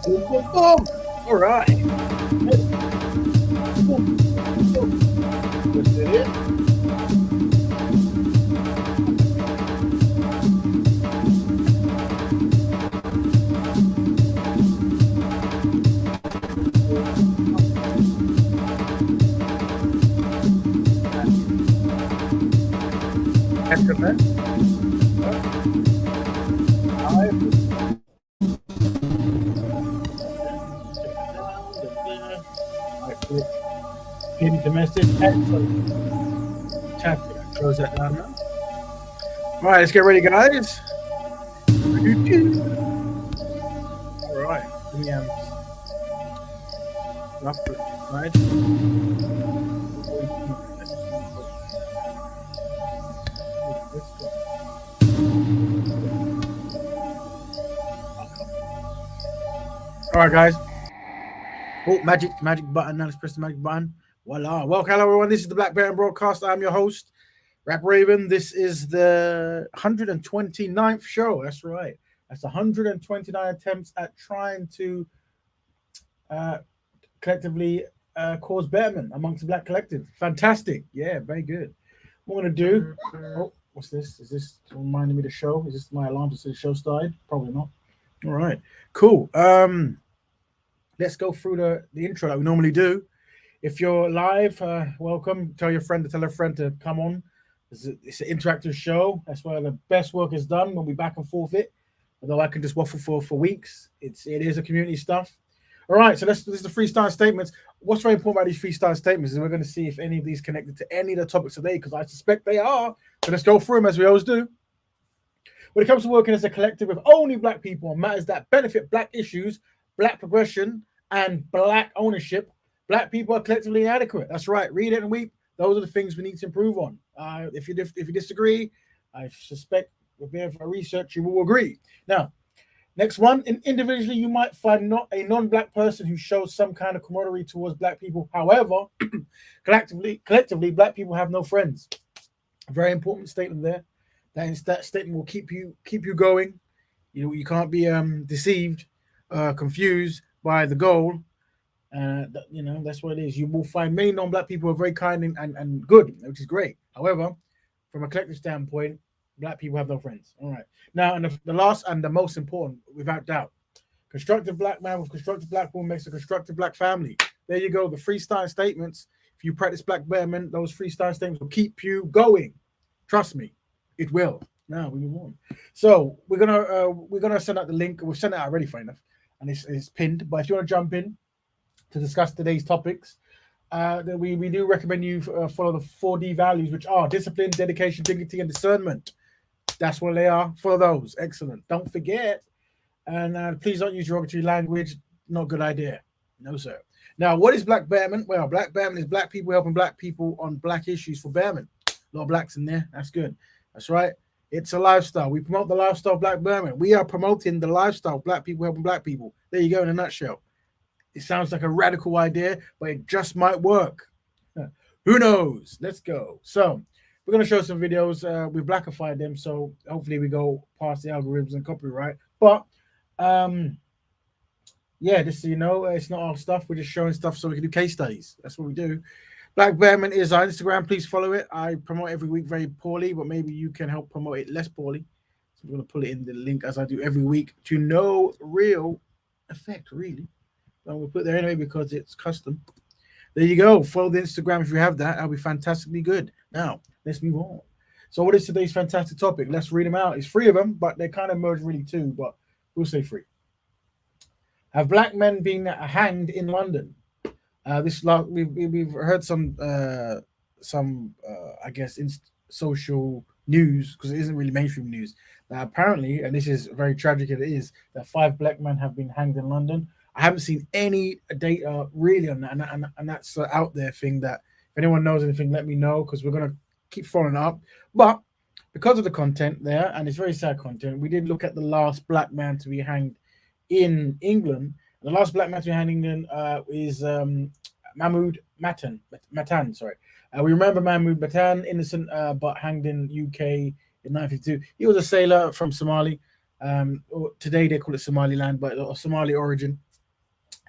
Boom, boom, boom. All right. Boom, boom. Just did it. Betterment. Pin to message. Excellent. Fantastic. Close that down now. All right, let's get ready, guys. All right. Let me rough it, right? All right, guys. Oh, magic button. Now let's press the magic button. Voila. Welcome, hello, everyone. This is the Betterment Broadcast. I'm your host, Rap Raven. This is the 129th show. That's right. That's 129 attempts at trying to uh, collectively cause betterment amongst the Black collective. Fantastic. Yeah, very good. What I'm going to do. Oh, what's this? Is this reminding me of the show? Is this my alarm to say the show started? Probably not. All right. Cool. Let's go through the intro that we normally do. If you're live, welcome. Tell your friend to tell a friend to come on. It's an interactive show. That's where the best work is done when we back and forth it. Although I can just waffle for weeks. It is a community stuff. All right, so this is the freestyle statements. What's very important about these freestyle statements is we're going to see if any of these connected to any of the topics today, because I suspect they are. So let's go through them as we always do. When it comes to working as a collective with only Black people on matters that benefit Black issues, Black progression, and Black ownership, Black people are collectively inadequate. That's right. Read it and weep. Those are the things we need to improve on. If you disagree, I suspect with a bit of research you will agree. Now, next one. Individually, you might find not a non-Black person who shows some kind of camaraderie towards Black people. However, collectively, Black people have no friends. A very important statement there. That statement will keep you going. You know, you can't be deceived, confused by the goal. That's what it is. You will find many non-Black people who are very kind and good, which is great. However, from a collective standpoint, Black people have no friends. All right. Now, and the last and the most important, without doubt, constructive Black man with constructive Black woman makes a constructive Black family. There you go. The freestyle statements. If you practice Black betterment, those freestyle statements will keep you going. Trust me, it will. Now we move on. So we're gonna send out the link. We've sent it out already, fair enough, and it's pinned. But if you want to jump in to discuss today's topics, then we do recommend you follow the 4D values, which are discipline, dedication, dignity, and discernment. That's what they are. Follow those. Excellent. Don't forget. And please don't use derogatory language. Not a good idea. No, sir. Now, what is Black betterment? Well, Black betterment is Black people helping Black people on Black issues for betterment. A lot of Blacks in there. That's good. That's right. It's a lifestyle. We promote the lifestyle of Black betterment. We are promoting the lifestyle of Black people helping Black people. There you go in a nutshell. It sounds like a radical idea, but it just might work. Who knows? Let's go. So we're going to show some videos. We blackified them, so hopefully we go past the algorithms and copyright. But yeah, just so you know, it's not our stuff. We're just showing stuff so we can do case studies. That's what we do. Black Bearman is our Instagram. Please follow it. I promote every week very poorly, but maybe you can help promote it less poorly. So I'm going to put it in the link as I do every week to no real effect, really. I'm going to put it there anyway because it's custom. There you go. Follow the Instagram if you have that. That'll be fantastically good. Now, let's move on. So, what is today's fantastic topic? Let's read them out. It's three of them, but they kind of merge really too, but we'll say three. Have Black men been hanged in London? We've heard some I guess social news, because it isn't really mainstream news, that apparently, and this is very tragic, it is that 5 Black men have been hanged in London. I haven't seen any data really on that, and that's an out there thing that if anyone knows anything, let me know, because we're gonna keep following up. But because of the content there, and it's very sad content, we did look at the last Black man to be hanged in England. The last Black man to be hanged in England is Mahmood Mattan. Sorry, we remember Mahmood Mattan, innocent but hanged in UK in 1952. He was a sailor from Somali. Today they call it Somaliland, but of Somali origin.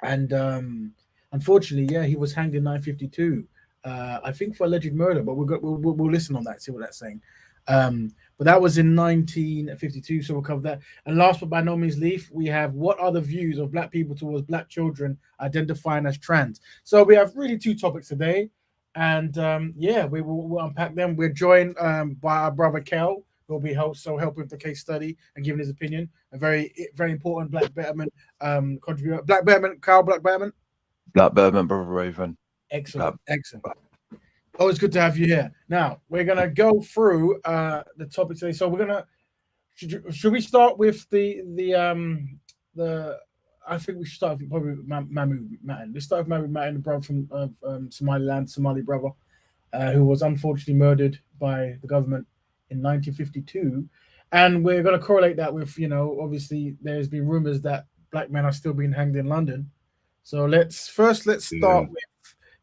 and unfortunately, yeah, he was hanged in 1952. I think for alleged murder, but we'll listen on that, see what that's saying. But that was in 1952, so we'll cover that. And last but by no means least, we have what are the views of black people towards black children identifying as trans. So we have really two topics today, and yeah, we'll unpack them. We're joined by our brother Kel, who will be helping with the case study and giving his opinion. A very important Black Betterment contributor. Black Betterment, Kel, Black Betterment. Black Betterment, Brother Raven. Excellent, excellent. Always good to have you here. Now we're gonna go through the topic today. So we're gonna should we start with the I think we should start with probably Mahmood Mattan. Let's start with Mahmood Mattan, the brother from Somaliland, Somali brother, who was unfortunately murdered by the government in 1952. And we're going to correlate that with, obviously there's been rumors that black men are still being hanged in London. So let's start with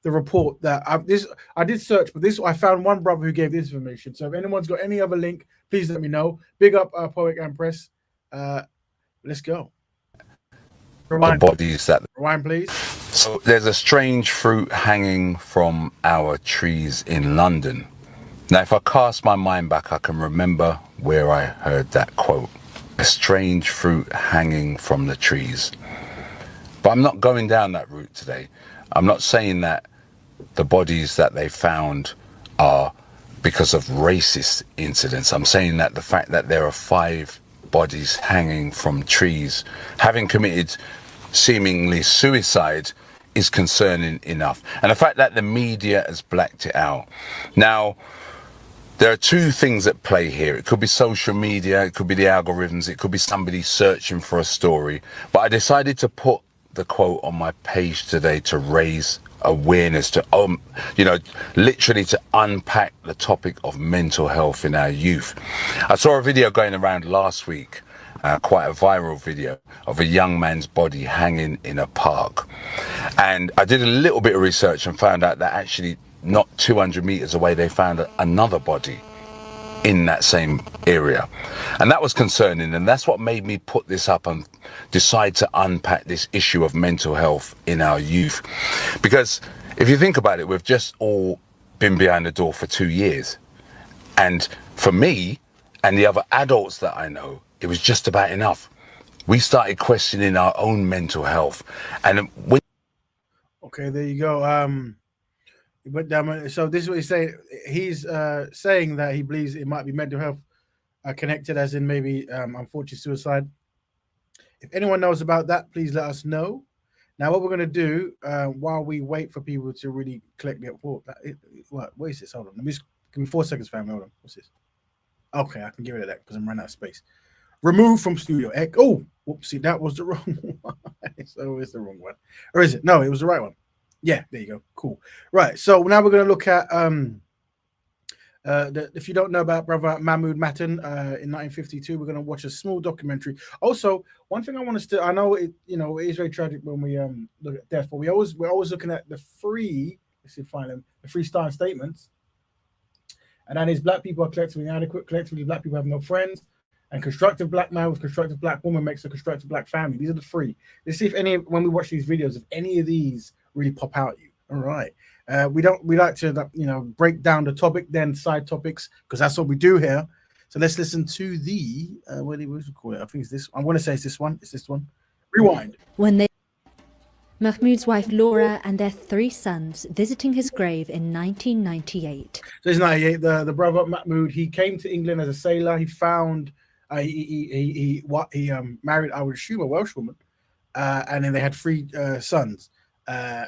the report that I did search, but I found one brother who gave this information. So if anyone's got any other link, please let me know. Big up Poet and Press. Let's go. Rewind. The bodies that rewind, please. So there's a strange fruit hanging from our trees in London. Now, if I cast my mind back, I can remember where I heard that quote. A strange fruit hanging from the trees. But I'm not going down that route today. I'm not saying that the bodies that they found are because of racist incidents. I'm saying that the fact that there are 5 bodies hanging from trees, having committed seemingly suicide, is concerning enough. And the fact that the media has blacked it out. Now, there are 2 things at play here. It could be social media, it could be the algorithms, it could be somebody searching for a story. But I decided to put the quote on my page today to raise awareness, to literally to unpack the topic of mental health in our youth. I saw a video going around last week, quite a viral video of a young man's body hanging in a park, and I did a little bit of research and found out that actually not 200 meters away they found another body in that same area, and that was concerning, and that's what made me put this up and decide to unpack this issue of mental health in our youth. Because if you think about it, we've just all been behind the door for 2 years, and for me and the other adults that I know, it was just about enough. We started questioning our own mental health, and okay, there you go. But so this is what he's saying. He's saying that he believes it might be mental health connected, as in maybe unfortunate suicide. If anyone knows about that, please let us know. Now, what we're going to do while we wait for people to really collect the report. What is this? Hold on. Give me 4 seconds, family. Hold on. What's this? Okay, I can give it that because I'm running out of space. Remove from studio. Oh, whoopsie, that was the wrong one. So it's the wrong one. Or is it? No, it was the right one. Yeah, there you go. Cool. Right. So now we're going to look at if you don't know about brother Mahmood Mattan in 1952, we're going to watch a small documentary. Also, one thing I want us to, I know it is very tragic when we look at death, but we're always looking at the free, let's see, find them, the free starting statements. And that is black people are collectively inadequate, collectively black people have no friends, and constructive black man with constructive black woman makes a constructive black family. These are the 3. Let's see if when we watch these videos, if any of these really pop out at you. All right. We like to break down the topic, then side topics, because that's what we do here. So let's listen to the what do we call it? I think it's this. I'm going to say it's this one. It's this one. Rewind. Mahmood's wife Laura and their 3 sons visiting his grave in 1998. So it's 98. The brother Mahmood, he came to England as a sailor. He found he married, I would assume, a Welsh woman, and then they had 3 sons.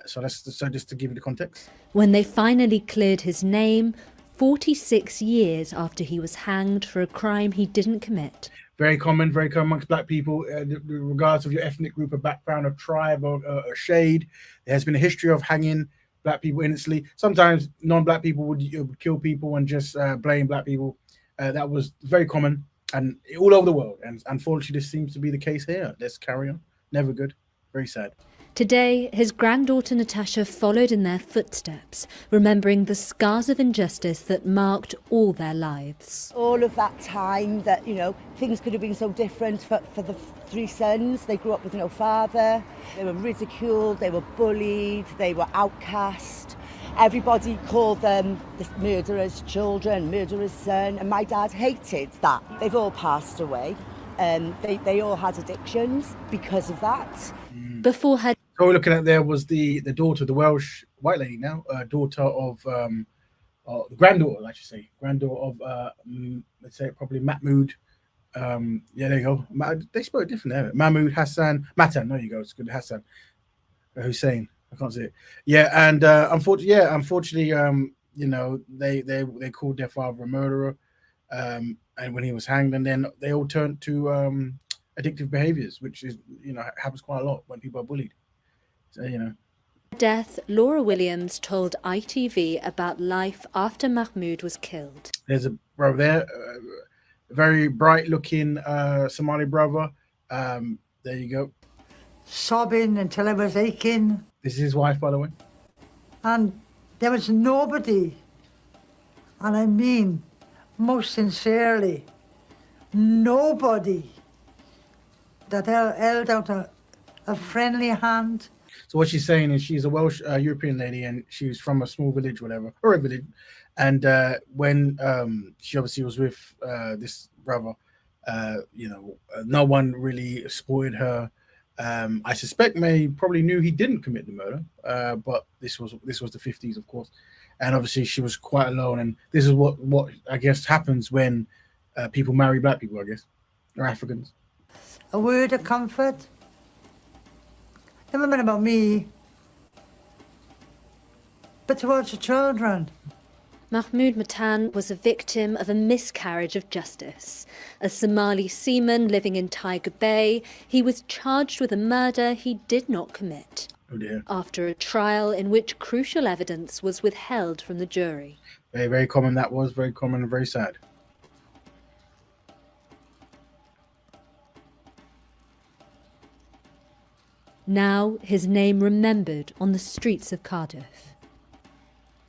So just to give you the context. When they finally cleared his name, 46 years after he was hanged for a crime he didn't commit. Very common amongst black people, regardless of your ethnic group, or background, or tribe, or shade. There has been a history of hanging black people innocently. Sometimes non-black people would kill people and just blame black people. That was very common and all over the world. And unfortunately, this seems to be the case here. Let's carry on. Never good. Very sad. Today, his granddaughter Natasha followed in their footsteps, remembering the scars of injustice that marked all their lives. All of that time that, things could have been so different for the three sons. They grew up with no father. They were ridiculed, they were bullied, they were outcast. Everybody called them the murderer's children, murderer's son, and my dad hated that. They've all passed away. They all had addictions because of that. Before her So we're looking at there was the daughter, the Welsh white lady now, daughter of the granddaughter, I should say, granddaughter of let's say probably Mahmood. Yeah, there you go. They spell it different there. Mahmood Mattan. There you go. It's good. Hassan Hussein. I can't see it. Yeah, and unfortunately, they called their father a murderer, and when he was hanged, and then they all turned to addictive behaviors, which is happens quite a lot when people are bullied. So death, Laura Williams told ITV about life after Mahmood was killed. There's a brother there, a very bright-looking Somali brother. There you go. Sobbing until I was aching. This is his wife, by the way. And there was nobody, and I mean most sincerely, nobody that held out a friendly hand. So what she's saying is she's a Welsh European lady, and she's from a small village, whatever, or a village. And when she obviously was with this brother, no one really supported her. I suspect probably knew he didn't commit the murder, but this was the 50s, of course, and obviously she was quite alone. And this is what I guess happens when people marry black people, I guess, or Africans. A word of comfort. Never mind about me, but towards the children. Mahmood Mattan was a victim of a miscarriage of justice. A Somali seaman living in Tiger Bay, he was charged with a murder he did not commit. Oh dear. After a trial in which crucial evidence was withheld from the jury. Very, very common. That was very common and very sad. Now his name remembered on the streets of Cardiff.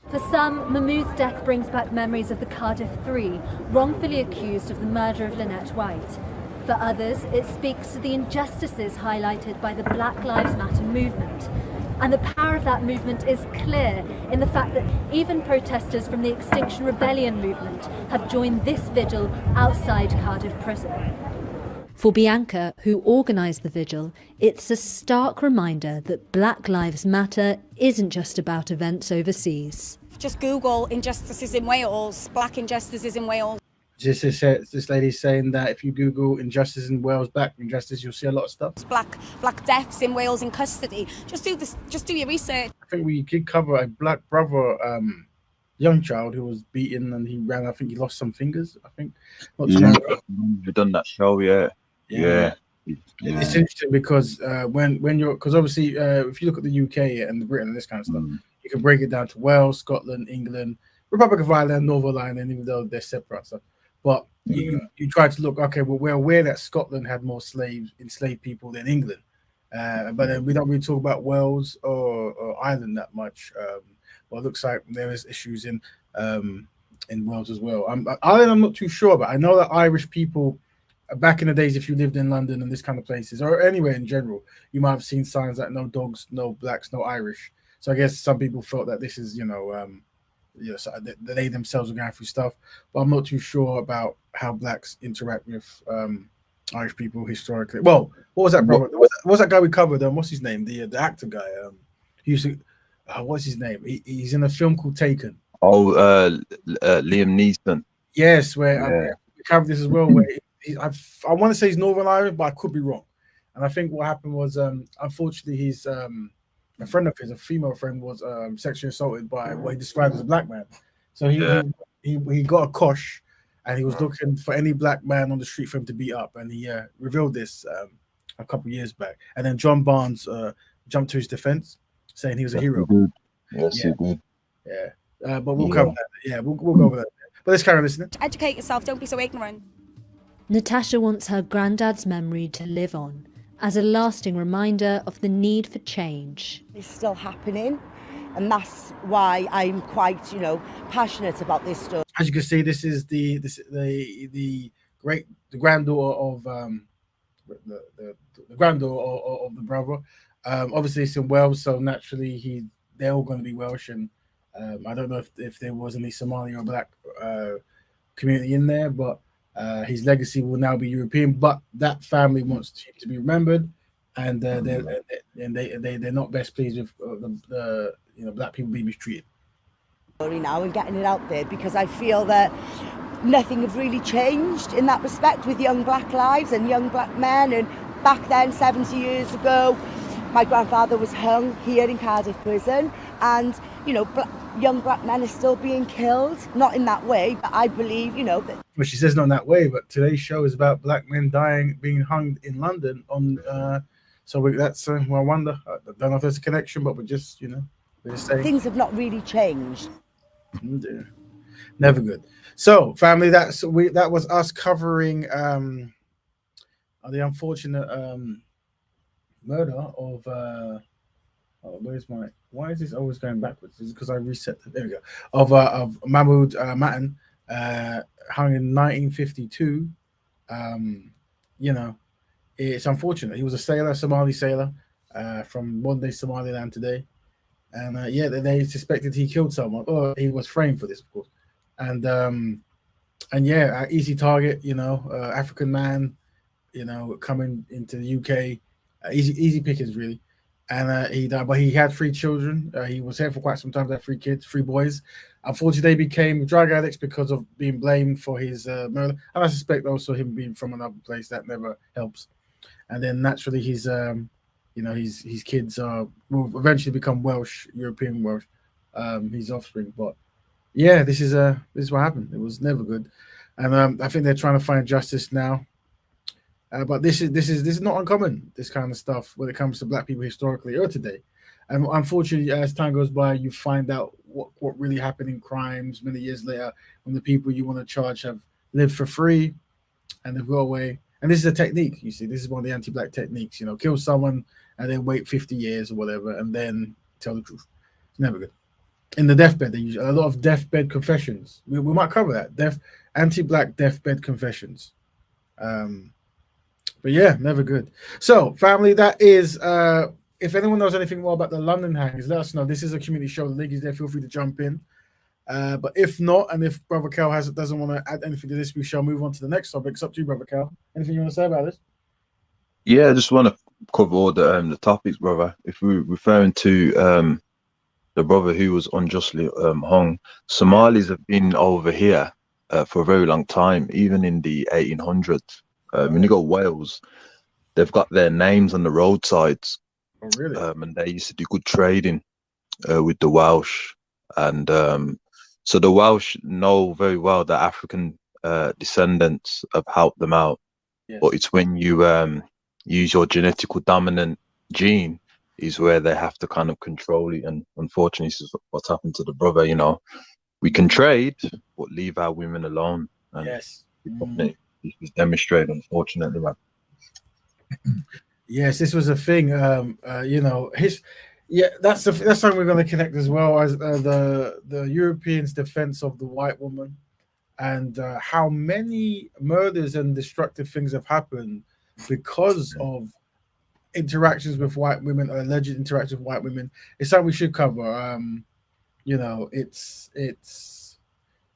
For some, Mahmood's death brings back memories of the Cardiff Three, wrongfully accused of the murder of Lynette White. For others, it speaks to the injustices highlighted by the Black Lives Matter movement. And the power of that movement is clear in the fact that even protesters from the Extinction Rebellion movement have joined this vigil outside Cardiff prison. For Bianca, who organised the vigil, it's a stark reminder that Black Lives Matter isn't just about events overseas. Just Google injustices in Wales, black injustices in Wales. This lady's saying that if you Google injustice in Wales, black injustice, you'll see a lot of stuff. Black deaths in Wales in custody. Just do your research. I think we did cover a black brother, young child who was beaten and he ran. I think he lost some fingers. I think. We've done that show, yeah. It's interesting because when you're because obviously if you look at the UK and Britain and this kind of stuff, you can break it down to Wales, Scotland, England, Republic of Ireland, Northern Ireland, even though they're separate stuff. But you try to look, okay, well, we're aware that Scotland had more enslaved people than England, but then we don't really talk about Wales or Ireland that much. Well, it looks like there is issues in Wales as well. Ireland, I'm not too sure, but I know that Irish people. Back in the days, if you lived in London and this kind of places, or anywhere in general, you might have seen signs like no dogs, no blacks, no Irish. So I guess some people felt that this is, so they themselves are going through stuff. But I'm not too sure about how blacks interact with Irish people historically. Well, what was that brother? What was that guy we covered? What's his name? The actor guy. He used to. What's his name? He's in a film called Taken. Liam Neeson. Yes, where we covered this as well. Where I want to say he's Northern Ireland, but I could be wrong. And I think what happened was, unfortunately, he's a friend of his, a female friend, was sexually assaulted by what he described as a black man. So he got a kosh, and he was looking for any black man on the street for him to beat up. And he revealed this a couple of years back. And then John Barnes jumped to his defense, saying he was a hero. Yes, he did. Yeah, but we'll cover that. Yeah, we'll go over that. But let's carry on listening. Educate yourself. Don't be so ignorant. Natasha wants her granddad's memory to live on, as a lasting reminder of the need for change. It's still happening, and that's why I'm quite, passionate about this story. As you can see, this is the granddaughter of the granddaughter of the brother. Obviously, it's in Wales, so naturally they're all going to be Welsh, and I don't know if there was any Somali or black community in there, but his legacy will now be European. But that family wants him to be remembered, and they're not best pleased with the black people being mistreated. Now and getting it out there, because I feel that nothing has really changed in that respect with young black lives and young black men. And back then, 70 years ago, my grandfather was hung here in Cardiff prison, and young black men are still being killed. Not in that way, but I believe that. Well, she says not in that way, but today's show is about black men being hung in London on. That's I wonder. I don't know if there's a connection, but we're just saying Things have not really changed. Never good. So, family, that was us covering the unfortunate murder of why is this always going backwards? Is it because I reset there we go. Of Mahmood Mattan, hung in 1952. It's unfortunate. He was a sailor, Somali sailor, from modern-day Somaliland today. And they suspected he killed someone. Or he was framed for this, of course. And easy target. African man. Coming into the UK, easy pickings really. And he died, but he had 3 children. He was here for quite some time. Had 3 kids, 3 boys. Unfortunately, they became drug addicts because of being blamed for his murder. And I suspect also him being from another place that never helps. And then naturally, his kids will eventually become Welsh, European Welsh, his offspring. But yeah, this is what happened. It was never good, and I think they're trying to find justice now. But this is not uncommon. This kind of stuff when it comes to black people historically or today, and unfortunately, as time goes by, you find out what really happened in crimes many years later when the people you want to charge have lived for free, and they've got away. And this is a technique, you see. This is one of the anti-black techniques. Kill someone and then wait 50 years or whatever, and then tell the truth. It's never good. In the deathbed, they use a lot of deathbed confessions. We might cover that. Anti-black deathbed confessions. But yeah, never good. So, family, that is. If anyone knows anything more about the London hangings, let us know. This is a community show. The link is there. Feel free to jump in. But if not, and if Brother Cal doesn't want to add anything to this, we shall move on to the next topic. It's up to you, Brother Cal. Anything you want to say about this? Yeah, I just want to cover all the topics, brother. If we're referring to the brother who was unjustly hung, Somalis have been over here for a very long time, even in the 1800s. When you go to Wales, they've got their names on the roadsides. Oh, really? And they used to do good trading with the Welsh. And so the Welsh know very well that African descendants have helped them out. Yes. But it's when you use your genetical dominant gene is where they have to kind of control it. And unfortunately, this is what's happened to the brother. We can trade, but leave our women alone. And yes. This was demonstrated, unfortunately. Yes, this was a thing. That's something we're going to connect as well as the Europeans' defense of the white woman, and how many murders and destructive things have happened because of interactions with white women, or alleged interactions with white women. It's something we should cover.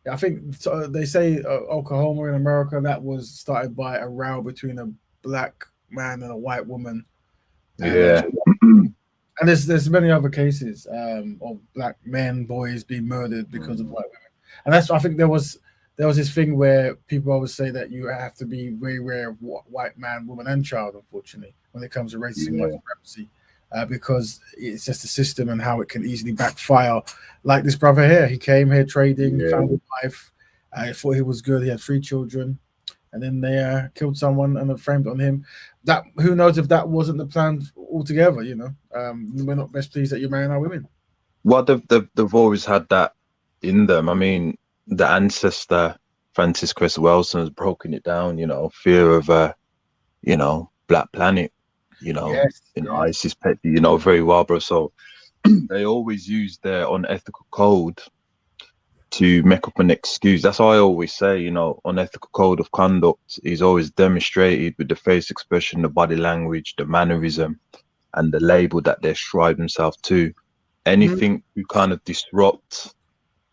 I think they say Oklahoma in America, that was started by a row between a black man and a white woman. Yeah. And there's many other cases of black men, boys being murdered because of white women. And I think there was this thing where people always say that you have to be very aware of white man, woman, and child, unfortunately, when it comes to racism and supremacy. Because it's just a system and how it can easily backfire. Like this brother here, he came here trading, found a wife. I thought he was good. He had 3 children, and then they killed someone and framed on him. That who knows if that wasn't the plan altogether? We're not best pleased that you're marrying our women. Well, they've always had that in them. I mean, the ancestor Francis Cress Welston has broken it down. Fear of Black Planet. Yes, yes. ISIS pet, very well, bro. So they always use their unethical code to make up an excuse. That's why I always say, unethical code of conduct is always demonstrated with the face expression, the body language, the mannerism, and the label that they ascribe themselves to. Anything to kind of disrupt,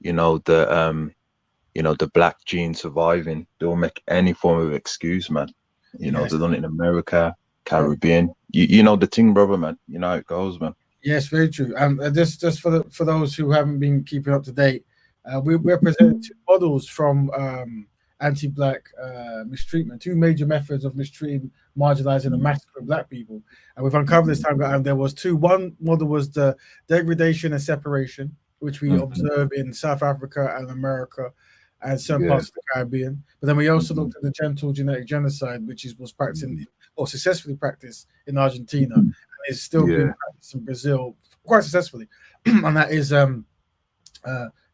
the black gene surviving, they'll make any form of excuse, man. They've done it in America, Caribbean. You know the thing, brother, man. You know how it goes, man. Yes, very true. Just for those who haven't been keeping up to date, we're presenting two models from anti-black mistreatment, two major methods of mistreating, marginalizing, and massacring black people. And we've uncovered this time, and there was two. One model was the degradation and separation, which we observe in South Africa and America and some parts of the Caribbean. But then we also looked at the gentle genetic genocide, which was practiced or successfully practiced in Argentina, and is still being practiced in Brazil quite successfully. And that is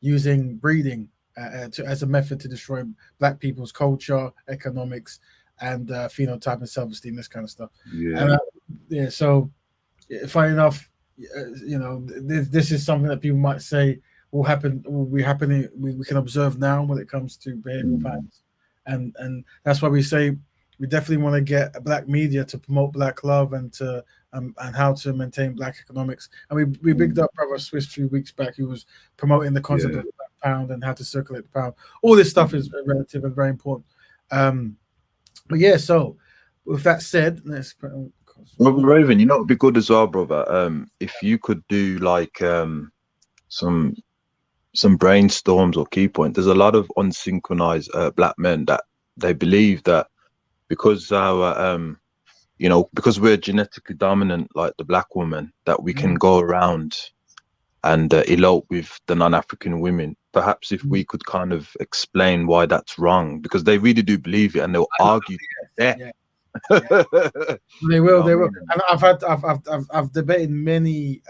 using breeding as a method to destroy black people's culture, economics, and phenotype and self-esteem, this kind of stuff. So funny enough, this is something that people might say will be happening. We can observe now when it comes to behavioral patterns, and that's why we say we definitely want to get black media to promote black love and how to maintain black economics. And we bigged up Brother Swiss a few weeks back, who was promoting the concept of the black pound and how to circulate the pound. All this stuff is relative and very important. But yeah, so with that said, let's put on. Brother Raven, it'd be good as well, brother. If you could do like some brainstorms or key points. There's a lot of unsynchronized black men that they believe that because because we're genetically dominant, like the black woman, that we can go around and elope with the non-African women. Perhaps if we could kind of explain why that's wrong, because they really do believe it and they'll argue to death. They will. And I've debated many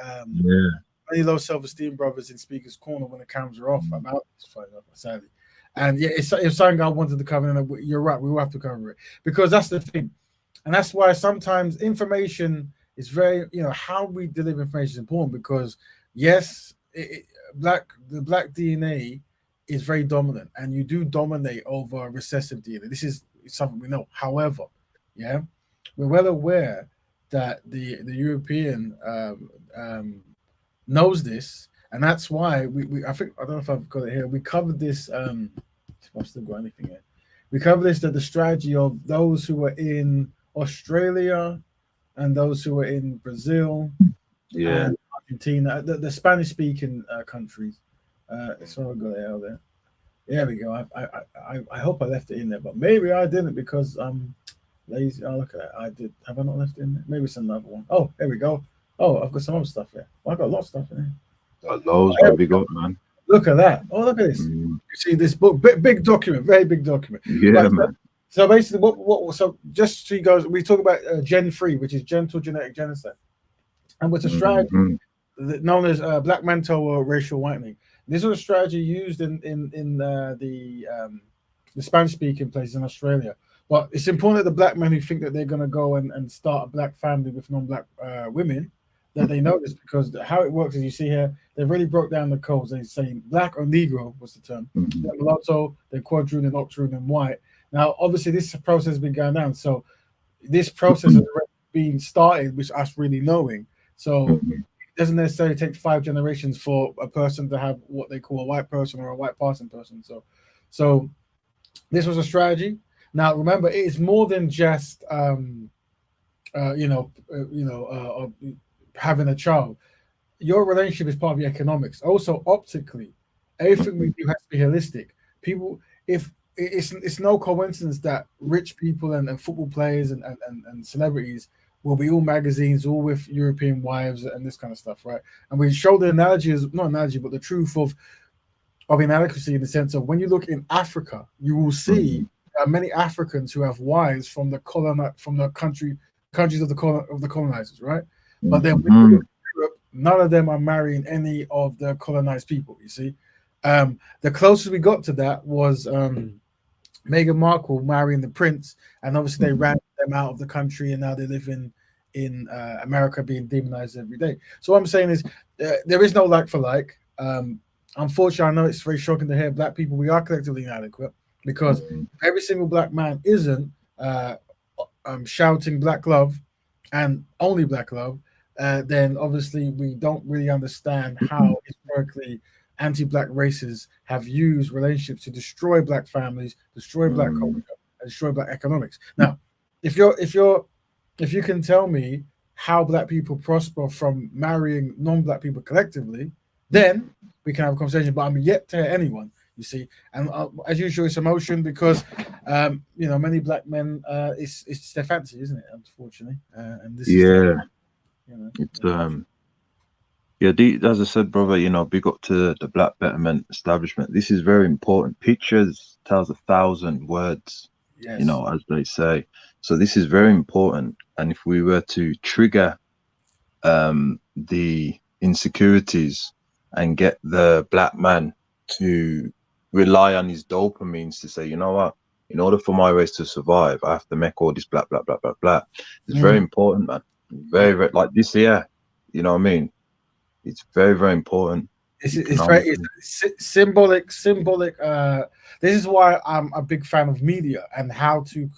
low self-esteem brothers in Speaker's Corner when the cameras are off about this fight, sadly. And it's something I wanted to cover, and you're right, we will have to cover it, because that's the thing. And that's why sometimes information is very, how we deliver information is important, because yes, the black DNA is very dominant, and you do dominate over recessive DNA. This is something we know. However, we're well aware that the European knows this, and that's why I think, I don't know if I've got it here. We covered this. I've still got anything here. We covered this, that the strategy of those who were in Australia and those who were in Brazil, and Argentina, the Spanish-speaking countries. So I got it out there. There we go. I hope I left it in there, but maybe I didn't, because lazy. Oh, look at that. I did. Have I not left it in there? Maybe it's another one. Oh, there we go. Oh, I've got some other stuff here. Well, I've got a lot of stuff in there. Got loads, big up, man. Look at that. Oh, look at this. You see this book, big document, very big document. Man. So basically, so just so you guys, we talk about Gen 3, which is gentle genetic genocide, and what's a strategy known as black mental or racial whitening. This was a strategy used in the Spanish-speaking places in Australia. But it's important that the black men who think that they're going to go and start a black family with non-black women, that they know this, because how it works, as you see here, they've really broke down the codes. They say black or Negro was the term. They're mulatto, they're quadroon and octoroon and white. Now, obviously, this process has been going down. So this process has already been started, which us really knowing. So it doesn't necessarily take 5 generations for a person to have what they call a white person or a white passing person. So this was a strategy. Now, remember, it is more than just having a child. Your relationship is part of your economics. Also, optically, everything we do has to be holistic. People, if it's no coincidence that rich people and football players and celebrities will be all magazines, all with European wives and this kind of stuff, right? And we show the analogy, not analogy, but the truth of inadequacy, in the sense of when you look in Africa, you will see many Africans who have wives from the countries of the colonizers, right? But then when you look at Europe, none of them are marrying any of the colonized people. You see, the closest we got to that was Meghan Markle marrying the prince, and obviously they ran them out of the country, and now they live in in America being demonized every day. So what I'm saying is there is no like for like. Unfortunately, I know it's very shocking to hear black people, we are collectively inadequate because every single black man isn't shouting black love and only black love, then obviously we don't really understand how historically anti-black races have used relationships to destroy black families, destroy black culture, and destroy black economics. Now, if you can tell me how black people prosper from marrying non-black people collectively, then we can have a conversation. But I'm yet to hear anyone, you see. And as usual, it's emotion because many black men, it's their fancy, isn't it? Unfortunately, and this is it's as I said, brother, big up to the Black Betterment establishment. This is very important. Pictures tells 1,000 words, yes. As they say. So this is very important. And if we were to trigger the insecurities and get the black man to rely on his dopamines to say, you know what, in order for my race to survive, I have to make all this blah, blah, blah, blah, blah. It's very important, man. Very, very, like this year, you know what I mean? It's very, very important. It's very symbolic. This is why I'm a big fan of media and how to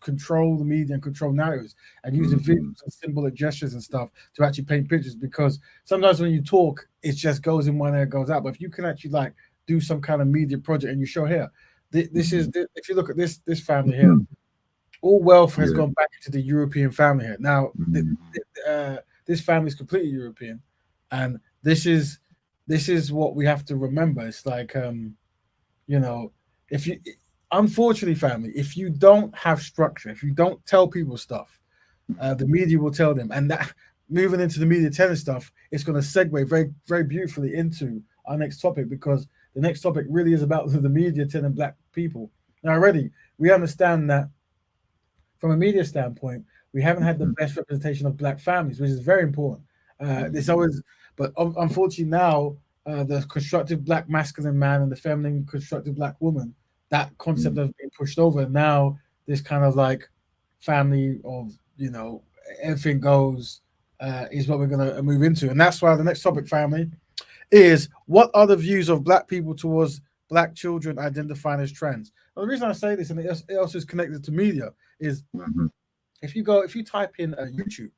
control the media and control narratives and use the visuals and symbolic gestures and stuff to actually paint pictures, because sometimes when you talk, it just goes in one ear, goes out. But if you can actually like do some kind of media project and you show here, this is if you look at this family here, all wealth has gone back into the European family here. Now this family is completely European, and this is what we have to remember. It's like if you unfortunately, family, if you don't have structure, if you don't tell people stuff, the media will tell them. And that moving into the media telling stuff, it's going to segue very, very beautifully into our next topic, because the next topic really is about the media telling black people. Now, already, we understand that from a media standpoint, we haven't had the best representation of black families, which is very important. But unfortunately now, the constructive black masculine man and the feminine constructive black woman, that concept has been pushed over. Now this kind of like family of everything goes is what we're going to move into, and that's why the next topic, family, is what are the views of black people towards black children identifying as trans. Well, the reason I say this, and it also is connected to media, is if you type in YouTube,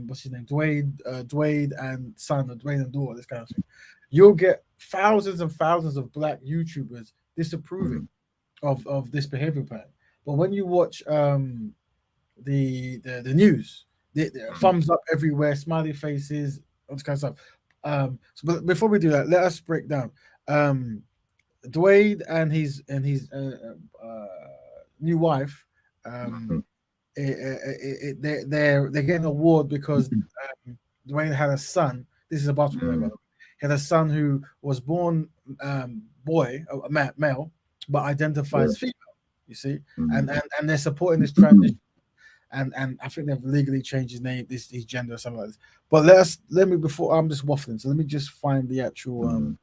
what's his name, Dwayne and son, or Dwayne and daughter, this kind of thing, you'll get thousands and thousands of black YouTubers disapproving of this behavior pattern. But when you watch the news, the thumbs up everywhere, smiley faces, all this kind of stuff. But before we do that, let us break down Dwayne and his new wife. They're getting an award because Dwayne had a son. This is a basketball player, by the way. He had a son who was born boy, male, but identifies female. You see, and they're supporting this transition, and I think they've legally changed his name, his gender, or something like this. But let me before I'm just waffling, so let me just find the actual.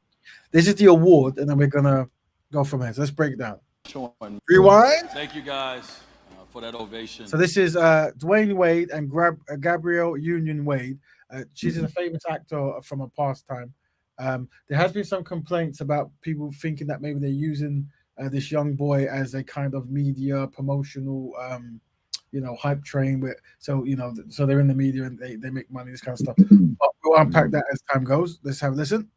This is the award, and then we're gonna go from here. So let's break it down. Rewind. Thank you guys for that ovation. So this is Dwayne Wade and Gabrielle Union Wade. She's a famous actor from a past time. There has been some complaints about people thinking that maybe they're using this young boy as a kind of media promotional, hype train. So they're in the media and they make money, this kind of stuff. But we'll unpack that as time goes. Let's have a listen.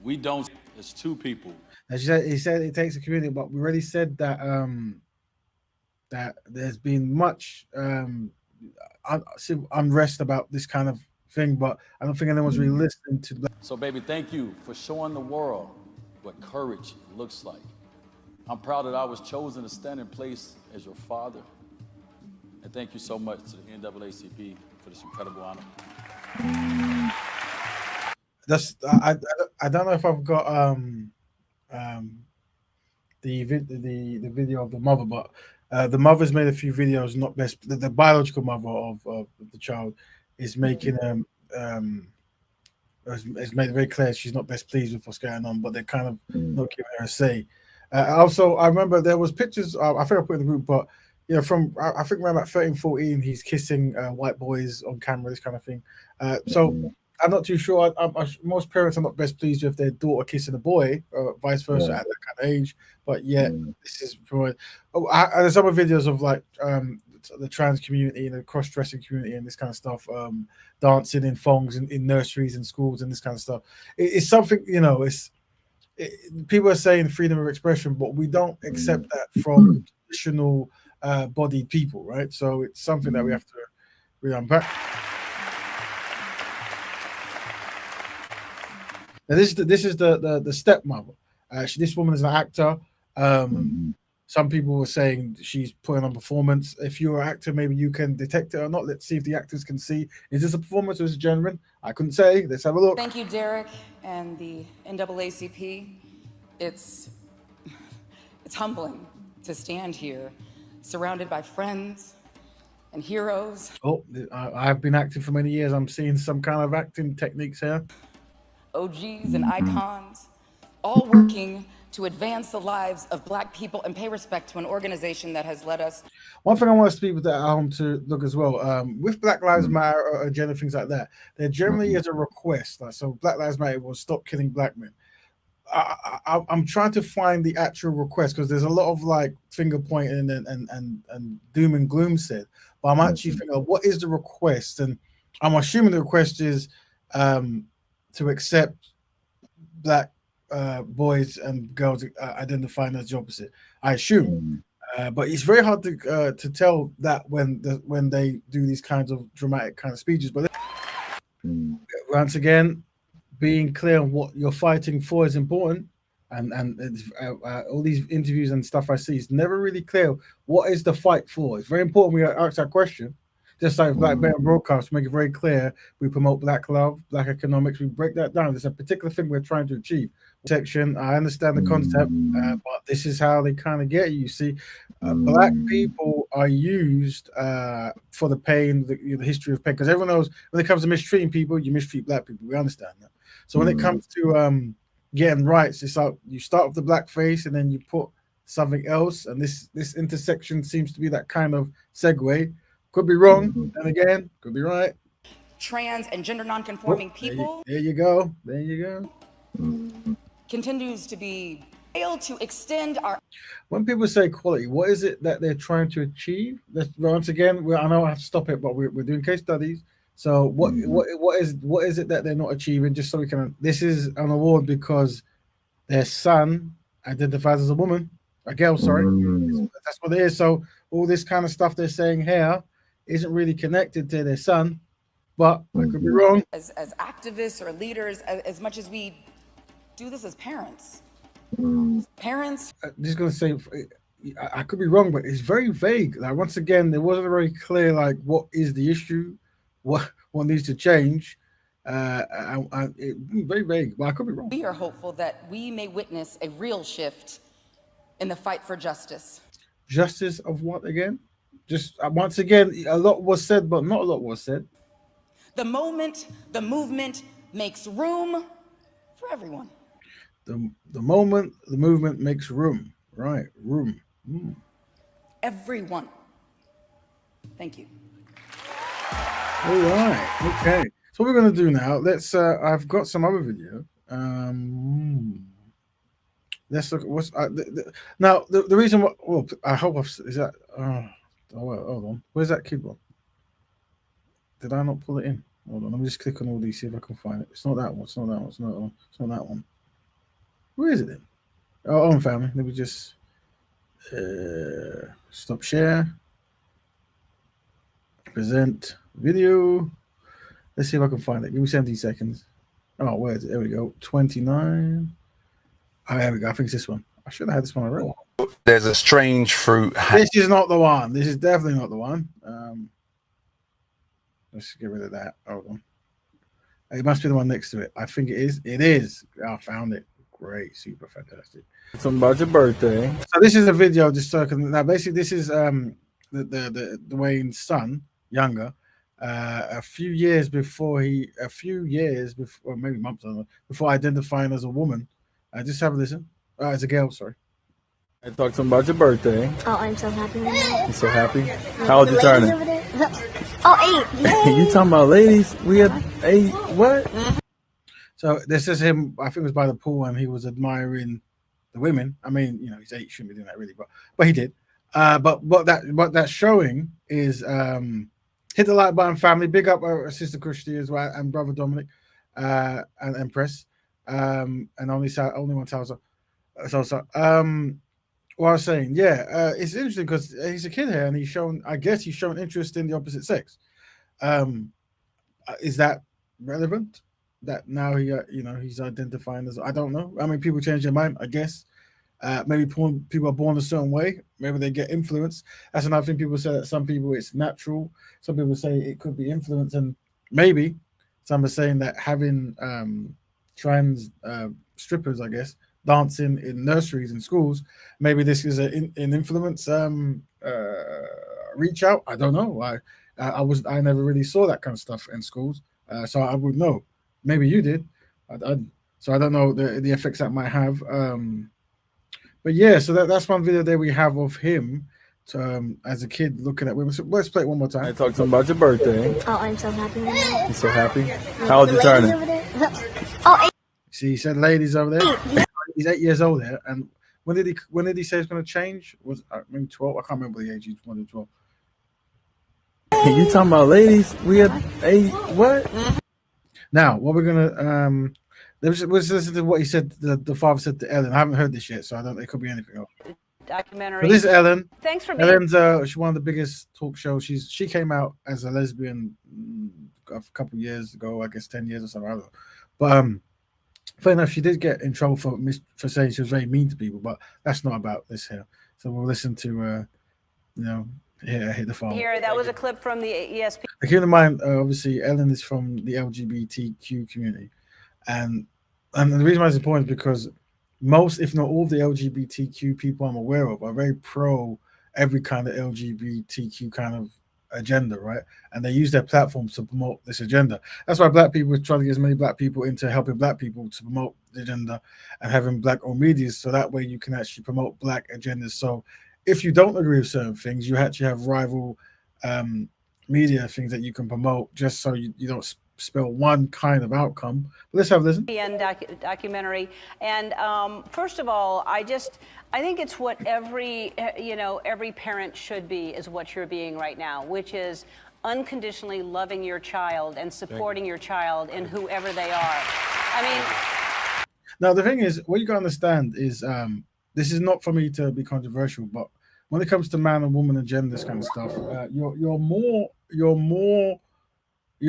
We don't. It's two people. As he said it takes a community, but we already said that that there's been much unrest about this kind of thing, but I don't think anyone's really listening to that. So, baby, thank you for showing the world what courage looks like. I'm proud that I was chosen to stand in place as your father. And thank you so much to the NAACP for this incredible honor. I don't know if I've got the video of the mother, but the mother's made a few videos. Not best. The biological mother of the child is making has made it very clear she's not best pleased with what's going on, but they're kind of not giving her a say. Also, I remember there was pictures. I think I put in the group, but from I think around like 13, 14, he's kissing white boys on camera, this kind of thing. So I'm not too sure. Most parents are not best pleased with their daughter kissing a boy, or vice versa at that kind of age. But yet, this is for. There's other videos of like the trans community and the cross-dressing community and this kind of stuff, dancing in thongs in nurseries and schools and this kind of stuff. It's something, people are saying freedom of expression, but we don't accept that from traditional bodied people, right? So it's something that we have to really unpack. Now this is the stepmother. This woman is an actor. Some people were saying she's putting on performance. If you're an actor, maybe you can detect it or not. Let's see if the actors can see. Is this a performance or is it genuine? I couldn't say. Let's have a look. Thank you, Derek and the NAACP. It's humbling to stand here surrounded by friends and heroes. Oh, I've been acting for many years. I'm seeing some kind of acting techniques here. OGs and icons, all working to advance the lives of Black people and pay respect to an organization that has led us. One thing I want to speak with that at home to look as well, with Black Lives Matter or agenda, things like that, there generally is a request. So Black Lives Matter will stop killing Black men. I'm trying to find the actual request because there's a lot of like finger pointing and doom and gloom said, but I'm actually thinking, what is the request? And I'm assuming the request is to accept Black boys and girls identifying as the opposite. I assume, but it's very hard to tell that when they do these kinds of dramatic kind of speeches. But once again, being clear on what you're fighting for is important, and all these interviews and stuff I see, it's never really clear what is the fight for. It's very important we ask that question. Just like Black Betterment Broadcast, make it very clear. We promote Black love, Black economics. We break that down. There's a particular thing we're trying to achieve. Protection. I understand the concept, but this is how they kind of get you. You see, Black people are used for the pain, the history of pain. Because everyone knows when it comes to mistreating people, you mistreat Black people. We understand that. So when it comes to getting rights, it's like you start with the black face and then you put something else, and this intersection seems to be that kind of segue. Could be wrong, and again, could be right. Trans and gender non-conforming people. There you go. There you go. Continues to be able to extend our. When people say equality, what is it that they're trying to achieve? Once again, I know I have to stop it, but we're doing case studies. So what is it that they're not achieving? Just so we can. This is an award because their son identifies as a woman, a girl. Sorry, that's what it is. So all this kind of stuff they're saying here isn't really connected to their son, but I could be wrong. As activists or leaders, as much as we do this as parents. Parents. I'm just gonna say, I could be wrong, but it's very vague. Like once again, there wasn't very clear. Like what is the issue? What needs to change? Very vague, but I could be wrong. We are hopeful that we may witness a real shift in the fight for justice. Justice of what again? Just once again, a lot was said, but not a lot was said. The moment the movement makes room for everyone. The moment the movement makes room, right? Room. Everyone. Thank you. All right. Okay. So what we're gonna do now? Let's. I've got some other video. Let's look at what's now the reason. Well, I hope is that. Hold on. Where's that kid one? Did I not pull it in? Hold on. Let me just click on all these, see if I can find it. It's not that one. It's not that one. It's not that one. It's not that one. Where is it then? Oh, on family. Let me just stop share. Present video. Let's see if I can find it. Give me 70 seconds. Oh, where is it? There we go. 29. Oh, there we go. I think it's this one. I should have had this one already. There's a strange fruit. This is not the one. This is definitely not the one. Let's get rid of that. Hold on. It must be the one next to it. I think it is. It is. I found it. Great. Super fantastic. Something about your birthday. So this is a video just so I can. Now, basically, this is the Dwayne's son, younger. A few years before, maybe months, I don't know, before identifying as a woman. Just have a listen. As a girl, sorry. I talked to him about your birthday. Oh, I'm so happy right now. You so happy? How old you turning? Oh, 8. You talking about ladies? We had 8. What? So this is him. I think it was by the pool, and he was admiring the women. I mean, you know, he's 8, he shouldn't be doing that really, but he did. But what that's showing is hit the like button, family. Big up our sister Christy as well, and brother Dominic, and Empress, and only one Salsa. What I was saying, yeah, it's interesting because he's a kid here, and he's shown interest in the opposite sex. Is that relevant? That now he's identifying as, I don't know. I mean, people change their mind, I guess. Maybe people are born a certain way. Maybe they get influenced. That's another thing. People say that some people it's natural. Some people say it could be influence, and maybe some are saying that having trans strippers, I guess, dancing in nurseries and schools, maybe this is an influence reach out. I don't know. I never really saw that kind of stuff in schools, so I would know. Maybe you did. So I don't know the effects that might have. But yeah, so that's one video there we have of him as a kid looking at women. So let's play it one more time. I talked to him about your birthday. Oh, I'm so happy right now. You so happy? How old you turning? Oh, 8. See, he said ladies over there. He's 8 years old here. And when did he say it's going to change? Was maybe 12? I can't remember the age. He's 1 to 12. You talking about ladies? We had 8. What? Now, what we're gonna let's listen to what he said. The father said to Ellen. I haven't heard this yet, so I don't. It could be anything else. Documentary. But this is Ellen. Thanks for being. Ellen's she's one of the biggest talk shows. She came out as a lesbian a couple of years ago, I guess 10 years or something. I don't know. But fair enough, she did get in trouble for saying she was very mean to people. But that's not about this here. So we'll listen to hit the phone. Here, that was a clip from the ESP. Keep in mind, obviously, Ellen is from the LGBTQ community, and the reason why it's important is because most, if not all, the LGBTQ people I'm aware of are very pro every kind of LGBTQ kind of agenda, right? And they use their platforms to promote this agenda. That's why Black people try to get as many Black people into helping Black people to promote the agenda and having Black-owned media, so that way you can actually promote Black agendas. So if you don't agree with certain things, you actually have rival media things that you can promote, just so you don't spell one kind of outcome. But let's have a listen. Documentary. And first of all, I think it's what every parent should be, is what you're being right now, which is unconditionally loving your child and supporting your child in whoever they are. I mean, now the thing is, what you gotta understand is this is not for me to be controversial, but when it comes to man and woman and gender, this kind of stuff, you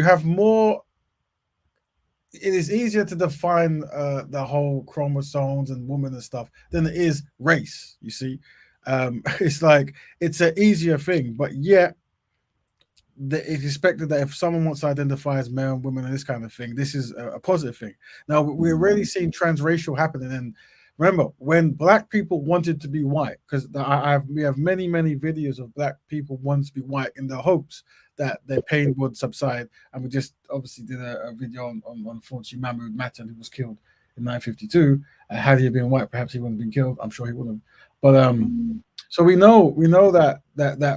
have more. It is easier to define the whole chromosomes and woman and stuff than it is race. You see, it's like it's an easier thing, but yet it's expected that if someone wants to identify as male and woman and this kind of thing, this is a positive thing. Now we're really seeing transracial happening, and remember when Black people wanted to be white, because we have many videos of Black people wanting to be white in the hopes that their pain would subside. And we just obviously did a video on unfortunately Mahmood Mattan, who was killed in 1952. Had he been white, perhaps he wouldn't have been killed. I'm sure he wouldn't have. But so we know that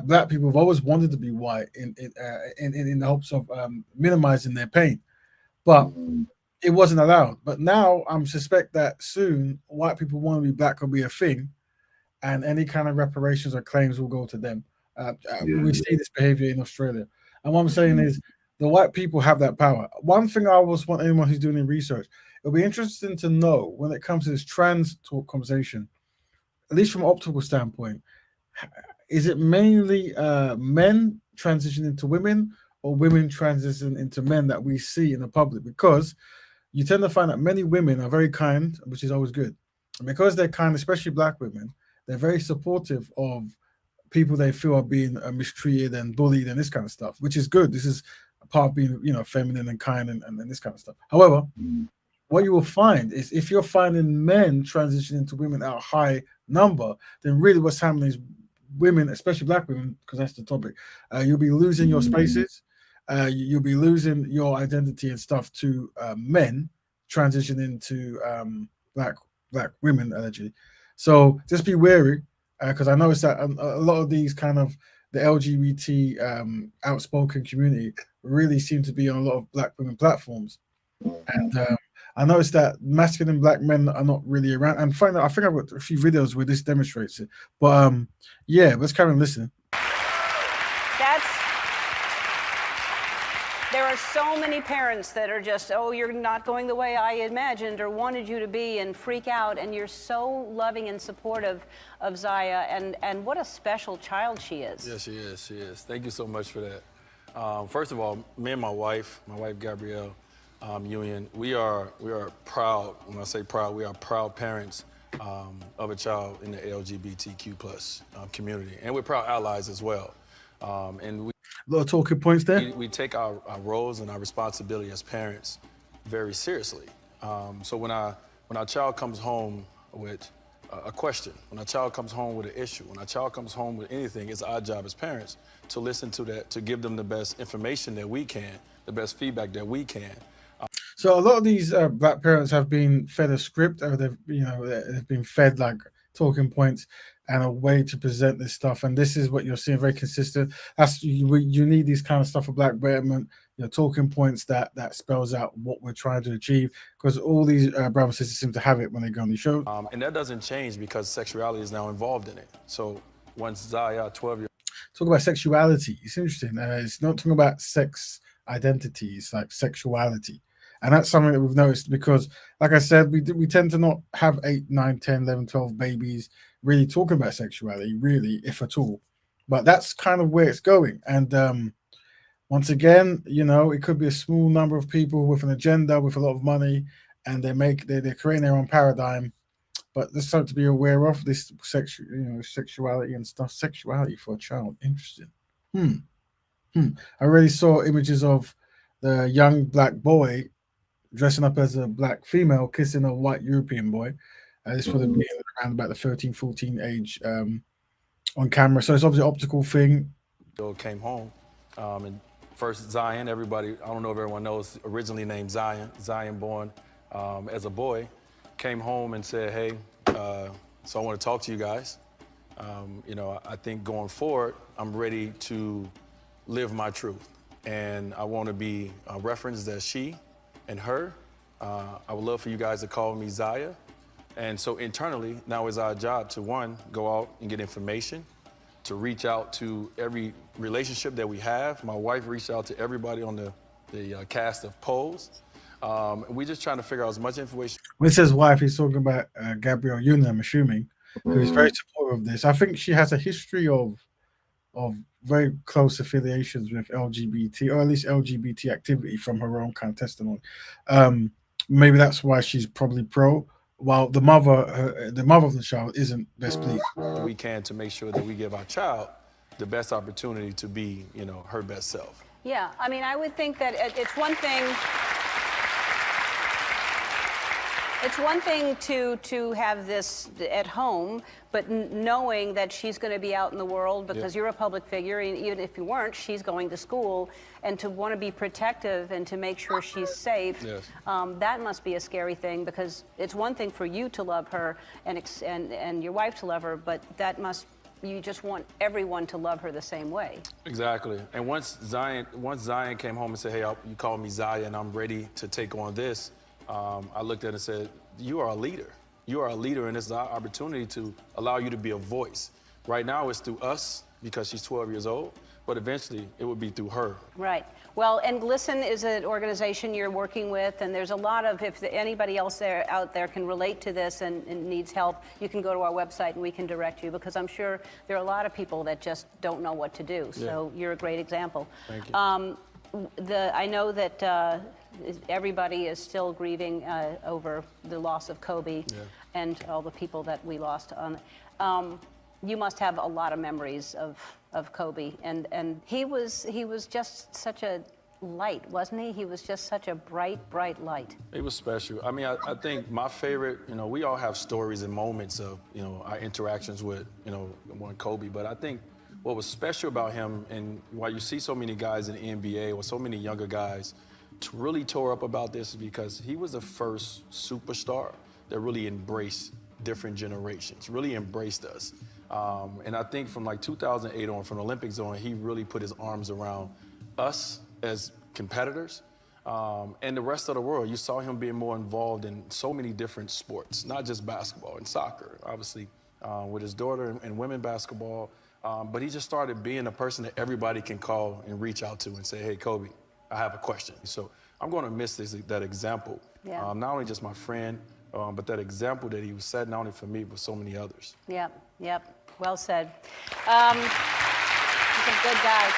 Black people have always wanted to be white in the hopes of minimizing their pain, but it wasn't allowed. But now I'm suspect that soon white people want to be Black will be a thing, and any kind of reparations or claims will go to them. We see this behavior in Australia, and what I'm saying is the white people have that power. One thing I always want anyone who's doing research, it'll be interesting to know when it comes to this trans talk conversation, at least from an optical standpoint, is it mainly men transitioning into women or women transitioning into men that we see in the public? Because you tend to find that many women are very kind, which is always good. And because they're kind, especially Black women, they're very supportive of people they feel are being mistreated and bullied and this kind of stuff, which is good. This is a part of being, feminine and kind and this kind of stuff. However, what you will find is if you're finding men transitioning into women at a high number, then really what's happening is women, especially Black women, because that's the topic, you'll be losing your spaces. You'll be losing your identity and stuff to men transitioning into Black women, allegedly. So just be wary because I noticed that a lot of these kind of the LGBT outspoken community really seem to be on a lot of black women platforms, and I noticed that masculine black men are not really around. And I think I've got a few videos where this demonstrates it. But yeah, let's carry on listening. There are so many parents that are just, oh, you're not going the way I imagined or wanted you to be, and freak out. And you're so loving and supportive of Zaya, and what a special child she is. Yes, she is. She is. Thank you so much for that. First of all, me and my wife Gabrielle Union, we are proud. When I say proud, we are proud parents of a child in the LGBTQ plus community, and we're proud allies as well. And we. A lot of talking points there. We take our roles and our responsibility as parents very seriously. So when our child comes home with a question, when our child comes home with an issue, when our child comes home with anything, it's our job as parents to listen to that, to give them the best information that we can, the best feedback that we can. So a lot of these black parents have been fed a script, or they've been fed like talking points and a way to present this stuff, and this is what you're seeing very consistent. That's you need these kind of stuff for black betterment, talking points that spells out what we're trying to achieve, because all these brothers and sisters seem to have it when they go on these shows. And that doesn't change because sexuality is now involved in it. So once Zaya, 12 years. Talk about sexuality. It's interesting. It's not talking about sex identity. It's like sexuality. And that's something that we've noticed because, like I said, we tend to not have 8, 9, 10, 11, 12 babies really talking about sexuality, really, if at all. But that's kind of where it's going. And once again, it could be a small number of people with an agenda, with a lot of money, and they're creating their own paradigm. But there's something to be aware of, this sexuality and stuff. Sexuality for a child. Interesting. I already saw images of the young black boy dressing up as a black female kissing a white European boy. This would have been around about the 13, 14 age on camera. So it's obviously an optical thing. Came home, and first Zion, everybody, I don't know if everyone knows, originally named Zion born as a boy, came home and said, hey, so I want to talk to you guys. I think going forward, I'm ready to live my truth. And I want to be referenced as she and her. I would love for you guys to call me Zaya. And so internally, now it's our job to, one, go out and get information, to reach out to every relationship that we have. My wife reached out to everybody on the cast of Pose. We're just trying to figure out as much information. When it says wife, he's talking about Gabrielle Union, I'm assuming, who is very supportive of this. I think she has a history of very close affiliations with LGBT, or at least LGBT activity from her own kind of testimony. Maybe that's why she's probably pro, while the mother of the child isn't best pleased. We can to make sure that we give our child the best opportunity to be, her best self. Yeah, I mean, I would think that it's one thing. It's one thing to have this at home, but knowing that she's going to be out in the world because you're a public figure, and even if you weren't, she's going to school, and to want to be protective and to make sure she's safe, that must be a scary thing, because it's one thing for you to love her and your wife to love her, but you just want everyone to love her the same way. Exactly. And once Zion came home and said, hey, you call me Zaya and I'm ready to take on this, I looked at it and said, you are a leader. You are a leader, and it's our opportunity to allow you to be a voice. Right now, it's through us because she's 12 years old, but eventually it would be through her. Right. Well, and Listen is an organization you're working with, and there's a lot of, if anybody else out there can relate to this and needs help, you can go to our website and we can direct you, because I'm sure there are a lot of people that just don't know what to do. So you're a great example. Thank you. I know that everybody is still grieving over the loss of Kobe and all the people that we lost. You must have a lot of memories of Kobe, and he was just such a light, wasn't he? He was just such a bright light. It was special. I mean, I think my favorite, we all have stories and moments of, our interactions with, Kobe, but I think what was special about him, and why you see so many guys in the NBA or so many younger guys really tore up about this, is because he was the first superstar that really embraced different generations, really embraced us. And I think from like 2008 on, from the Olympics on, he really put his arms around us as competitors and the rest of the world. You saw him being more involved in so many different sports, not just basketball and soccer, obviously, with his daughter and women basketball. But he just started being a person that everybody can call and reach out to and say, hey, Kobe, I have a question. So I'm going to miss that example. Yeah. Not only just my friend, but that example that he was setting, not only for me, but so many others. Yep. Well said. He's a good guy.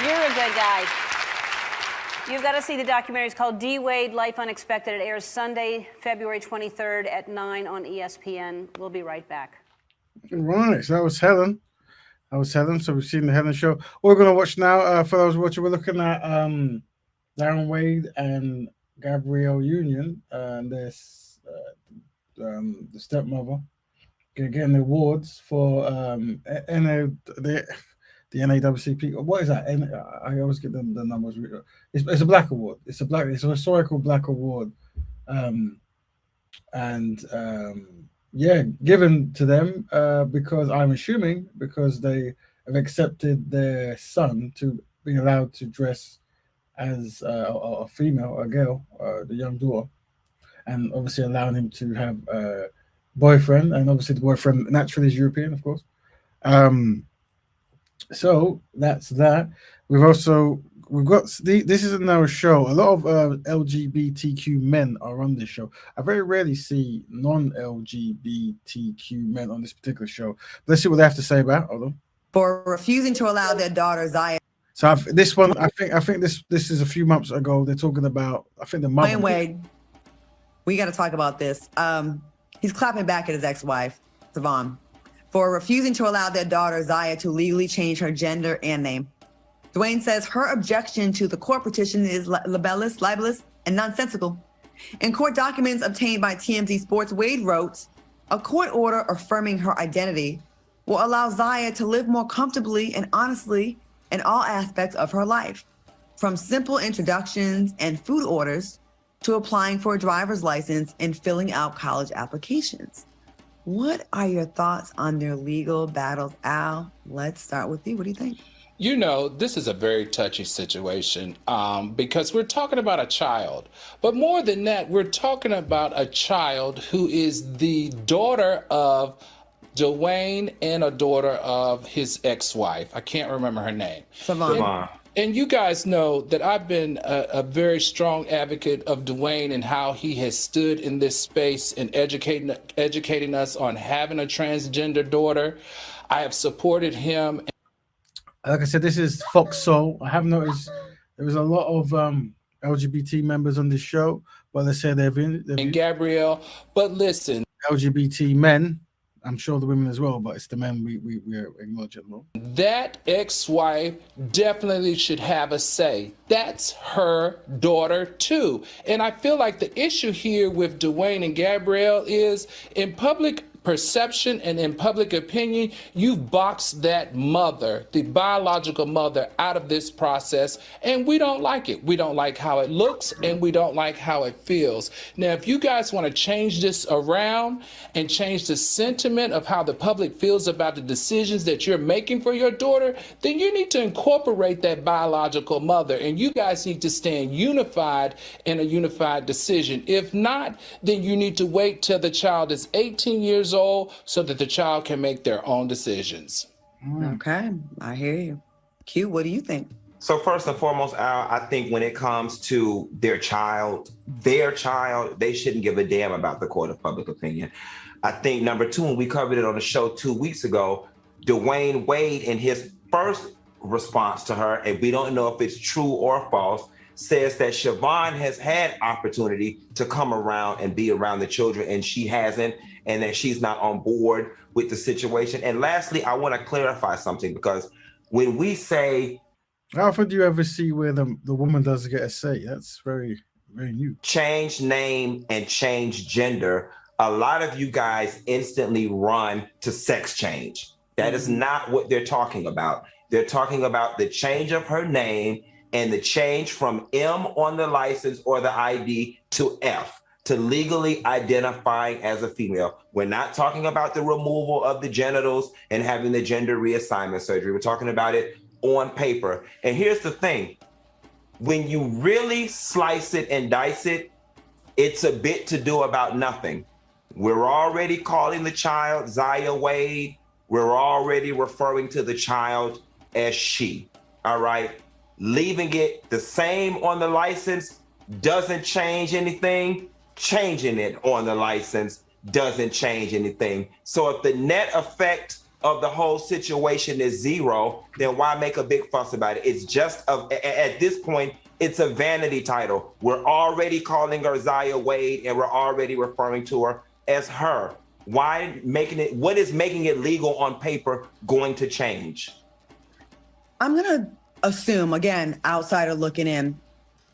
You're a good guy. You've got to see the documentary. It's called D. Wade, Life Unexpected. It airs Sunday, February 23rd at 9 on ESPN. We'll be right back. Right, so that was Helen. So we've seen the Helen show. What we're going to watch now, for those watching, we're looking at Darren Wade and Gabrielle Union, and this the stepmother getting the awards for the NAWCP. What is that? I always get the numbers. It's a black award. It's a historical black award, given to them because I'm assuming because they have accepted their son to be allowed to dress as a female, a girl, the young daughter, and obviously allowing him to have a boyfriend, and obviously the boyfriend naturally is European, of course. So that's that. We've got this is now a show. A lot of LGBTQ men are on this show. I very rarely see non-LGBTQ men on this particular show. Let's see what they have to say about. Hold on. For refusing to allow their daughter Zaya. So this one, I think this is a few months ago. They're talking about, I think the mother. Wade, we got to talk about this. He's clapping back at his ex-wife, Savon, for refusing to allow their daughter Zaya to legally change her gender and name. Dwayne says her objection to the court petition is libelous, and nonsensical. In court documents obtained by TMZ Sports, Wade wrote, a court order affirming her identity will allow Zaya to live more comfortably and honestly in all aspects of her life, from simple introductions and food orders to applying for a driver's license and filling out college applications. What are your thoughts on their legal battles, Al? Let's start with you. What do you think? You know, this is a very touchy situation because we're talking about a child. But more than that, we're talking about a child who is the daughter of Dwayne and a daughter of his ex-wife. I can't remember her name. Savon. And you guys know that I've been a very strong advocate of Dwayne and how he has stood in this space and educating us on having a transgender daughter. I have supported him. Like I said, this is Fox Soul. I have noticed there was a lot of LGBT members on this show, but they say they've been and Gabrielle. But listen, LGBT men. I'm sure the women as well, but it's the men we acknowledge it more. That ex-wife definitely should have a say. That's her daughter too. And I feel like the issue here with Dwayne and Gabrielle is in public perception and in public opinion, you've boxed that mother, the biological mother, out of this process, and we don't like it. We don't like how it looks, and we don't like how it feels. Now, if you guys want to change this around and change the sentiment of how the public feels about the decisions that you're making for your daughter, then you need to incorporate that biological mother, and you guys need to stand unified in a unified decision. If not, then you need to wait till the child is 18 years old so that the child can make their own decisions. Okay, I hear you. Q, what do you think? So first and foremost, Al, I think when it comes to their child, they shouldn't give a damn about the court of public opinion. I think number two, and we covered it on the show 2 weeks ago, Dwayne Wade in his first response to her, and we don't know if it's true or false, says that Siobhan has had opportunity to come around and be around the children, and she hasn't, and that she's not on board with the situation. And lastly, I want to clarify something, because when we say... How often do you ever see where the woman doesn't get a say? That's very, very new. Change name and change gender. A lot of you guys instantly run to sex change. That is not what they're talking about. They're talking about the change of her name and the change from M on the license or the ID to F. to legally identifying as a female. We're not talking about the removal of the genitals and having the gender reassignment surgery. We're talking about it on paper. And here's the thing. When you really slice it and dice it, it's a bit to do about nothing. We're already calling the child Zaya Wade. We're already referring to the child as she, all right? Leaving it the same on the license doesn't change anything. Changing it on the license doesn't change anything. So if the net effect of the whole situation is zero, then why make a big fuss about it? It's just, at this point, it's a vanity title. We're already calling her Zaya Wade and we're already referring to her as her. Why making it, what is making it legal on paper going to change? I'm gonna assume, again, outsider looking in,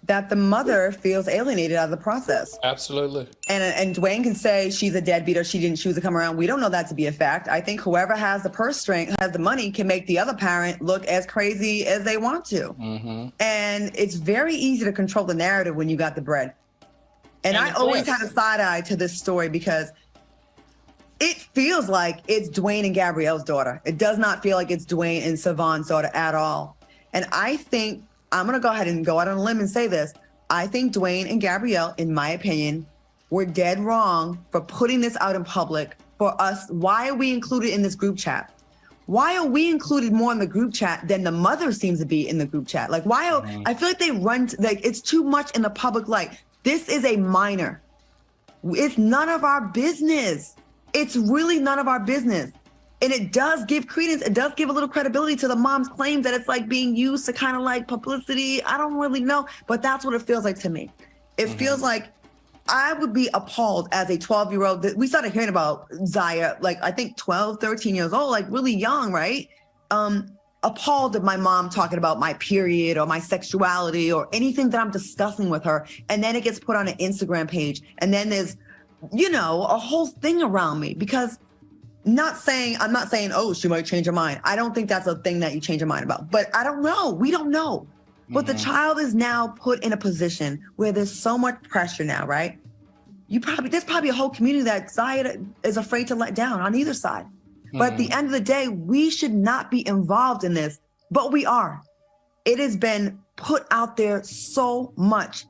that the mother feels alienated out of the process. Absolutely. And Dwayne can say she's a deadbeat or she didn't choose to come around. We don't know that to be a fact. I think whoever has the purse string, has the money, can make the other parent look as crazy as they want to. Mm-hmm. And it's very easy to control the narrative when you got the bread. And I always had a side eye to this story because it feels like it's Dwayne and Gabrielle's daughter. It does not feel like it's Dwayne and Savon's daughter at all. And I think, I'm going to go ahead and go out on a limb and say this. I think Dwayne and Gabrielle, in my opinion, were dead wrong for putting this out in public for us. Why are we included in this group chat? Why are we included more in the group chat than the mother seems to be in the group chat? Like, why are, I feel like they run, like, it's too much in the public light. This is a minor. It's none of our business. It's really none of our business. And it does give credence, it does give a little credibility to the mom's claims that it's like being used to kind of like publicity. I don't really know, but that's what it feels like to me. It feels like I would be appalled as a 12-year-old. We started hearing about Zaya, like I think 12, 13 years old, like really young, right? Appalled at my mom talking about my period or my sexuality or anything that I'm discussing with her. And then it gets put on an Instagram page. And then there's, you know, a whole thing around me because I'm not saying, oh, she might change her mind. I don't think that's a thing that you change your mind about. But I don't know. We don't know. But the child is now put in a position where there's so much pressure now, right? There's probably a whole community that Zaya is afraid to let down on either side. But at the end of the day, we should not be involved in this, but we are. It has been put out there so much.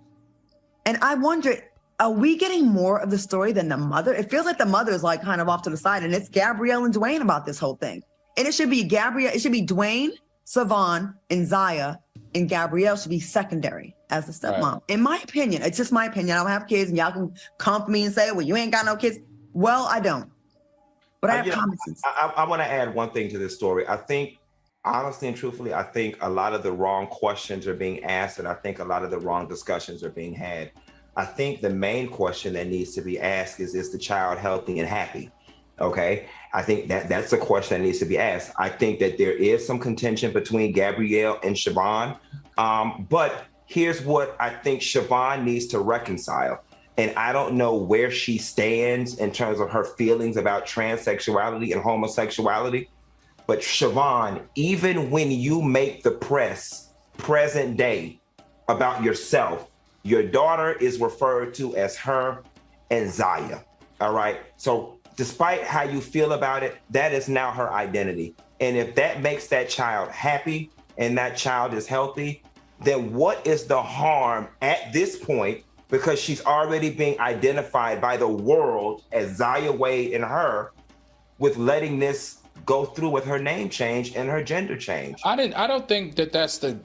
And I wonder, are we getting more of the story than the mother? It feels like the mother is like kind of off to the side and it's Gabrielle and Dwayne about this whole thing. And it should be Dwayne, Savon, and Zaya, and Gabrielle should be secondary as the stepmom. Right. In my opinion, it's just my opinion. I don't have kids and y'all can come for me and say, well, you ain't got no kids. Well, I don't. But I have common sense. I want to add one thing to this story. I think, honestly and truthfully, I think a lot of the wrong questions are being asked and I think a lot of the wrong discussions are being had. I think the main question that needs to be asked is the child healthy and happy? Okay. I think that's the question that needs to be asked. I think that there is some contention between Gabrielle and Siobhan. But here's what I think Siobhan needs to reconcile. And I don't know where she stands in terms of her feelings about transsexuality and homosexuality. But Siobhan, even when you make the press present day about yourself, your daughter is referred to as her and Zaya. All right. So despite how you feel about it, that is now her identity. And if that makes that child happy and that child is healthy, then what is the harm at this point? Because she's already being identified by the world as Zaya Wade and her, with letting this go through with her name change and her gender change. I don't think that that's the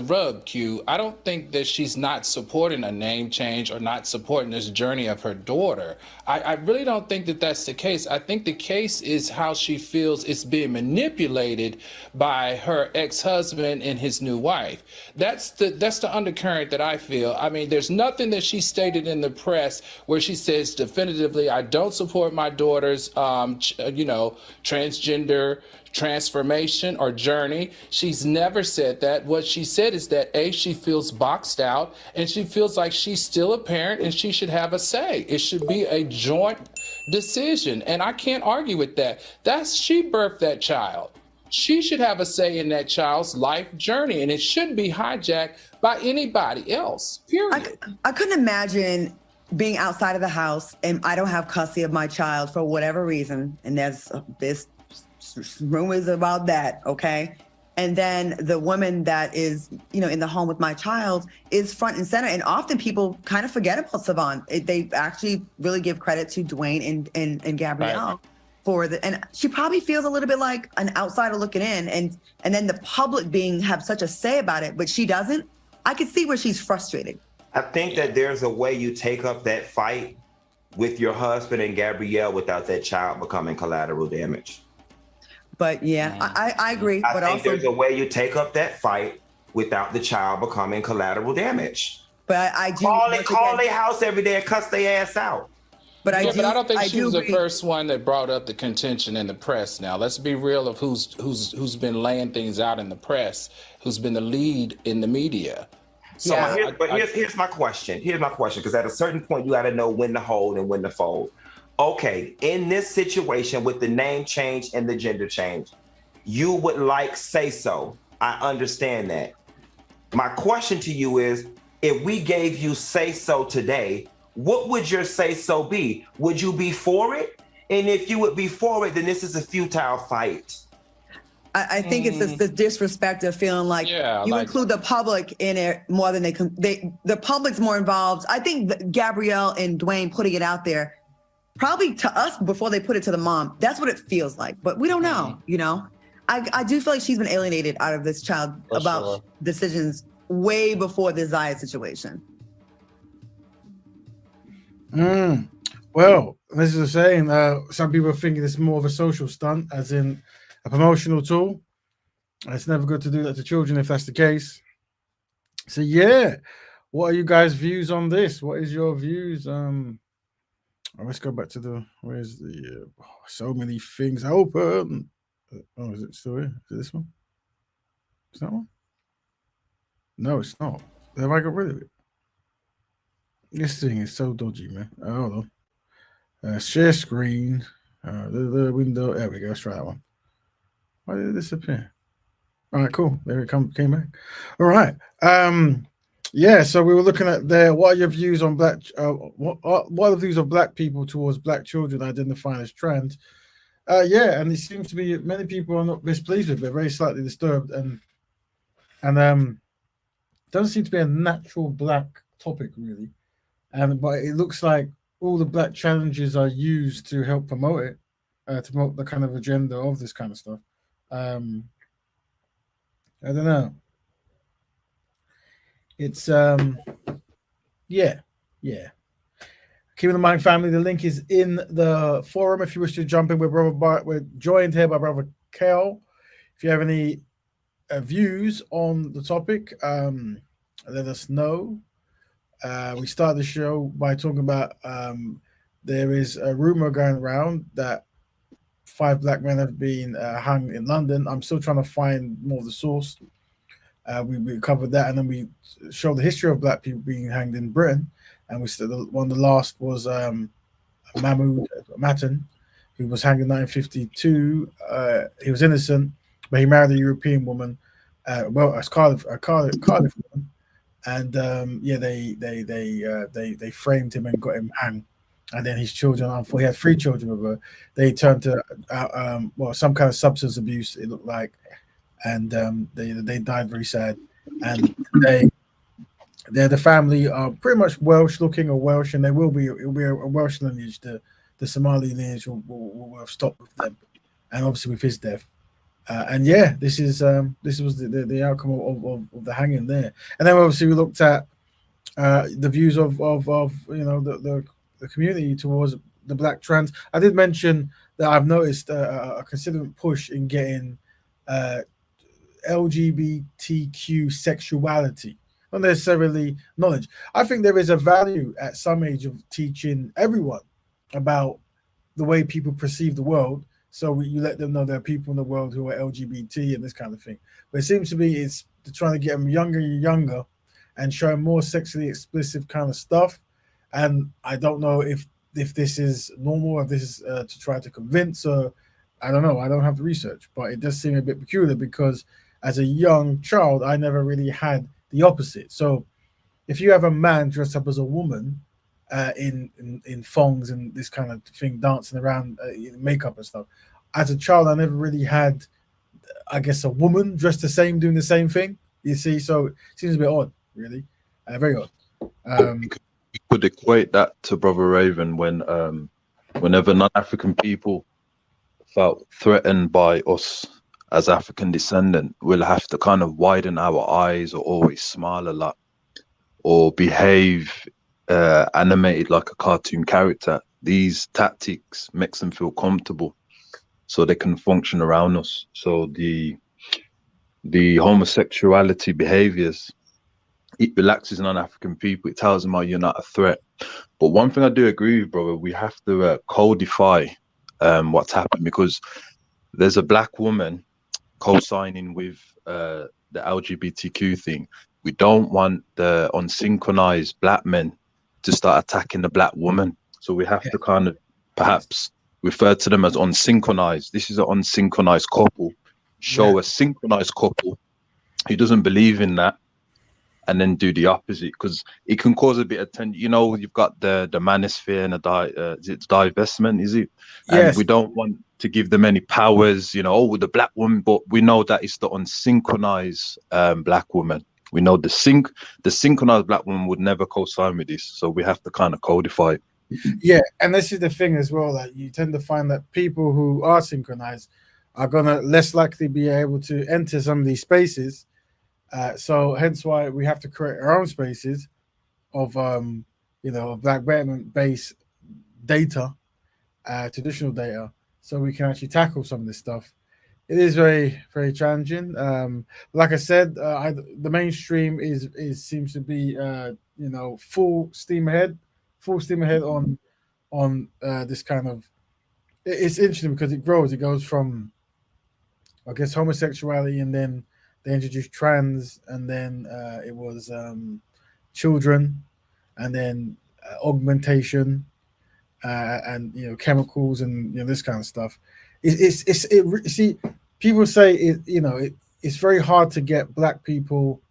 rug, Q. I don't think that she's not supporting a name change or not supporting this journey of her daughter. I really don't think that that's the case. I think the case is how she feels it's being manipulated by her ex-husband and his new wife. That's the undercurrent that I feel. I mean, there's nothing that she stated in the press where she says definitively, I don't support my daughter's, transgender transformation or journey. She's never said that. What she said is that she feels boxed out and she feels like she's still a parent and she should have a say. It should be a joint decision. And I can't argue with that. She birthed that child. She should have a say in that child's life journey and it shouldn't be hijacked by anybody else, period. I couldn't imagine being outside of the house and I don't have custody of my child for whatever reason, and there's rumors about that, okay? And then the woman that is, in the home with my child is front and center. And often people kind of forget about Savon. They actually really give credit to Dwayne and Gabrielle for and she probably feels a little bit like an outsider looking in, and then the public have such a say about it, but she doesn't. I could see where she's frustrated. I think that there's a way you take up that fight with your husband and Gabrielle without that child becoming collateral damage. But yeah, I agree. I but think also, there's a way you take up that fight without the child becoming collateral damage. But I do call their house every day and cuss their ass out. But I don't think she was the first one that brought up the contention in the press. Now let's be real of who's been laying things out in the press, who's been the lead in the media. So here's my question. Here's my question, because at a certain point you got to know when to hold and when to fold. Okay, in this situation with the name change and the gender change, you would like say so. I understand that. My question to you is, if we gave you say so today, what would your say so be? Would you be for it? And if you would be for it, then this is a futile fight. I think it's the disrespect of feeling like you include the public in it more than the public's more involved. I think that Gabrielle and Dwayne putting it out there, probably to us before they put it to the mom, that's what it feels like. But we don't know, I do feel like she's been alienated out of this child about decisions way before the Zaya situation. Well, this is a saying. Some people are thinking it's more of a social stunt, as in a promotional tool. It's never good to do that to children if that's the case. So yeah, what are you guys' views on this? What is your views? Let's go back to where's the so many things open. Oh, is it still here? Is it this one? Is that one? No, it's not. Have I got rid of it? This thing is so dodgy, man. Hold on. Share screen. The window. There we go. Let's try that one. Why did it disappear? All right, cool. There it came back. All right. Yeah. So we were looking at there. What are your views on black? What are the views of black people towards black children identifying as trans? Yeah, and it seems to be many people are not displeased with it. They're very slightly disturbed, and doesn't seem to be a natural black topic really. But it looks like all the black challenges are used to help promote it, to promote the kind of agenda of this kind of stuff. I don't know. It's yeah. Keeping in mind, family, the link is in the forum if you wish to jump in. We're joined here by Brother Kel. If you have any views on the topic, let us know. We start the show by talking about there is a rumor going around that 5 black men have been hung in London. I'm still trying to find more of the source. We covered that, and then we showed the history of black people being hanged in Britain. And we said one of the last was Mahmood Mattan, who was hanged in 1952. He was innocent, but he married a European woman, a Cardiff woman, and they framed him and got him hanged. And then his children, he had 3 children with her. They turned to some kind of substance abuse, it looked like, and they died very sad. And the family are pretty much Welsh looking or Welsh, and it will be a Welsh lineage. The Somali lineage will have stopped with them, and obviously with his death. And yeah, this was the outcome of the hanging there. And then obviously we looked at the views of the community towards the black trans. I did mention that I've noticed a considerable push in getting LGBTQ sexuality, not necessarily knowledge. I think there is a value at some age of teaching everyone about the way people perceive the world. So you let them know there are people in the world who are LGBT and this kind of thing. But it seems to be it's trying to get them younger and younger and show more sexually explicit kind of stuff. And I don't know if this is normal or if this is to try to convince, or I don't know. I don't have the research, but it does seem a bit peculiar because as a young child, I never really had the opposite. So if you have a man dressed up as a woman in thongs and this kind of thing, dancing around in makeup and stuff. As a child, I never really had, I guess, a woman dressed the same doing the same thing. You see, so it seems a bit odd, really, very odd. We could equate that to Brother Raven when whenever non-African people felt threatened by us as African descendant, we'll have to kind of widen our eyes or always smile a lot or behave animated like a cartoon character. These tactics makes them feel comfortable so they can function around us. So the homosexuality behaviors, it relaxes non-African people. It tells them, oh, you're not a threat. But one thing I do agree with, brother, we have to codify what's happened, because there's a black woman co-signing with the LGBTQ thing. We don't want the unsynchronized black men to start attacking the black woman. So we have to kind of perhaps refer to them as unsynchronized. This is an unsynchronized couple. Show a synchronized couple who doesn't believe in that, and then do the opposite, because it can cause a bit of tension. You know, you've got the manosphere and it's divestment, is it? Yes. And we don't want to give them any powers, you know, oh, with the black woman, but we know that it's the unsynchronized black woman. We know the synchronized black woman would never co-sign with this, so we have to kind of codify it. Yeah, and this is the thing as well, that you tend to find that people who are synchronized are gonna less likely be able to enter some of these spaces. So hence why we have to create our own spaces of Black Betterment based data, traditional data, so we can actually tackle some of this stuff. It is very, very challenging. Like I said, the mainstream seems to be full steam ahead on this kind of. It's interesting because it grows. It goes from, I guess, homosexuality, and then they introduced trans, and then it was children, and then augmentation, and chemicals, and this kind of stuff. See, people say it's very hard to get black people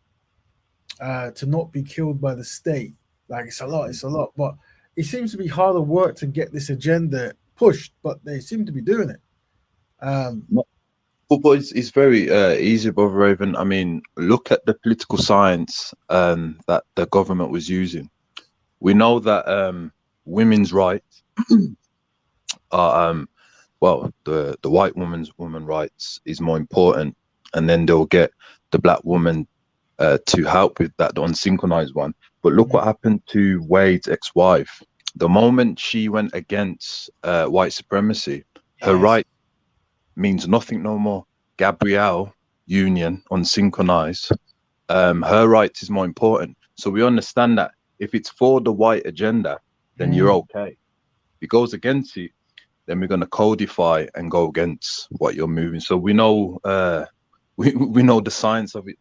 to not be killed by the state. Like it's a lot, but it seems to be harder work to get this agenda pushed. But they seem to be doing it. But it's very easy, Brother Raven. I mean, look at the political science that the government was using. We know that women's rights are, the white woman's rights is more important, and then they'll get the black woman to help with that, the unsynchronized one. But look what happened to Wade's ex-wife. The moment she went against white supremacy, her right means nothing no more. Gabrielle Union, unsynchronized, her rights is more important. So we understand that if it's for the white agenda, then you're okay. If it goes against it, then we're going to codify and go against what you're moving. So we know we know the science of it.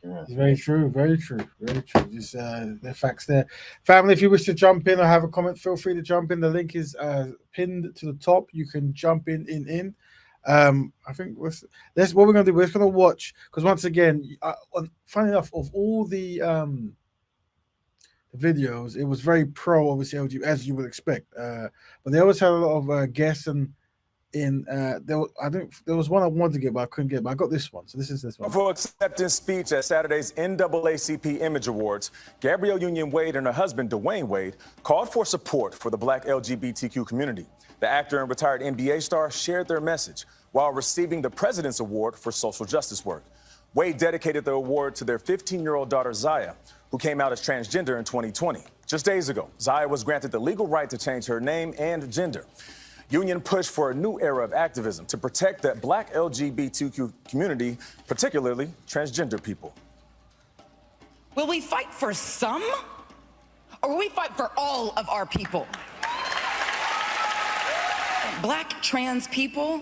Yeah. It's very true, very true, very true. Just the facts there. Family, if you wish to jump in or have a comment, feel free to jump in. The link is pinned to the top. You can jump in. I think that's what we're gonna do. We're just gonna watch, because once again, funny enough, of all the videos, it was very pro, obviously, LGBT, as you would expect. But they always had a lot of guests, and there was one I wanted to get, but I couldn't get. But I got this one. So this is this one. For acceptance speech at Saturday's NAACP Image Awards, Gabrielle Union Wade and her husband Dwayne Wade called for support for the Black LGBTQ community. The actor and retired NBA star shared their message while receiving the President's Award for social justice work. Wade dedicated the award to their 15-year-old daughter Zaya, who came out as transgender in 2020. Just days ago, Zaya was granted the legal right to change her name and gender. Union pushed for a new era of activism to protect the Black LGBTQ community, particularly transgender people. Will we fight for some, or will we fight for all of our people? Black trans people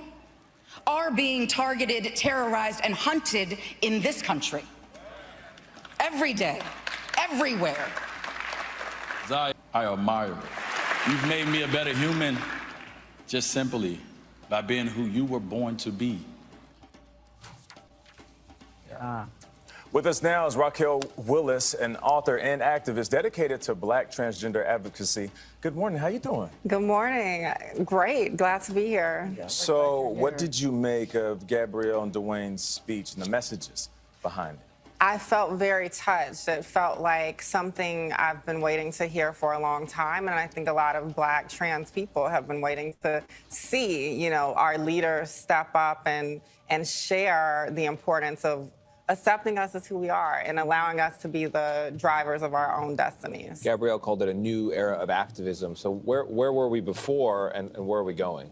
are being targeted, terrorized, and hunted in this country. Every day, everywhere. Zaya, I admire it. You've made me a better human just simply by being who you were born to be. With us now is Raquel Willis, an author and activist dedicated to Black transgender advocacy. Good morning. How you doing? Good morning. Great. Glad to be here. So, what did you make of Gabrielle and Dwayne's speech and the messages behind it? I felt very touched. It felt like something I've been waiting to hear for a long time, and I think a lot of Black trans people have been waiting to see, you know, our leaders step up and share the importance of accepting us as who we are and allowing us to be the drivers of our own destinies. Gabrielle called it a new era of activism. So where were we before and where are we going?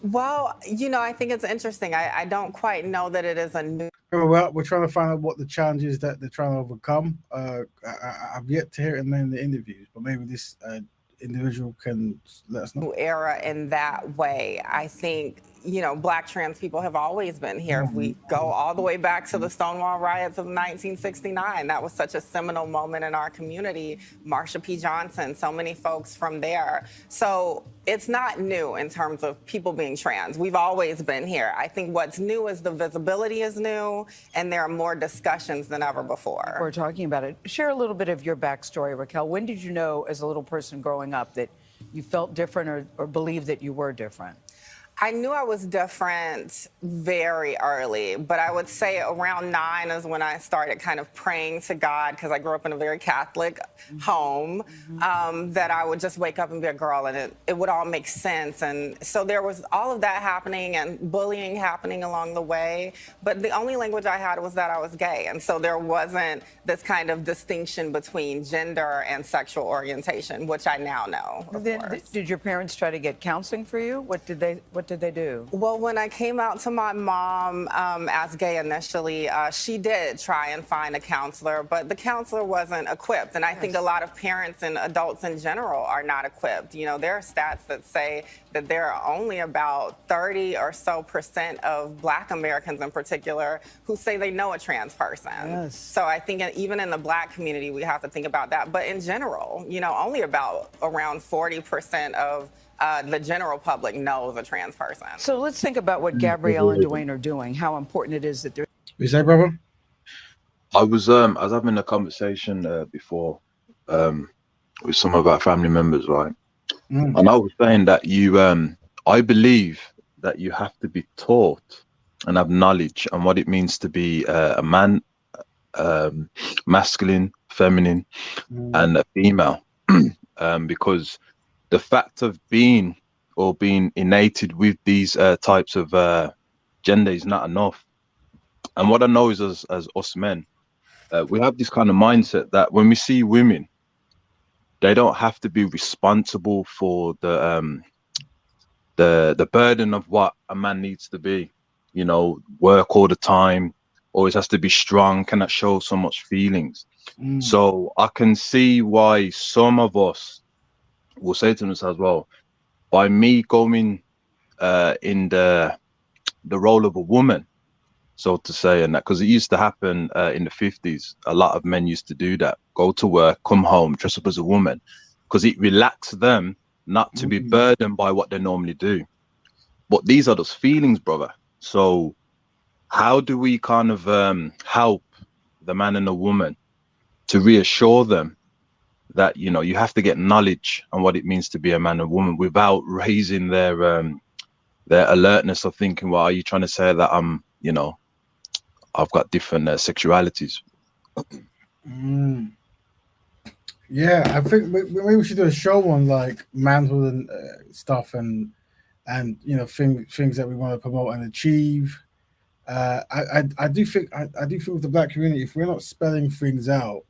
Well, you know, I think it's interesting. I don't quite know that it is a new. Well, we're trying to find out what the challenges that they're trying to overcome. I've yet to hear it in the interviews, but maybe this individual can let us know. New era in that way. I think, you know, Black trans people have always been here. If we go all the way back to the Stonewall riots of 1969, that was such a seminal moment in our community. Marsha P. Johnson, so many folks from there. So it's not new in terms of people being trans. We've always been here. I think what's new is the visibility is new, and there are more discussions than ever before. We're talking about it. Share a little bit of your backstory, Raquel. When did you know, as a little person growing up, that you felt different or believed that you were different? I knew I was different very early, but I would say around 9 is when I started kind of praying to God, because I grew up in a very Catholic home, that I would just wake up and be a girl and it would all make sense. And so there was all of that happening and bullying happening along the way. But the only language I had was that I was gay. And so there wasn't this kind of distinction between gender and sexual orientation, which I now know. Did your parents try to get counseling for you? What did they do? Well, when I came out to my mom as gay initially, she did try and find a counselor, but the counselor wasn't equipped. And I think a lot of parents and adults in general are not equipped. You know, there are stats that say that there are only about 30% or so of Black Americans in particular who say they know a trans person. Yes. So I think even in the Black community, we have to think about that. But in general, you know, only about around 40% of the general public knows a trans person. So let's think about what Gabrielle and Dwayne are doing, how important it is that they're... You say, brother? I was having a conversation before with some of our family members, right? And I was saying that I believe that you have to be taught and have knowledge on what it means to be a man, masculine, feminine, and a female, because the fact of being innated with these types of gender is not enough. And what I know is, as us men, we have this kind of mindset that when we see women, they don't have to be responsible for the burden of what a man needs to be. You know, work all the time, always has to be strong, cannot show so much feelings. So I can see why some of us will say to themselves, well, by me going in the role of a woman, so to say, and that, because it used to happen in the 50s, a lot of men used to do that, go to work, come home, dress up as a woman, because it relaxed them not to be burdened by what they normally do. But these are those feelings, brother. So how do we kind of help the man and the woman to reassure them that, you know, you have to get knowledge on what it means to be a man and woman without raising their alertness of thinking, well, are you trying to say that I'm, you know, I've got different sexualities? Yeah, I think maybe we should do a show on like manhood and stuff and you know things that we want to promote and achieve. I do think with the Black community, if we're not spelling things out,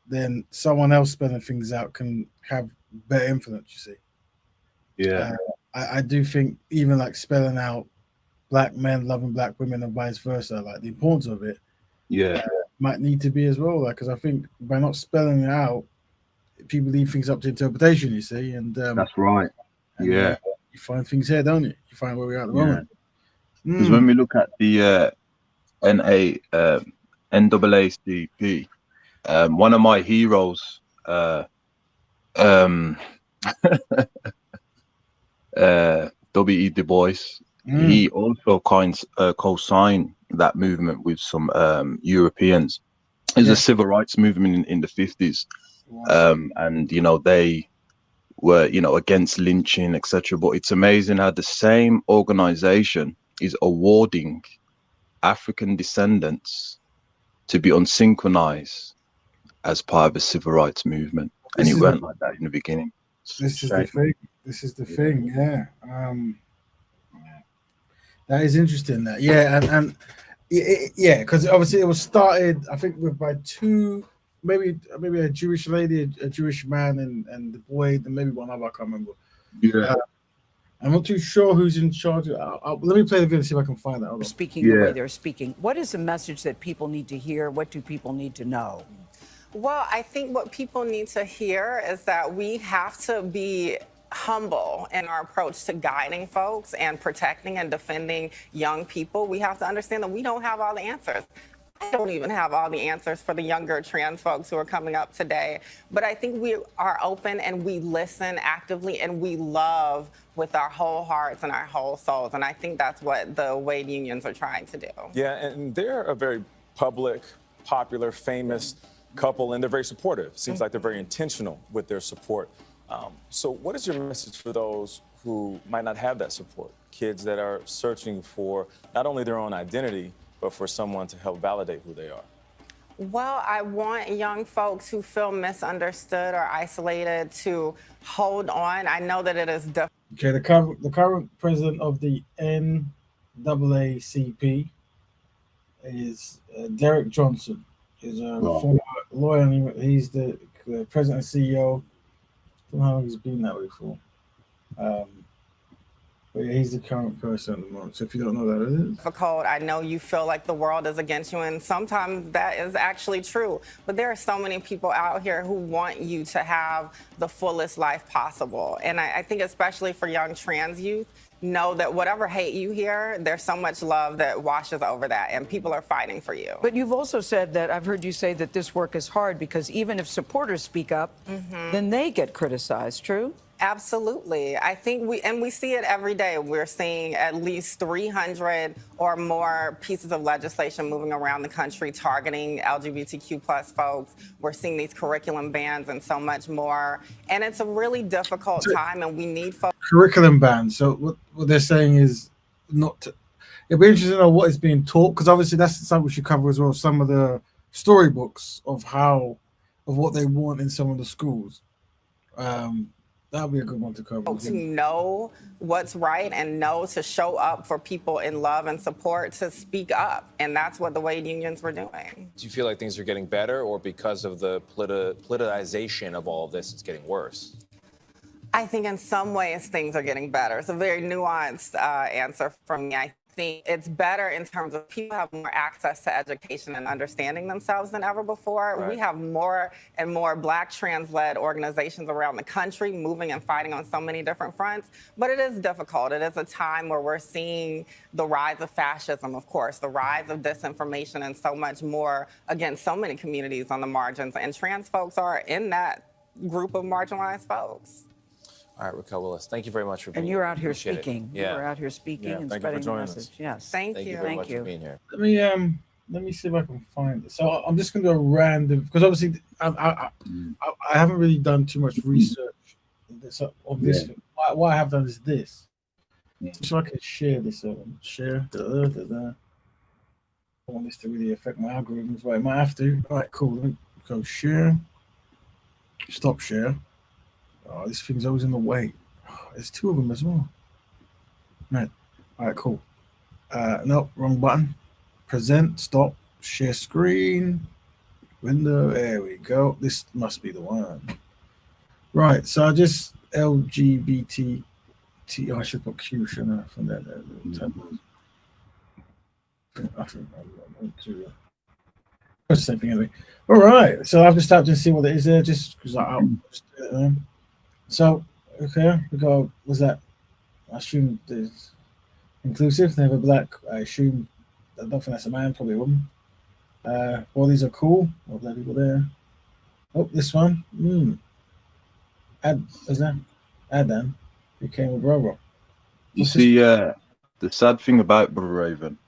then someone else spelling things out can have better influence, you see. Yeah. I do think even like spelling out Black men loving Black women and vice versa, like the importance of it, might need to be as well. Like, because I think by not spelling it out, people leave things up to interpretation, you see. And that's right. You find things here, don't you? You find where we are at the moment. Because when we look at the NAACP, one of my heroes, W.E. Du Bois, he also co-signed that movement with some Europeans. There's a civil rights movement in the 50s, and you know they were against lynching, etc. But it's amazing how the same organization is awarding African descendants to be unsynchronized as part of a civil rights movement, and it weren't like that in the beginning. This is the thing. This is the thing. Yeah. That is interesting. That and yeah, because obviously it was started, I think, by two, maybe a Jewish lady, a Jewish man, and the boy, and maybe one other. I can't remember. Yeah. I'm not too sure who's in charge. Let me play the video and see if I can find that. Speaking the way they're speaking. What is the message that people need to hear? What do people need to know? Well, I think what people need to hear is that we have to be humble in our approach to guiding folks and protecting and defending young people. We have to understand that we don't have all the answers. I don't even have all the answers for the younger trans folks who are coming up today. But I think we are open and we listen actively and we love with our whole hearts and our whole souls. And I think that's what the Wade unions are trying to do. Yeah, and they're a very public, popular, famous couple, and they're very supportive. Seems like they're very intentional with their support. So what is your message for those who might not have that support? Kids that are searching for not only their own identity, but for someone to help validate who they are? Well, I want young folks who feel misunderstood or isolated to hold on. I know that it is Okay, the current president of the NAACP is Derek Johnson. He's a former lawyer. He's the president and CEO. I don't know how long he's been that way for. But yeah, he's the current person at the moment. So if you don't know that, it is difficult. I know you feel like the world is against you, and sometimes that is actually true. But there are so many people out here who want you to have the fullest life possible. And I think especially for young trans youth, know that whatever hate you hear, there's so much love that washes over that, and people are fighting for you. But you've also said that, I've heard you say that this work is hard because even if supporters speak up, then they get criticized, true? Absolutely. I think we see it every day. We're seeing at least 300 or more pieces of legislation moving around the country targeting LGBTQ plus folks. We're seeing these curriculum bans and so much more. And it's a really difficult time, and we need folks. curriculum bans. So what they're saying is not to, it'd be interesting to know what is being taught, because obviously that's something we should cover as well. Some of the storybooks of what they want in some of the schools. That'll be a good one to cover. To know what's right and know to show up for people in love and support, to speak up. And that's what the Wade unions were doing. Do you feel like things are getting better, or because of the politicization of all of this, it's getting worse? I think in some ways things are getting better. It's a very nuanced answer from me. I think it's better in terms of people have more access to education and understanding themselves than ever before. Right. We have more and more Black trans-led organizations around the country moving and fighting on so many different fronts. But it is difficult. It is a time where we're seeing the rise of fascism, of course, the rise of disinformation and so much more against so many communities on the margins. And trans folks are in that group of marginalized folks. All right, Raquel Willis, thank you very much for being here. And you're out here Appreciate speaking. Yeah. You're out here speaking and spreading the message. Yes. Thank you you. very much for being here. Let me see if I can find it. So I'm just gonna do a random, because obviously I haven't really done too much research on this. What I have done is this, so I can share this. Share. I don't want this to really affect my algorithms, but it might have to. All right, cool. Let me go share. Stop share. Oh, this thing's always in the way. Oh, there's two of them as well. Right. All right, cool. No, wrong button. Present, stop, share screen, window. There we go. This must be the one. Right. So I just LGBT. I should put Q, shouldn't I? From that. I think I want to. That's the same thing anyway. All right. So I've just tapped and see what it is there, just because So, okay, we go, what's that? I assume there's inclusive, they have a black, I assume, I don't think that's a man, probably a woman. All these are cool, all black people there. Oh, this one, Adam became a brother. You see, the sad thing about Brother Raven,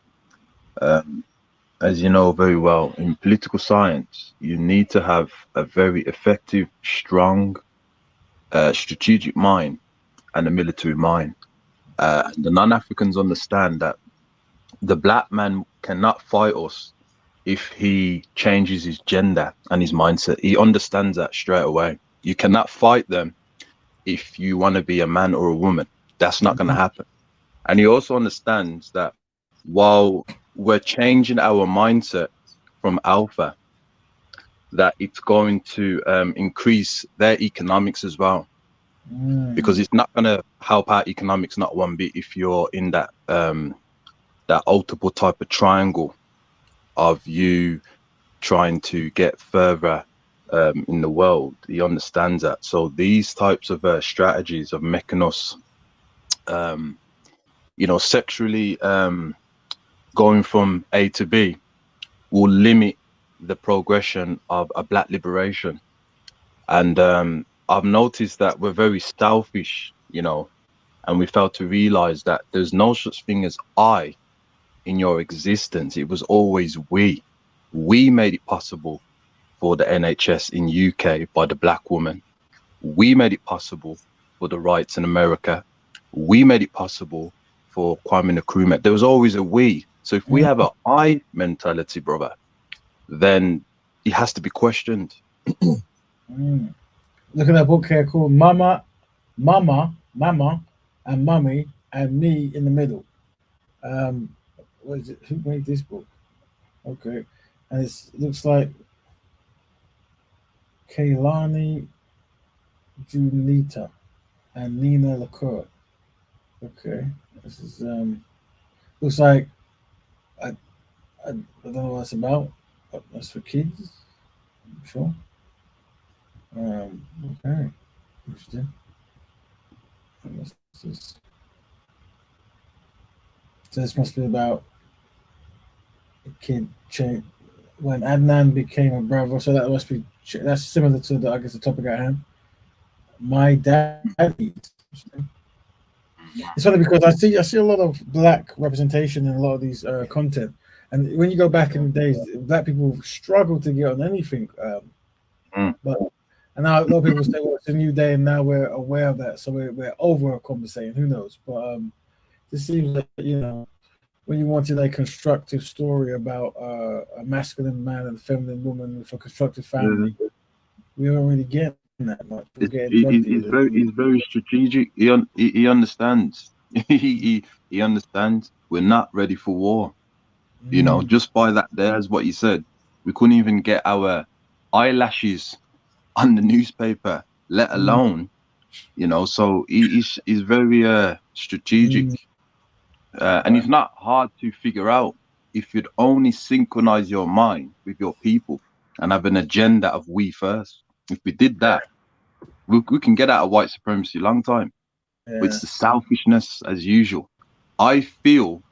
as you know very well, in political science, you need to have a very effective, strong, strategic mind and a military mind. The non-Africans understand that the black man cannot fight us if he changes his gender and his mindset. He understands that straight away. You cannot fight them if you want to be a man or a woman. That's not going to happen. And he also understands that while we're changing our mindset from alpha, that it's going to increase their economics as well, because it's not going to help our economics not one bit if you're in that that multiple type of triangle of you trying to get further in the world. He understands that. So these types of strategies of making us sexually going from A to B will limit the progression of a black liberation. And I've noticed that we're very selfish, and we fail to realize that there's no such thing as I in your existence. It was always we. We made it possible for the NHS in UK by the black woman. We made it possible for the rights in America. We made it possible for Kwame Nkrumah. There was always a we. So if we have an I mentality, brother, then it has to be questioned. Look at that book here called Mama, and Mummy, and Me in the Middle. What is it? Who made this book? Okay. And it looks like Kaylani Junita and Nina LaCour. Okay. This is looks like I don't know what it's about, but that's for kids. I'm sure. Okay. Interesting. So this must be about a kid change when Adnan became a brother. So that must be that's similar to the the topic at hand. My daddy. It's funny because I see a lot of black representation in a lot of these content, and when you go back in the days, black people struggled to get on anything. But and now a lot of people say, "Well, it's a new day," and now we're aware of that, so we're over conversating. Who knows? But it seems like when you wanted a constructive story about a masculine man and a feminine woman with a constructive family, we don't really get that much. He's very strategic. He understands. he understands. We're not ready for war. Just by that, there's what you said. We couldn't even get our eyelashes on the newspaper, let alone, So he's very strategic, and it's not hard to figure out if you'd only synchronize your mind with your people and have an agenda of we first. If we did that, we can get out of white supremacy a long time. It's the selfishness as usual. I feel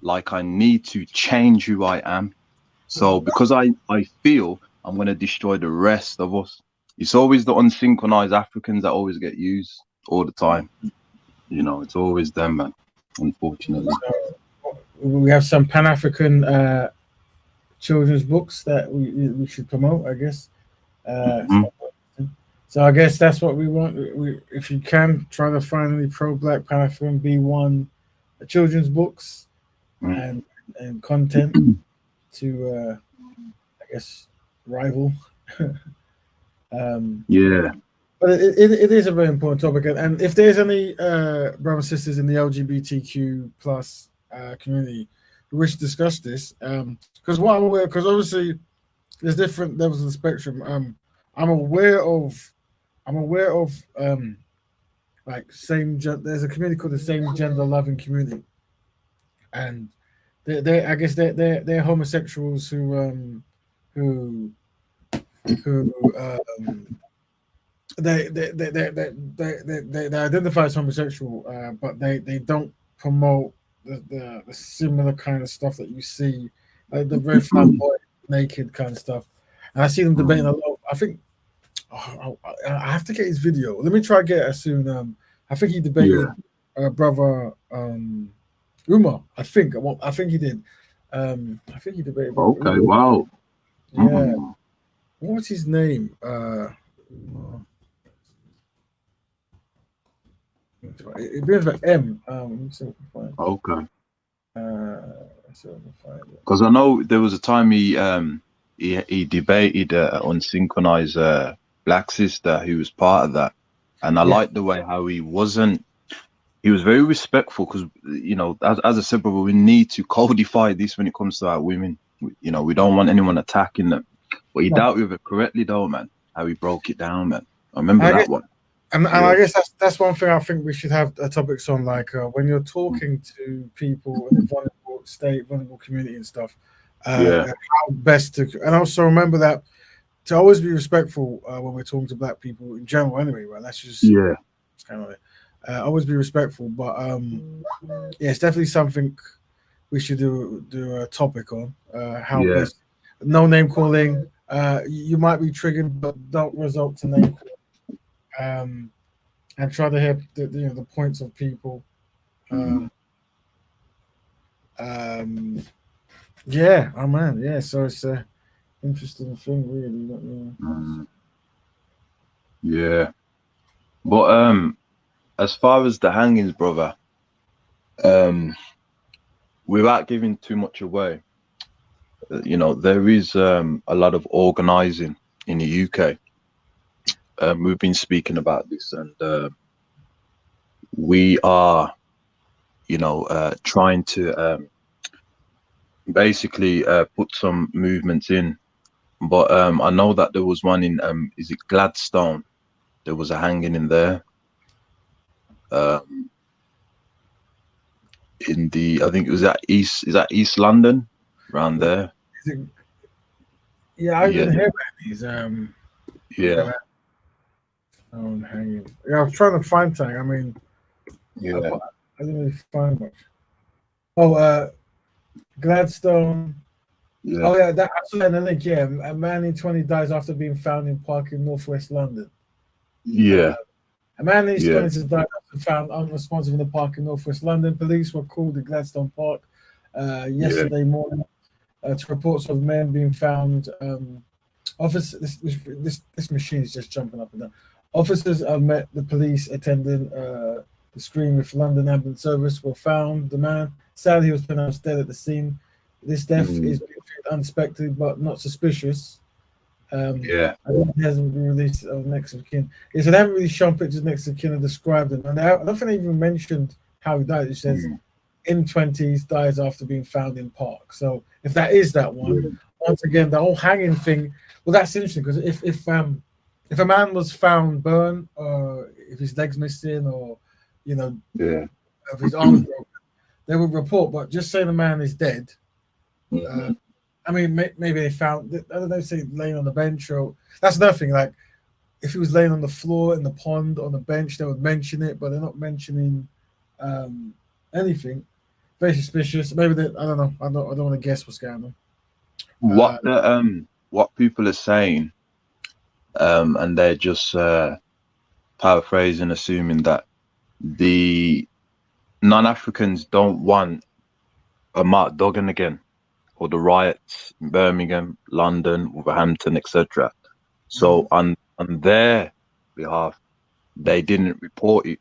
like I need to change who I am. So because I feel I'm going to destroy the rest of us. It's always the unsynchronized Africans that always get used all the time. It's always them, man, unfortunately. We have some Pan-African children's books that we should promote, I guess. So I guess that's what we want. If you can, try to find any pro-black Pan-African B1 children's books and content to, I guess, rival. But it is a very important topic, and if there's any brothers and sisters in the LGBTQ plus community who wish to discuss this, because what I'm aware, because obviously there's different levels of the spectrum. I'm aware of like there's a community called the same gender loving community, and they I guess they're homosexuals who they identify as homosexual, but they don't promote the similar kind of stuff that you see, like the very flamboyant, naked kind of stuff. And I see them debating a lot. I think I have to get his video. Let me try to get it soon. I think he debated brother Umar. I think he did I think he debated. Okay, wow. Yeah. Mm. What's his name? It begins with M. Let me see if I can find it. Okay. Let's see if I can find it. Because I know there was a time he debated unsynchronized Black Sister, who was part of that, and I Yeah. liked the way how he wasn't. He was very respectful because, you know, as I said, brother, we need to codify this when it comes to our women. You know, we don't want anyone attacking them. But he No. dealt with it correctly, though, man. How he broke it down, man. I remember I that guess- one. And Yeah. I guess that's one thing I think we should have topics on, like when you're talking to people in a vulnerable state, vulnerable community and stuff, Yeah. how best to, and also remember that to always be respectful when we're talking to Black people in general anyway, right? That's just Yeah. it's kind of it. Always be respectful, but yeah, it's definitely something we should do a topic on, how Yeah. best, no name calling, you might be triggered, but don't resort to name calling. And try to hit the points of people. Yeah, oh man, yeah. So it's a interesting thing, really. But, Yeah. But as far as the hangings, brother, without giving too much away, you know, there is a lot of organizing in the UK. We've been speaking about this, and we are, you know, trying to basically put some movements in. But I know that there was one in is it Gladstone? There was a hanging in there. In the, I think it was at East London, around there. yeah, I didn't Yeah. hear about these. Yeah. Hanging. Yeah, I was trying to find something. I mean, Yeah. I didn't really find much. Oh, Gladstone. Yeah. Oh yeah, that I saw that in the link. Yeah, a man in 20 dies after being found in park in northwest London. Yeah. A man in his Yeah. 20s has died after found unresponsive in the park in northwest London. Police were called to Gladstone Park yesterday morning to reports of men being found. This machine is just jumping up and down. Officers met the police attending the screen with London Ambulance Service were found. The man, sadly, he was pronounced dead at the scene. This death is being treated unexpected but not suspicious. Yeah. I think it hasn't been released of next of kin. Yeah, so they haven't really shown pictures next of kin and described them. And I don't think they even mentioned how he died. It says in 20s, dies after being found in park. So if that is that one, once again, the whole hanging thing, well, that's interesting because if a man was found burned, or if his leg's missing, or Yeah. if his arm broken, they would report. But just saying the man is dead. I mean, maybe they found, I don't know, say laying on the bench, or that's nothing. Like if he was laying on the floor in the pond on the bench, they would mention it, but they're not mentioning anything. Very suspicious. Maybe they, I don't know. I don't want to guess what's going on. What people are saying, and they're just paraphrasing, assuming that the non-Africans don't want a Mark Duggan again, or the riots in Birmingham, London, Wolverhampton, etc. So on their behalf, they didn't report it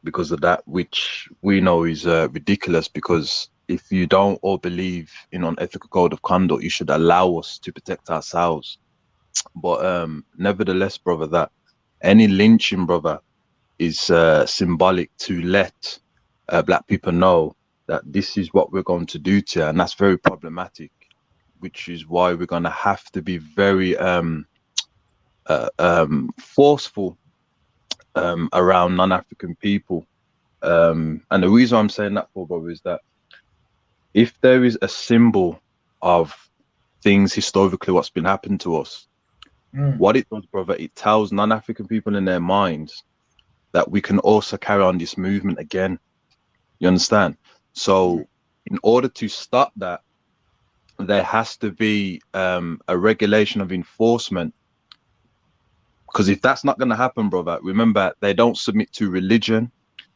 because of that, which we know is ridiculous, because if you don't all believe in an ethical code of conduct, you should allow us to protect ourselves. But nevertheless, brother, that any lynching, brother, is symbolic to let Black people know that this is what we're going to do to her, and that's very problematic, which is why we're going to have to be very forceful around non-African people. And the reason I'm saying that for, brother, is that if there is a symbol of things historically what's been happened to us, what it does, brother, it tells non-African people in their minds that we can also carry on this movement again. You understand? So in order to stop that, there has to be a regulation of enforcement. Because if that's not going to happen, brother, remember, they don't submit to religion.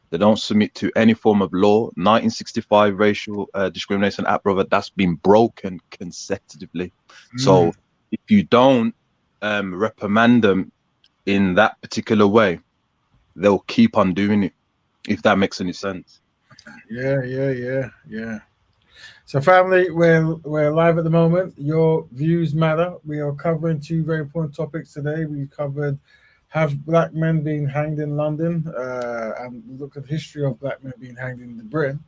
They don't submit to any form of law. 1965 Racial Discrimination Act, brother, that's been broken consecutively. So if you don't reprimand them in that particular way, they'll keep on doing it, if that makes any sense. Yeah. So, family, we're live at the moment. Your views matter. We are covering two very important topics today. We covered have black men been hanged in London, and we looked at the history of black men being hanged in Britain.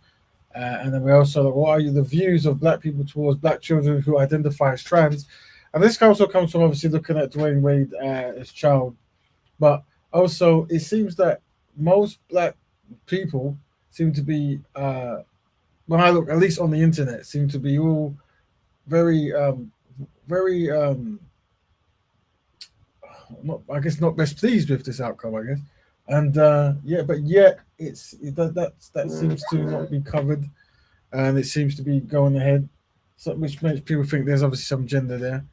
And then we also look, what are the views of black people towards black children who identify as trans? And this also comes from obviously looking at Dwayne Wade as child. But also, it seems that most black people seem to be, when I look, at least on the internet, seem to be all very, not best pleased with this outcome, I guess. And but yet that seems to not be covered, and it seems to be going ahead, so, which makes people think there's obviously some gender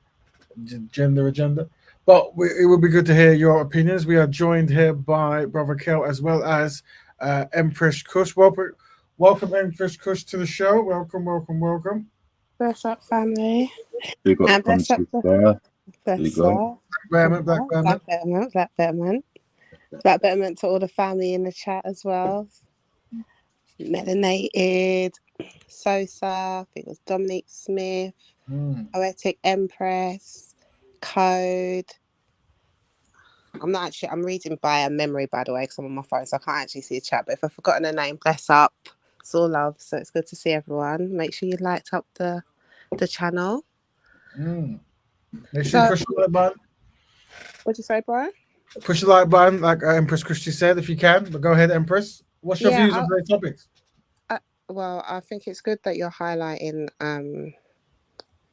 agenda. But it would be good to hear your opinions. We are joined here by Brother Kel as well as Empress Kush. Welcome, Empress Kush, to the show. Welcome. Bless up, family. Big up, And bless up, bless up. Black Betterment. Black Betterment to all the family in the chat as well. Melanated, Sosa, I think it was Dominique Smith, Poetic Empress, Code. I'm reading by a memory, by the way, because I'm on my phone, so I can't actually see the chat. But if I've forgotten a name, bless up. It's all love, so it's good to see everyone. Make sure you light up the channel. Make sure you push the like button. What'd you say, Brian? Push the like button, like Empress Christie said, if you can. But go ahead, Empress. What's your views on those topics? Well, I think it's good that you're highlighting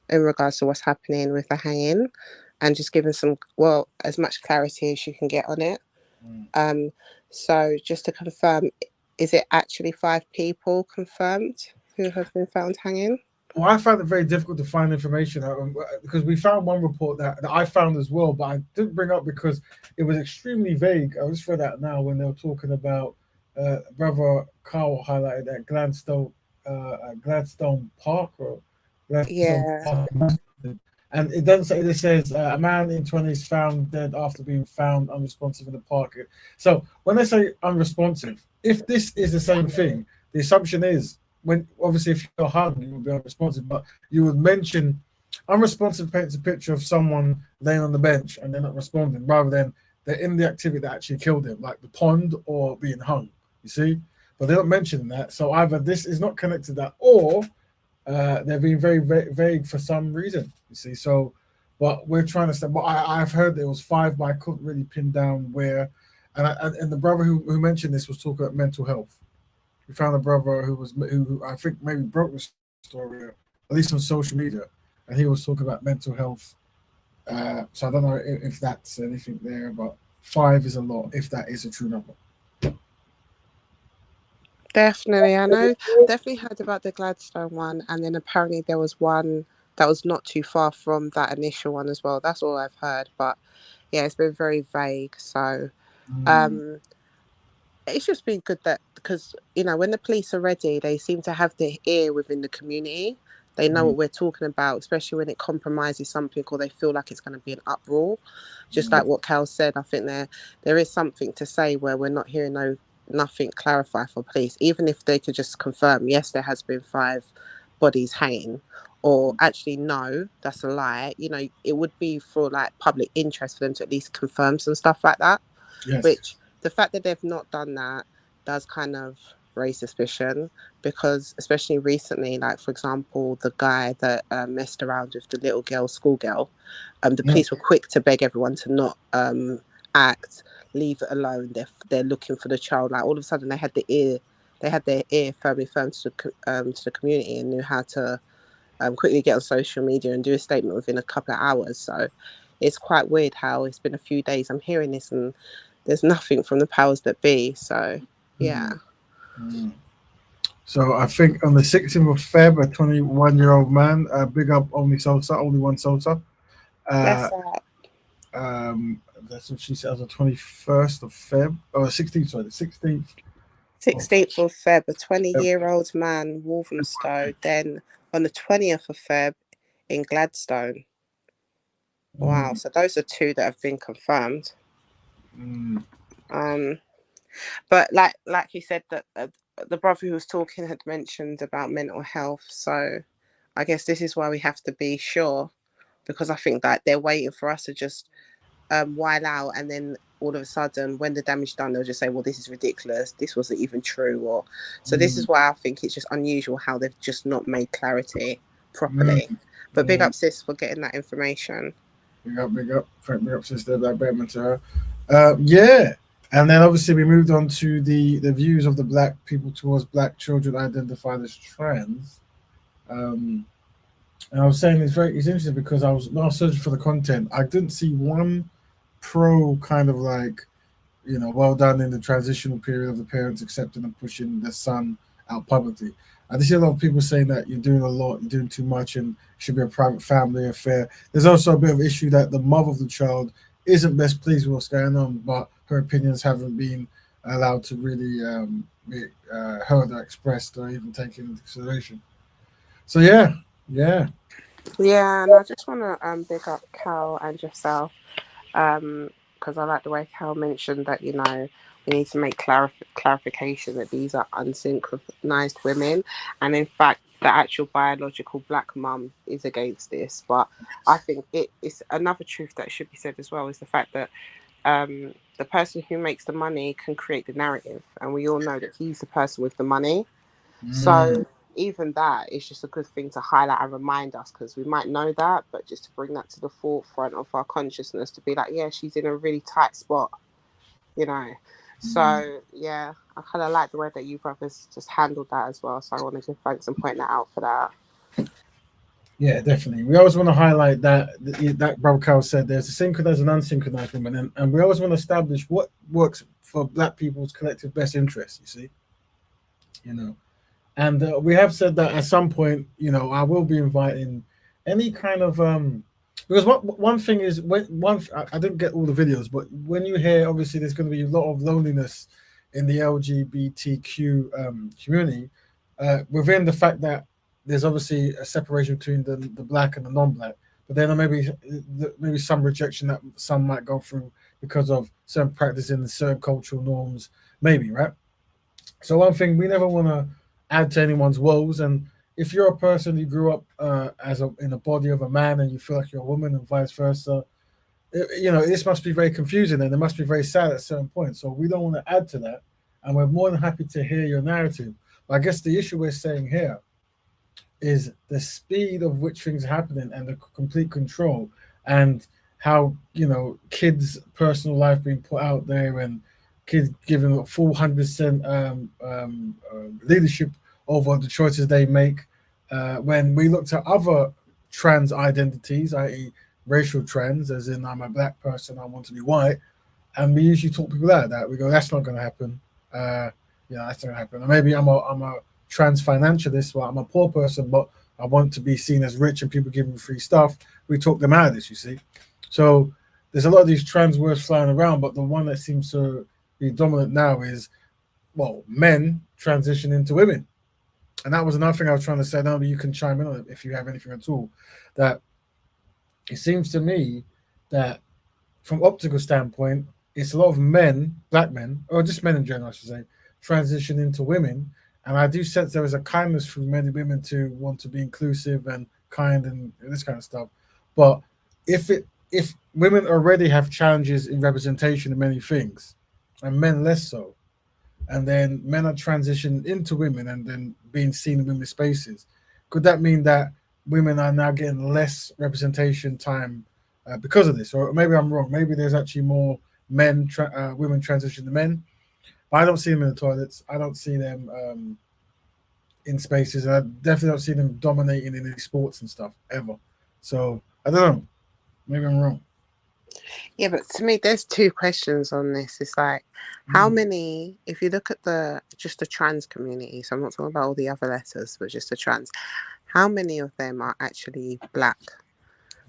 in regards to what's happening with the hanging, and just giving as much clarity as you can get on it. So just to confirm, is it actually 5 people confirmed who have been found hanging? Well, I found it very difficult to find information because we found one report that I found as well, but I didn't bring up because it was extremely vague. I just read that now when they were talking about Brother Carl highlighted that Gladstone Park or Gladstone Park. And it doesn't say, it says a man in 20s found dead after being found unresponsive in the park. So when they say unresponsive, if this is the same thing, the assumption is when obviously if you're hung, you would be unresponsive, but you would mention unresponsive paints a picture of someone laying on the bench and they're not responding, rather than they're in the activity that actually killed him, like the pond or being hung. You see, but they're not mentioning that. So either this is not connected to that, or they're being very vague for some reason. You see, so but we're trying to. But I've heard there was 5, but I couldn't really pin down where. And the brother who mentioned this was talking about mental health. We found a brother who I think maybe broke the story, at least on social media, and he was talking about mental health. So I don't know if that's anything there, but 5 is a lot if that is a true number. Definitely, I know. Definitely heard about the Gladstone one, and then apparently there was one that was not too far from that initial one as well. That's all I've heard, but yeah, it's been very vague. So it's just been good that, because when the police are ready, they seem to have their ear within the community. They know what we're talking about, especially when it compromises something or they feel like it's going to be an uproar. Just like what Cal said, I think there is something to say where we're not hearing nothing clarified for police, even if they could just confirm, yes, there has been 5 bodies hanging, or actually no, that's a lie. It would be for like public interest for them to at least confirm some stuff like that. Yes. Which the fact that they've not done that does kind of raise suspicion, because especially recently, like for example, the guy that messed around with the little girl, schoolgirl, the police were quick to beg everyone to not act, leave it alone. They're looking for the child. Like all of a sudden, they had their ear firmly to the community, and knew how to quickly get on social media and do a statement within a couple of hours. So it's quite weird how it's been a few days. I'm hearing this and there's nothing from the powers that be. So yeah. So I think on the 16th of Feb, a 21-year-old man, big up only one Sosa. That's that. That's what she said, on the 21st of Feb, or 16th, sorry, the 16th 16th of Feb, a 20-year-old man, Walthamstow. Then on the 20th of Feb in Gladstone. Wow, so those are two that have been confirmed. But like you said, that the brother who was talking had mentioned about mental health. So I guess this is why we have to be sure, because I think that they're waiting for us to just while out, and then all of a sudden when the damage is done, they'll just say, well, this is ridiculous, this wasn't even true. Or so this is why I think it's just unusual how they've just not made clarity properly. But big up sis for getting that information. Big up sister, like Betterment to her. Yeah. And then obviously we moved on to the views of the black people towards black children identified as trans. And I was saying it's interesting because I was searching for the content. I didn't see one pro kind of like, well done in the transitional period of the parents accepting and pushing their son out publicly. I see a lot of people saying that you're doing a lot, you're doing too much, and it should be a private family affair. There's also a bit of issue that the mother of the child isn't best pleased with what's going on, but her opinions haven't been allowed to really be heard or expressed or even taken into consideration. So yeah. And I just want to big up Cal and yourself, because I like the way Cal mentioned that, we need to make clarification that these are unsynchronized women, and in fact the actual biological black mum is against this. But I think it's another truth that should be said as well, is the fact that the person who makes the money can create the narrative, and we all know that he's the person with the money. So even that is just a good thing to highlight and remind us, because we might know that, but just to bring that to the forefront of our consciousness, to be like, yeah, she's in a really tight spot, So yeah, I kind of like the way that you brothers just handled that as well. So I want to give thanks and point that out for that. Yeah, definitely. We always want to highlight that Brother Carl said there's a synchronized and unsynchronized woman, and we always want to establish what works for black people's collective best interests, you see. And we have said that at some point, I will be inviting any kind of because one thing is I didn't get all the videos, but when you hear obviously there's going to be a lot of loneliness in the LGBTQ community, within the fact that there's obviously a separation between the black and the non-black, but then maybe some rejection that some might go through because of certain practices and certain cultural norms, maybe, right? So one thing, we never want to add to anyone's woes, and if you're a person who grew up in the body of a man and you feel like you're a woman and vice versa, this must be very confusing and it must be very sad at certain points. So we don't want to add to that, and we're more than happy to hear your narrative. But I guess the issue we're saying here is the speed of which things are happening and the complete control, and how kids' personal life being put out there, and kids given a full 100% leadership over the choices they make. When we looked at other trans identities, i.e. racial trans, as in I'm a black person, I want to be white, and we usually talk people out of that. We go, that's not going to happen. That's not going to happen. Or maybe I'm a trans financialist, well, I'm a poor person, but I want to be seen as rich and people give me free stuff. We talk them out of this, you see. So there's a lot of these trans words flying around, but the one that seems to be dominant now is, men transition into women. And that was another thing I was trying to say. Now you can chime in on it if you have anything at all. That it seems to me that from optical standpoint, it's a lot of men, black men, or just men in general, I should say, transition into women. And I do sense there is a kindness from many women to want to be inclusive and kind and this kind of stuff. But if women already have challenges in representation in many things, and men less so, and then men are transitioning into women and then being seen in women's spaces, could that mean that women are now getting less representation time because of this? Or maybe I'm wrong. Maybe there's actually more women transition to men. But I don't see them in the toilets. I don't see them in spaces. I definitely don't see them dominating in any sports and stuff ever. So I don't know. Maybe I'm wrong. Yeah, but to me, there's two questions on this. It's like, how many, if you look at just the trans community, so I'm not talking about all the other letters, but just the trans, how many of them are actually black?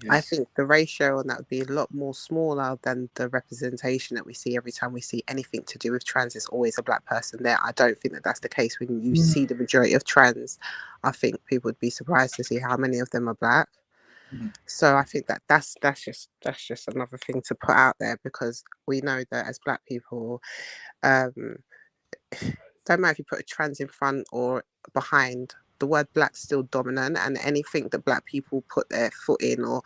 I think the ratio on that would be a lot more smaller than the representation that we see every time we see anything to do with trans. There's always a black person there. I don't think that that's the case when you see the majority of trans. I think people would be surprised to see how many of them are black. So I think that that's just another thing to put out there, because we know that as black people, don't matter if you put a trans in front or behind, the word black's still dominant, and anything that black people put their foot in or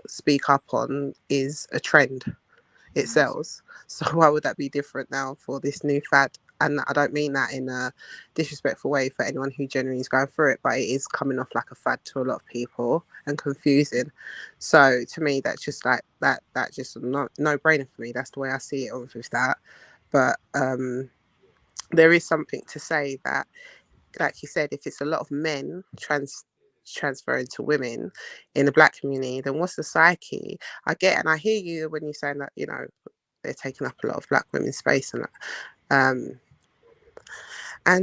speak up on is a trend. It sells. So why would that be different now for this new fad? And I don't mean that in a disrespectful way for anyone who genuinely is going through it, but it is coming off like a fad to a lot of people and confusing. So to me, that's just like that just no brainer for me. That's the way I see it with that. But there is something to say that, like you said, if it's a lot of men transferring to women in the black community, then what's the psyche? I get, and I hear you when you're saying that, you know, they're taking up a lot of black women's space and that. I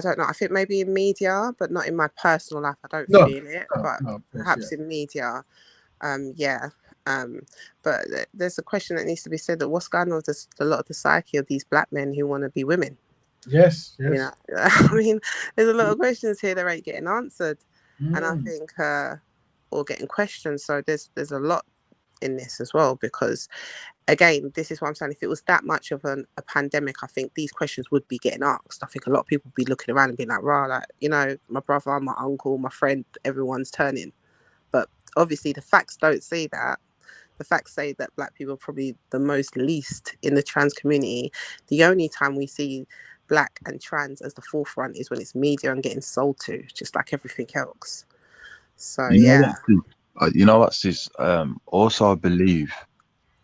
don't know, I think maybe in media, but not in my personal life. I don't feel it, but perhaps in media, but there's a question that needs to be said, that what's going on with a lot of the psyche of these black men who want to be women. Yes. You know, I mean, there's a lot of questions here that ain't getting answered, and I think or getting questioned. So there's a lot in this as well, because again, this is what I'm saying. If it was that much of a pandemic, I think these questions would be getting asked. I think a lot of people would be looking around and being like, "Rah, like, you know, my brother, my uncle, my friend, everyone's turning." But obviously, the facts don't say that. The facts say that black people are probably the most least in the trans community. The only time we see black and trans as the forefront is when it's media and getting sold to, just like everything else. So you know what, sis? Also, I believe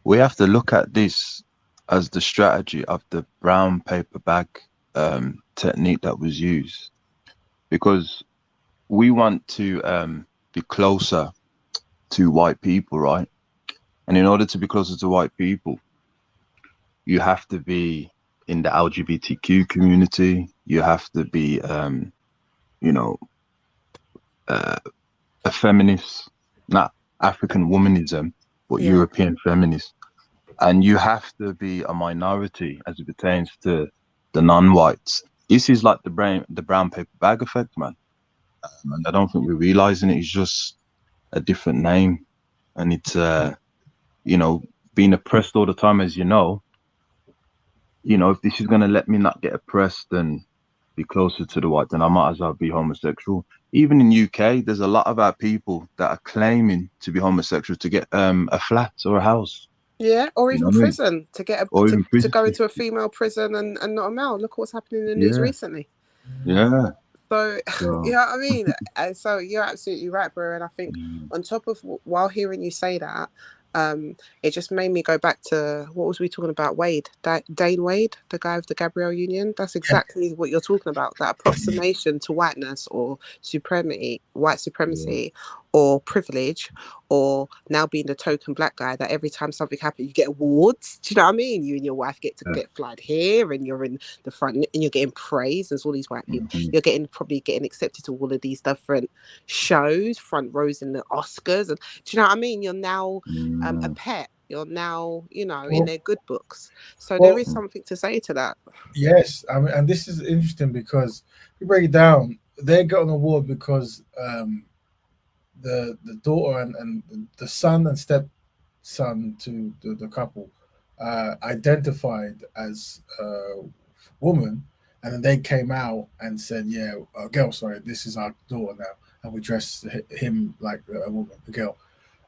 we have to look at this as the strategy of the brown paper bag technique that was used, because we want to be closer to white people, right? And in order to be closer to white people, you have to be in the LGBTQ community. You have to be, you know, a feminist, not African womanism, but European feminist. And you have to be a minority as it pertains to the non-whites. This is like the brown paper bag effect, man. And I don't think we're realizing it. It's just a different name. And it's, you know, being oppressed all the time, as you know, if this is going to let me not get oppressed and be closer to the white, then I might as well be homosexual. Even in UK, there's a lot of our people that are claiming to be homosexual to get a flat or a house. Yeah, or even prison, to get to go into a female prison and not a male. Look at what's happening in the news recently. Yeah. So you know what I mean? And so you're absolutely right, bro. And I think on top of, while hearing you say that, it just made me go back to, what was we talking about? Wade, Dane Wade, the guy of the Gabrielle Union. That's exactly what you're talking about. That approximation to whiteness or white supremacy, or privilege, or now being the token black guy that every time something happens, you get awards. Do you know what I mean? You and your wife get to get flyed here, and you're in the front, and you're getting praise. There's all these white people. You're probably getting accepted to all of these different shows, front rows in the Oscars. And do you know what I mean? You're now a pet. You're now, in their good books. So there is something to say to that. Yes, I mean, and this is interesting because if you break it down, they got an award because the daughter and the son and stepson to the couple identified as a woman, and then they came out and said, girl, sorry, this is our daughter now, and we dress him like a woman, a girl.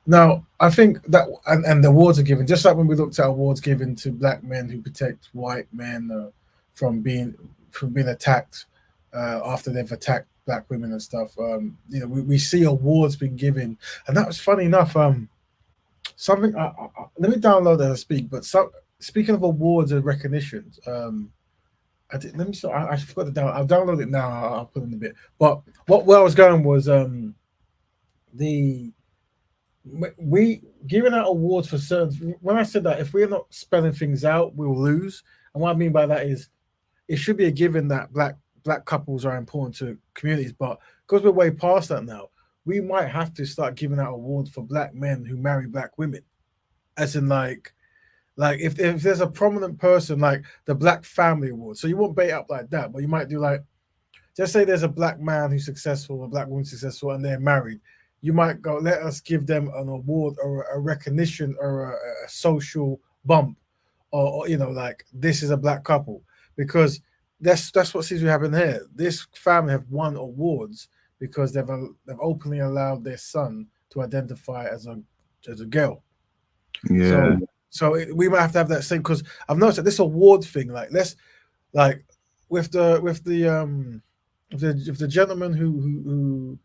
Now, I think that, and the awards are given, just like when we looked at awards given to black men who protect white men from being attacked after they've attacked black women and stuff. We see awards being given, and that was funny enough. Something. Let me download that as I speak. But speaking of awards and recognitions, I forgot to download. I'll download it now. I'll put it in a bit. But where I was going was we giving out awards for certain. When I said that, if we're not spelling things out, we'll lose. And what I mean by that is, it should be a given that black couples are important to communities, but because we're way past that now, we might have to start giving out awards for black men who marry black women, as in like if there's a prominent person like the Black Family Award. So you won't bait up like that, but you might do like, just say there's a black man who's successful, a black woman successful, and they're married. You might go, let us give them an award or a recognition or a social bump, or you know, like this is a black couple, because that's what seems to happen here. This family have won awards because they've openly allowed their son to identify as a girl. Yeah. So we might have to have that same, because I've noticed that this award thing, like let's like with the gentleman who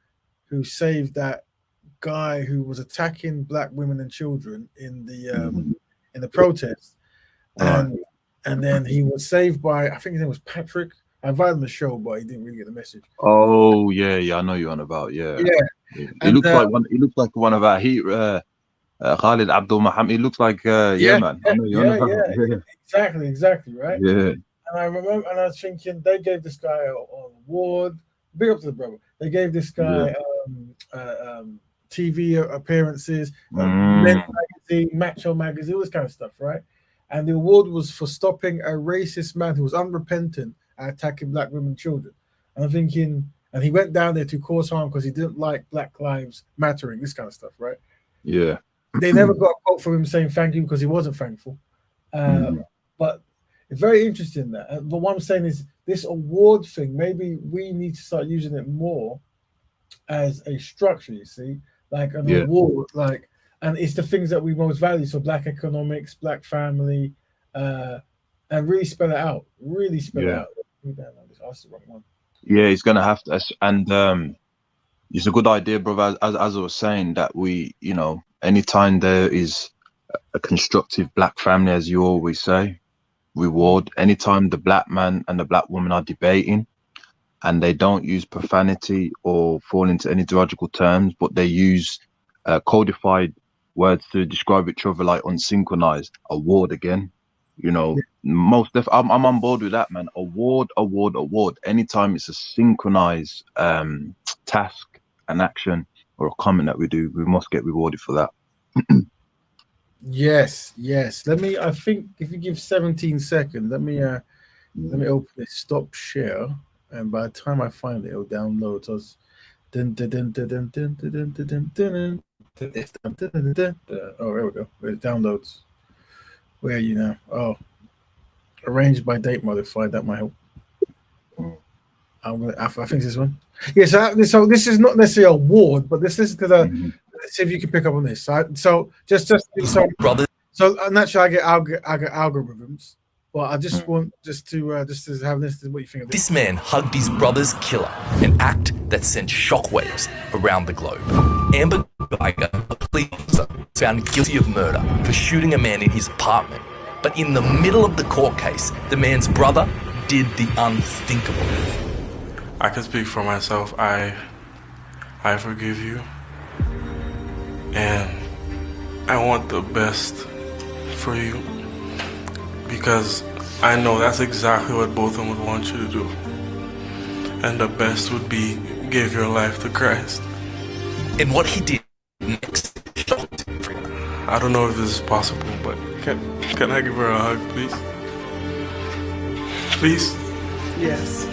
saved that guy who was attacking black women and children in the protest, and then he was saved by, I think his name was Patrick. I invited him to the show, but he didn't really get the message. Oh yeah, I know you're on about. Yeah. He looks like one. He looks like one of our heat. Khalid Abdul Muhammad. He looks like man. I know you're on about. Exactly, right? Yeah. And I remember, and I was thinking, they gave this guy an award. Big up to the brother. They gave this guy TV appearances, men's magazine, macho magazine, all this kind of stuff, right? And the award was for stopping a racist man who was unrepentant at attacking black women and children. And I'm thinking, and he went down there to cause harm because he didn't like Black Lives Mattering, this kind of stuff, right? Yeah. They never got a quote from him saying thank you because he wasn't thankful. But it's very interesting that. But what I'm saying is this award thing, maybe we need to start using it more as a structure, you see, like an award, like, and it's the things that we most value. So black economics, black family, and really spell it out. Really spell it out. That's the wrong one. Yeah, he's gonna have to, and it's a good idea, brother. As I was saying, that we, you know, anytime there is a constructive black family, as you always say, reward. Anytime the black man and the black woman are debating and they don't use profanity or fall into any derogatory terms, but they use codified words to describe each other, like unsynchronized, award again. You know, I'm on board with that, man. Award. Anytime it's a synchronized task, an action, or a comment that we do, we must get rewarded for that. Yes. Let me. I think if you give 17 seconds, let me open it. Stop share, and by the time I find it, it'll download. So it's oh, there we go. It downloads. Where are you now? Oh, arranged by date modified. That might help. I think this one. Yeah. So this is not necessarily a award, but this is to the. Let's see if you can pick up on this. So just brother. So naturally, I get algorithms, but I just want to have this. What you think of this? This man hugged his brother's killer, an act that sent shockwaves around the globe. Amber Geiger, a police officer, found guilty of murder for shooting a man in his apartment. But in the middle of the court case, the man's brother did the unthinkable. I can speak for myself. I forgive you. And I want the best for you, because I know that's exactly what both of them would want you to do. And the best would be give your life to Christ. And what he did next shocked everyone. I don't know if this is possible, but can I give her a hug, please? Please? Yes.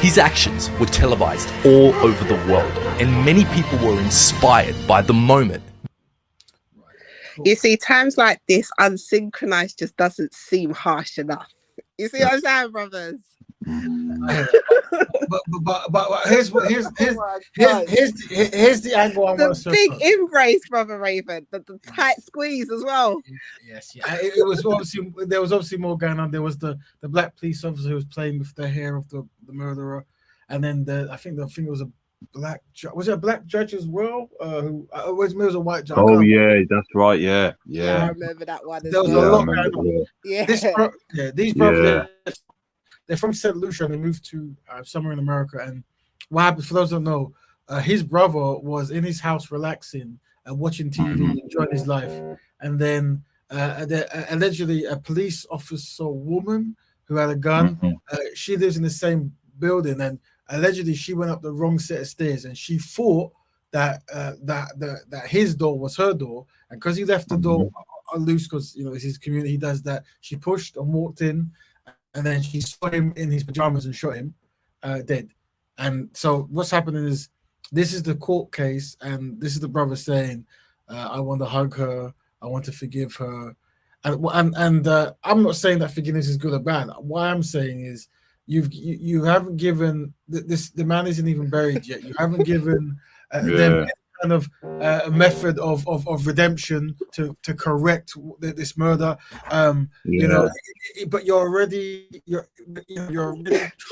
His actions were televised all over the world, and many people were inspired by the moment. You see, times like this, unsynchronized just doesn't seem harsh enough. You see what I'm saying, brothers? but here's the angle I want to. The big embrace, brother Raven. The tight squeeze as well. Yes. It was obviously, there was obviously more going on. There was the black police officer who was playing with the hair of the murderer, and then I think it was a black judge. Was it a black judge as well? Who it was a white judge. Oh yeah, that's right. Yeah. I remember that one. There was a lot going on. Yeah. These brothers. They're from St. Lucia and they moved to somewhere in America. And what happened, for those who don't know, his brother was in his house relaxing and watching TV, enjoying his life. And then allegedly a police officer woman who had a gun. She lives in the same building, and allegedly she went up the wrong set of stairs, and she thought that that his door was her door, and because he left the door loose, because it's his community, he does that. She pushed and walked in, and then she saw him in his pajamas and shot him dead. And so what's happening is, this is the court case, and this is the brother saying, I want to hug her, I want to forgive her. And I'm not saying that forgiveness is good or bad. What I'm saying is, you haven't given this, the man isn't even buried yet. You haven't given them any kind of method of redemption to correct this murder. But you're already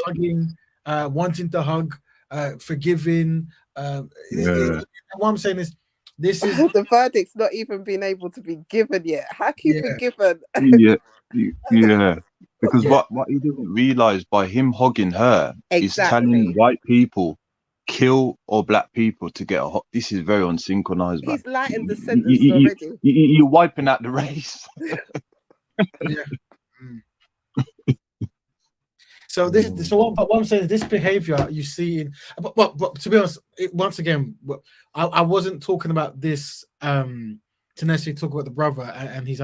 hugging, wanting to hug, forgiving. What I'm saying is, this is the verdict's not even been able to be given yet. How can you be given? Because what he didn't realize, by him hugging her, is telling white people, kill all black people to get a hug. This is very unsynchronized. He's lightened the sentence already. You're wiping out the race. So what I'm saying is, this behavior you see in, but to be honest, once again, I wasn't talking about this to necessarily talk about the brother and he's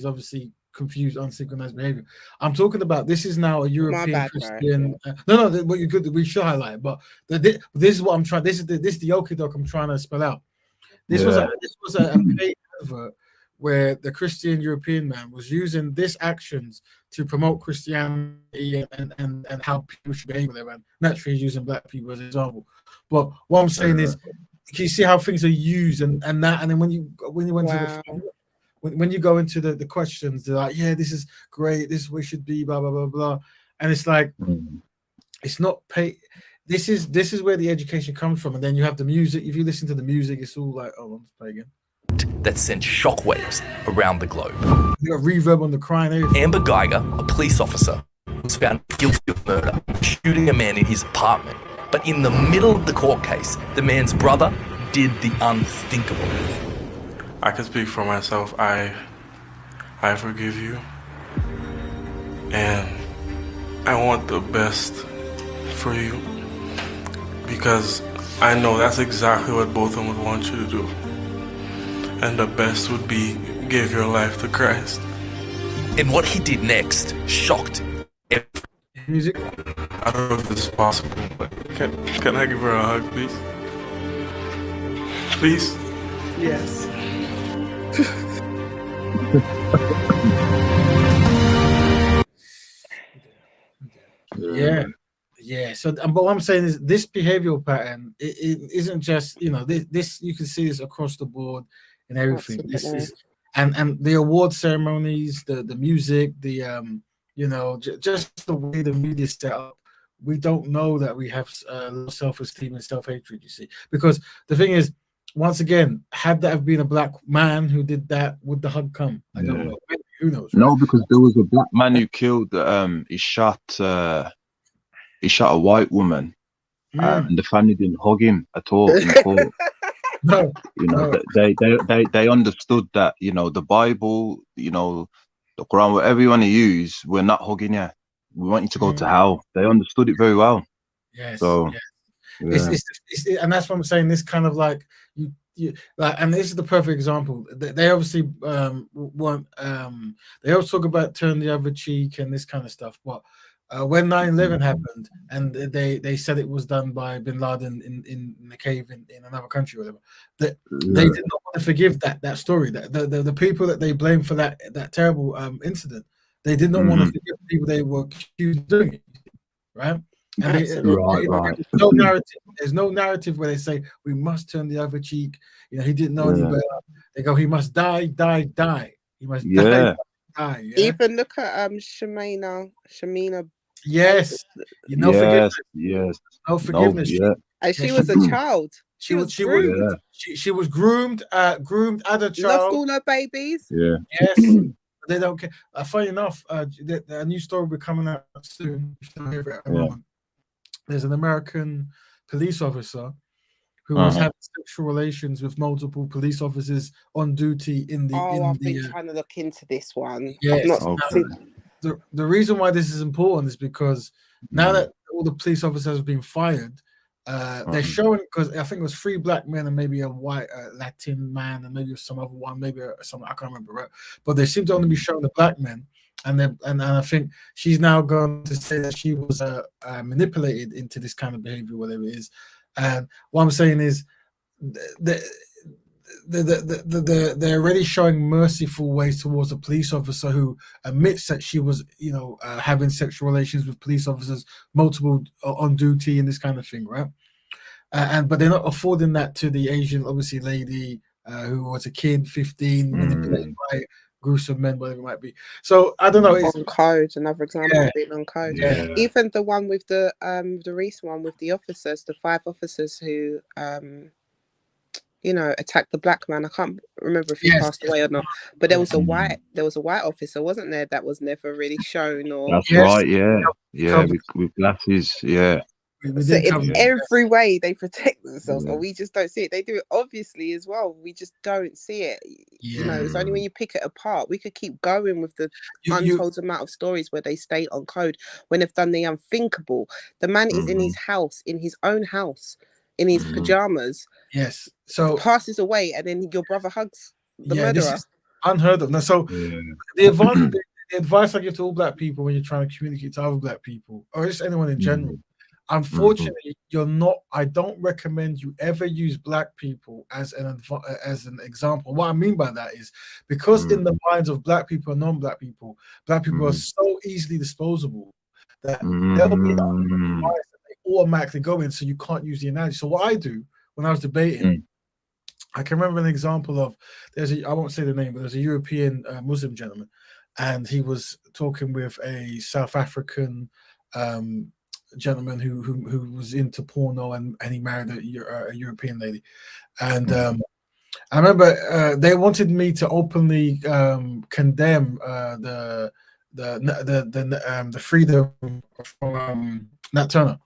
obviously confused, unsynchronized behavior. I'm talking about, this is now a European Christian. No, what you could, we should highlight, but this is what I'm trying. This is the okie doke I'm trying to spell out. This was a paid advert where the Christian European man was using this actions to promote Christianity and how people should behave with them, and naturally using black people as an example. But what I'm saying is, can you see how things are used and then when you went to the when you go into the questions, they're like, yeah, this is great, this is what it should be, blah blah blah blah, and it's like, it's not pay. This is where the education comes from, and then you have the music. If you listen to the music, it's all like, oh, let's play again. That sent shockwaves around the globe. You got reverb on the crying. Amber Geiger, a police officer, was found guilty of murder, shooting a man in his apartment. But in the middle of the court case, the man's brother did the unthinkable. I can speak for myself. I forgive you, and I want the best for you, because I know that's exactly what both of them would want you to do. And the best would be give your life to Christ. And what he did next shocked music. I don't know if this is possible, but can I give her a hug, please? Please? Yes. Yeah. So, but what I'm saying is, this behavioral pattern, it isn't just, this you can see this across the board and everything. This is, and the award ceremonies, the music, just the way the media is set up. We don't know that we have low self-esteem and self-hatred, you see, because the thing is, once again, had that have been a black man who did that, would the hug come? I don't know. Who knows? Right? No, because there was a black man who killed. He shot a white woman, and the family didn't hug him at all in court. They understood that, the Bible, the Quran, whatever you want to use, we're not hugging you. We want you to go to hell. They understood it very well. Yes. So, yeah. And that's what I'm saying. This kind of like you like, and this is the perfect example. They obviously want. They always talk about turn the other cheek and this kind of stuff, but. When 9/11 happened, and they said it was done by bin Laden in the cave in another country or whatever, that they did not want to forgive that story. That the people that they blamed for that terrible incident, they did not want to forgive the people they were accused of doing it, right? And no narrative. There's no narrative where they say we must turn the other cheek. He didn't know any better. They go, he must die. He must die. Yeah. Even look at Shamina. Yes, forgiveness. Yes, no forgiveness. And she was a child. She was groomed. She was groomed as a child. Lost all her babies. Yeah. Yes. They don't care. Funny enough, a new story will be coming out soon. There's an American police officer who was having sexual relations with multiple police officers on duty in the I've been trying to look into this one. Yes. I've not seen. The reason why this is important is because now that all the police officers have been fired, they're showing, because I think it was 3 black men and maybe a white Latin man and maybe some other one, maybe some, I can't remember, right? But they seem to only be showing the black men, and I think she's now going to say that she was manipulated into this kind of behavior, whatever it is. And what I'm saying is, they're already showing merciful ways towards a police officer who admits that she was, having sexual relations with police officers, multiple on duty and this kind of thing, right? But they're not affording that to the Asian, obviously, lady who was a kid, 15, manipulated by gruesome men, whatever it might be. So I don't know. It's on code, another example of being on code. Yeah. Even the one with the recent one with the officers, the 5 officers who attacked the black man. I can't remember if he passed away or not, but there was a white officer, wasn't there, that was never really shown. Or that's right, yeah, with glasses, yeah. So in every way they protect themselves, or we just don't see it. They do it obviously as well. We just don't see it. It's only when you pick it apart. We could keep going with the untold amount of stories where they stay on code when they've done the unthinkable. The man is in his house, in his own house, in his pajamas. Yes. So passes away, and then your brother hugs the murderer. This is unheard of. Now, so the advice I give to all black people when you're trying to communicate to other black people, or just anyone in general, unfortunately, I don't recommend you ever use black people as an example. What I mean by that is because in the minds of black people and non-black people, black people are so easily disposable that they'll be that they automatically go in, so you can't use the analogy. So what I do when I was debating, I can remember an example of I won't say the name, but there's a European Muslim gentleman, and he was talking with a South African gentleman who was into porno, and he married a European lady, and I remember they wanted me to openly condemn the freedom from Nat Turner.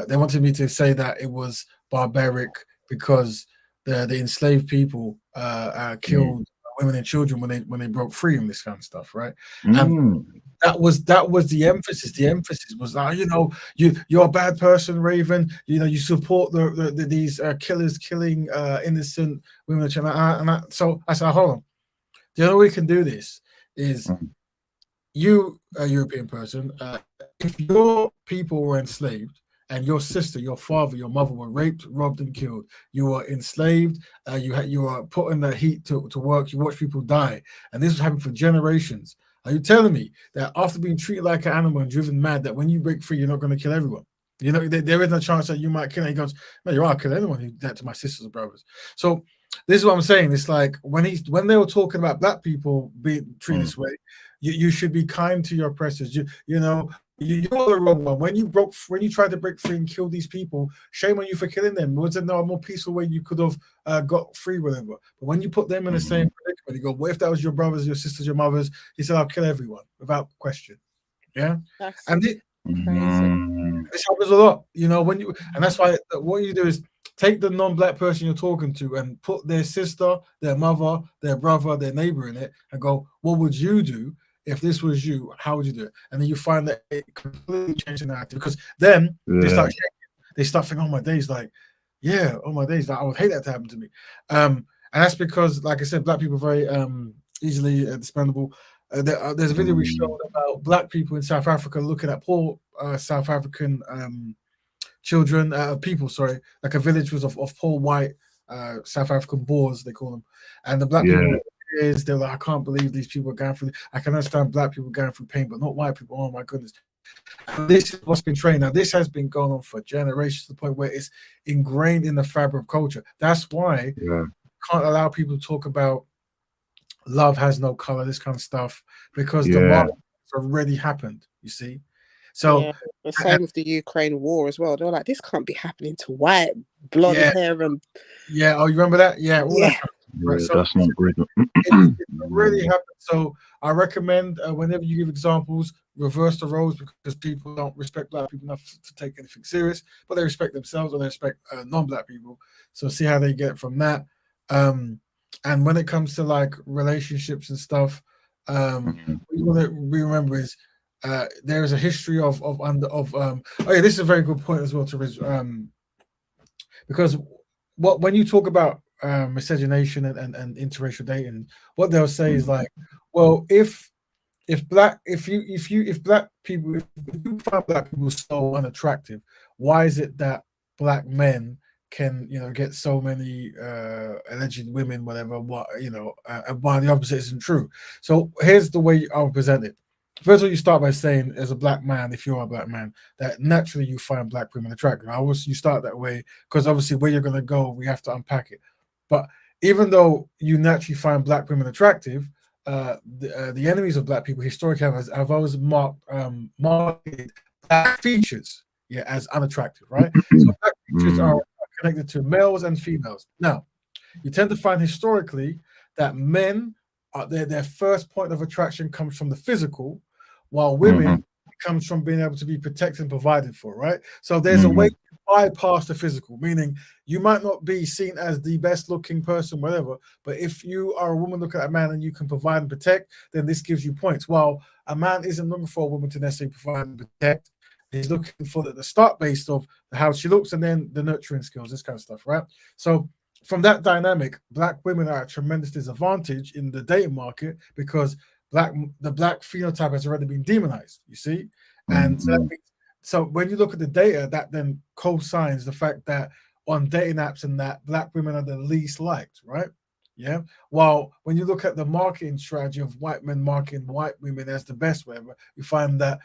They wanted me to say that it was barbaric because the enslaved people killed women and children when they broke free and this kind of stuff, right? And that was the emphasis. The emphasis was, you're a bad person, Raven. You support these killers killing innocent women and children. So I said, hold on. The only way we can do this is you, a European person, if your people were enslaved, and your sister, your father, your mother were raped, robbed, and killed. You were enslaved. You were put in the heat to work. You watch people die, and this was happening for generations. Are you telling me that after being treated like an animal and driven mad, that when you break free, you're not going to kill everyone? There is no chance that you might kill. And he goes, no, you are killing anyone who did that to my sisters and brothers. So this is what I'm saying. It's like when they were talking about black people being treated this way, you should be kind to your oppressors. You're the wrong one. When you tried to break free and kill these people, shame on you for killing them. Was there no more peaceful way you could have got free, whatever? But when you put them in the same predicament, you go, what if that was your brothers, your sisters, your mothers? He said, I'll kill everyone without question. Yeah, and this happens a lot. And that's why what you do is take the non-black person you're talking to and put their sister, their mother, their brother, their neighbor in it, and go, what would you do? If this was you, how would you do it? And then you find that it completely changed the narrative, because then they start shaking. They start thinking, oh my days, I would hate that to happen to me. And that's because, like I said, black people are very easily expendable. There's a video we showed about black people in South Africa looking at poor South African children, like a village was of poor white South African Boers, they call them, and the black people. They're like, I can't believe these people are going through. I can understand black people going through pain, but not white people. Oh my goodness! And this is what's been trained. Now, this has been going on for generations to the point where it's ingrained in the fabric of culture. That's why you can't allow people to talk about love has no color, this kind of stuff, because the market has already happened. You see, so the same with the Ukraine war as well. They're like, this can't be happening to white blonde hair and oh, you remember that? Yeah, all that. Right. Yeah, So that's not good. it really happens. So I recommend whenever you give examples, reverse the roles because people don't respect black people enough to take anything serious, but they respect themselves or they respect non-black people. So see how they get from that. And when it comes to like relationships and stuff, what you want to remember is there is a history of oh yeah, this is a very good point as well to because when you talk about miscegenation and interracial dating, what they'll say is like, well, if black people if you find black people so unattractive, why is it that black men can get so many alleged women, whatever, and why the opposite isn't true? So here's the way I'll present it. First of all, you start by saying, as a black man, if you're a black man, that naturally you find black women attractive. You start that way because obviously where you're going to go, we have to unpack it. But even though you naturally find black women attractive, the enemies of black people historically have always marketed black features, as unattractive, right? So black features are connected to males and females. Now, you tend to find historically that men, their first point of attraction comes from the physical, while women comes from being able to be protected and provided for, right? So there's a way to bypass the physical, meaning you might not be seen as the best looking person, whatever, but if you are a woman looking at a man and you can provide and protect, then this gives you points. While a man isn't looking for a woman to necessarily provide and protect, he's looking for the start based of how she looks and then the nurturing skills, this kind of stuff, right? So from that dynamic, black women are at a tremendous disadvantage in the dating market because the black phenotype has already been demonized, you see? And so when you look at the data, that then co-signs the fact that on dating apps and that black women are the least liked, right? Yeah. While when you look at the marketing strategy of white men marketing white women as the best, whatever, you find that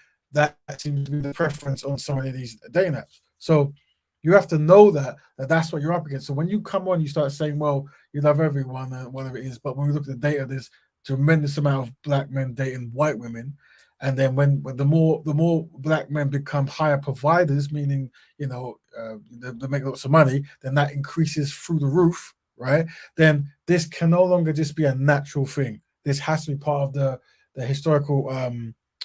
seems to be the preference on so many of these dating apps. So you have to know that's what you're up against. So when you come on, you start saying, well, you love everyone and whatever it is. But when we look at the data, there's tremendous amount of black men dating white women. And then when the more black men become higher providers, meaning, they make lots of money, then that increases through the roof, right? Then this can no longer just be a natural thing. This has to be part of the historical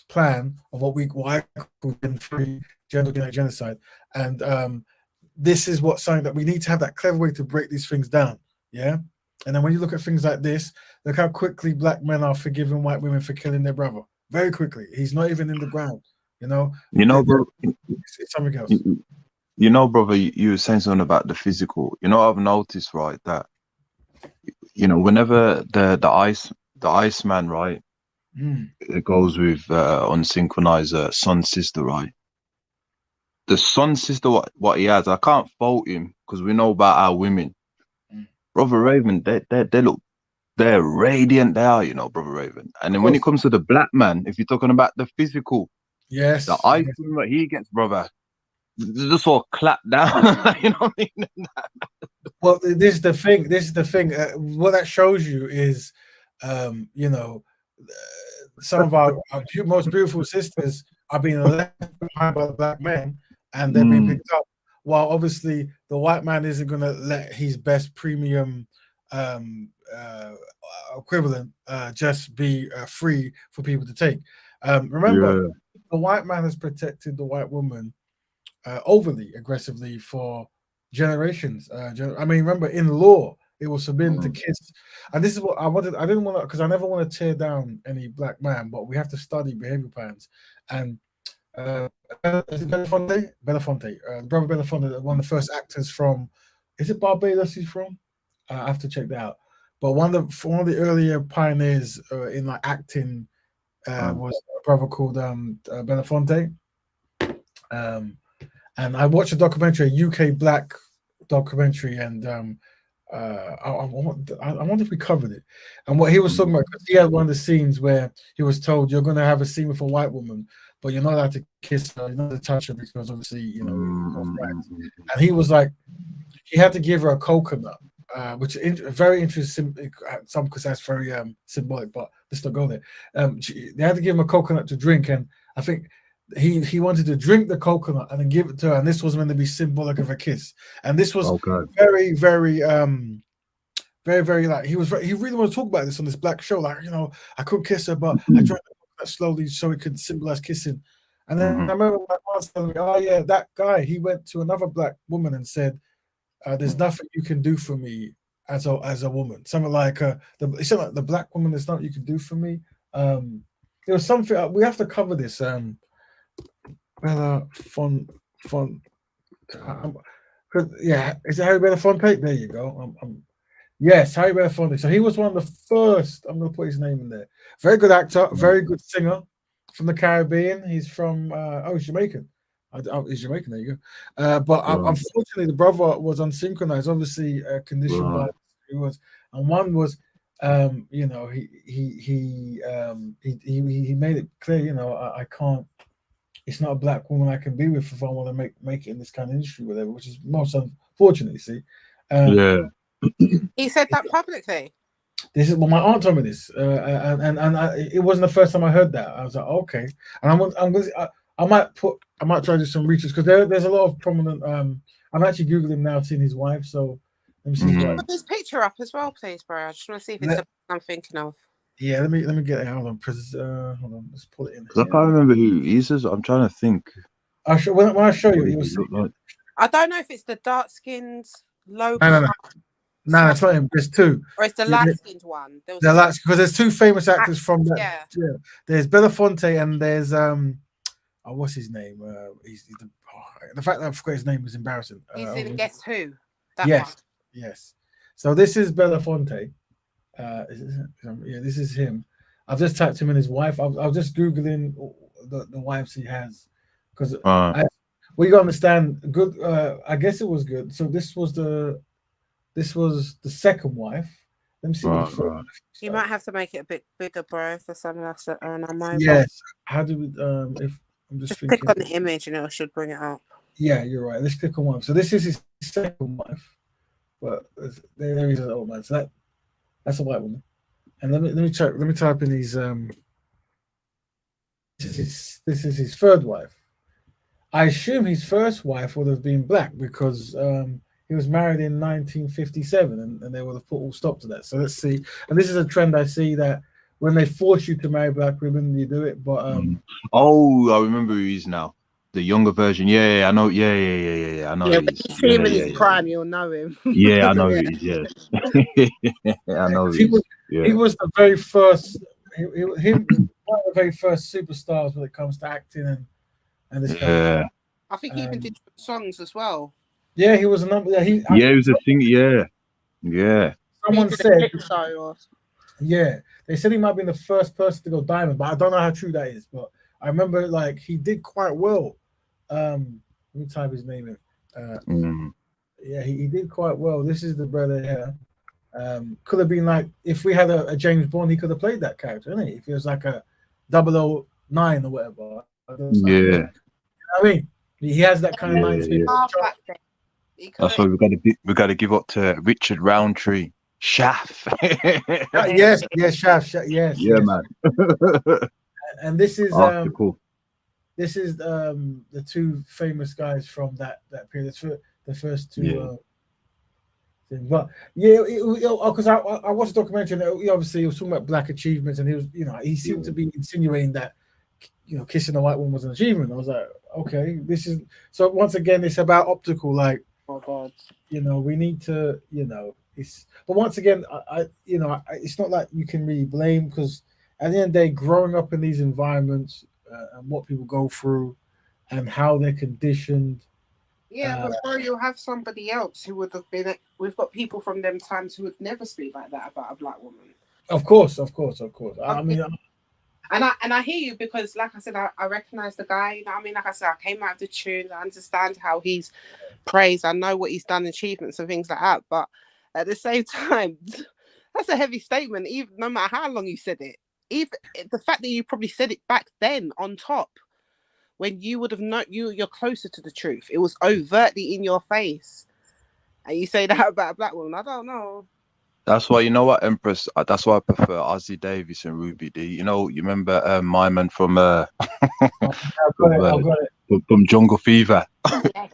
plan of what I call gender genocide. And this is something that we need to have, that clever way to break these things down. Yeah. And then when you look at things like this, look how quickly black men are forgiving white women for killing their brother. Very quickly. He's not even in the ground. Bro, it's something else. Brother, you were saying something about the physical. I've noticed, right, that whenever the Iceman, right, it goes with unsynchronized son sister, right? The son sister, what he has, I can't fault him because we know about our women. Brother Raven, they look, they're radiant. They are, Brother Raven. And then when it comes to the black man, if you're talking about the physical, the ice cream that he gets, brother, just all clap down. You know what I mean? Well, this is the thing. What that shows you is, some of our most beautiful sisters are being left behind by the black men, and they're being picked up. While obviously the white man isn't going to let his best premium equivalent just be free for people to take. Remember, the white man has protected the white woman overly aggressively for generations. Remember, in law, it was forbidden to kiss. And this is what I wanted. I didn't want to, because I never want to tear down any black man, but we have to study behavior patterns. And Belafonte, Brother Belafonte, one of the first actors from, is it Barbados he's from? I have to check that out. But one of the earlier pioneers in like acting was a brother called Belafonte. And I watched a documentary, a UK black documentary, and I wonder if we covered it. And what he was talking about, because he had one of the scenes where he was told, you're going to have a scene with a white woman, but you're not allowed to kiss her, you're not allowed to touch her, because obviously, and he was like, he had to give her a coconut, which is very interesting. Some because that's very symbolic, but let's not go there. They had to give him a coconut to drink, and I think he wanted to drink the coconut and then give it to her, and this was meant to be symbolic of a kiss. And this was very, very, very, very like he really wanted to talk about this on this black show. Like, you know, I couldn't kiss her, but I tried to that slowly so it could symbolize kissing. And then I remember my aunt telling me, "Oh yeah, that guy. He went to another black woman and said, there's nothing you can do for me as a woman. Something like he said like the black woman. There's nothing you can do for me. There was something we have to cover this. Bella Font. Yeah, is it Harry Belafonte? There you go. Yes, Harry Belafonte. So he was one of the first. I'm going to put his name in there. Very good actor, very good singer from the Caribbean. He's from he's Jamaican. He's Jamaican. There you go. But unfortunately, the brother was unsynchronized. Obviously, conditioned by he was, and one was, you know, he made it clear, you know, I can't. It's not a black woman I can be with if I want to make it in this kind of industry, whatever. Which is most unfortunate. You see. He said that publicly. This is my aunt told me this, it wasn't the first time I heard that. I was like, okay, and I might try to do some research because there's a lot of prominent. I'm actually googling now, seeing his wife. So let me see. Put this picture up as well, please, bro. I just want to see if it's something I'm thinking of. Yeah, let me get it. Hold on, let's pull it in. Because I can't remember who he is. I'm trying to think. When I show you, you'll see. I don't know if it's the dark-skinned low. No, that's not him. There's two. Or it's the light-skinned one. Because there's two famous actors from that. Yeah. There's Belafonte and there's what's his name? The fact that I forgot his name was embarrassing. He's in Guess Who? Yes. So this is Belafonte. This is him. I've just typed him and his wife. I was just googling the wives he has because you gotta understand. Good. I guess it was good. So this was the second wife. Let me see. You might have to make it a bit bigger, bro, for something else on our mobile. Yes. How do we? If I'm just click on the image and it should bring it up. Yeah, you're right. Let's click on one. So this is his second wife, but there is an old man. So that's a white woman. And let me check. Let me type in these. This is his third wife. I assume his first wife would have been black because he was married in 1957, and they would have put all stop to that. So let's see. And this is a trend I see that when they force you to marry black women, you do it. But I remember who he is now. The younger version. Yeah, I know. Yeah, I know. Yeah, when you see him in his prime, you'll know him. Yeah, I know who he is. Yes. I know. He was the very first. Him one of the very first superstars when it comes to acting and this kind of thing. I think he even did songs as well. Yeah, he was a number. Yeah, he was a singer. Yeah. Someone said. Yeah, they said he might be the first person to go diamond, but I don't know how true that is. But I remember like he did quite well. Let me type his name in. Yeah, he did quite well. This is the brother here. Could have been like if we had a James Bond, he could have played that character, didn't he? If he was like a 009 or whatever. Yeah. You know what I mean, he has that kind of 90s. That's why we got to give up to Richard Roundtree. Shaft. yes, Shaft. Yes. Yeah, man. And this is cool. This is the two famous guys from that period. The first two. But yeah, because I watched a documentary and he obviously was talking about black achievements, and he was, he seemed to be insinuating that, kissing a white woman was an achievement. I was like, okay, this is so. Once again, it's about optical. Like, oh God, we need to, But once again, it's not like you can really blame because at the end of the day, growing up in these environments and what people go through and how they're conditioned. Yeah, but bro, you'll have somebody else who would have been. We've got people from them times who would never speak like that about a black woman. Of course. I mean, and I hear you because, like I said, I recognize the guy. You know what I mean? Like I said, I came out of the tune. I understand how he's praised. I know what he's done, achievements and things like that. But at the same time, that's a heavy statement. Even no matter how long you said it, even the fact that you probably said it back then on top. When you would have known you're closer to the truth. It was overtly in your face. And you say that about a black woman. I don't know. That's why, Empress, that's why I prefer Ozzy Davis and Ruby D. You remember my man from from Jungle Fever. Yes.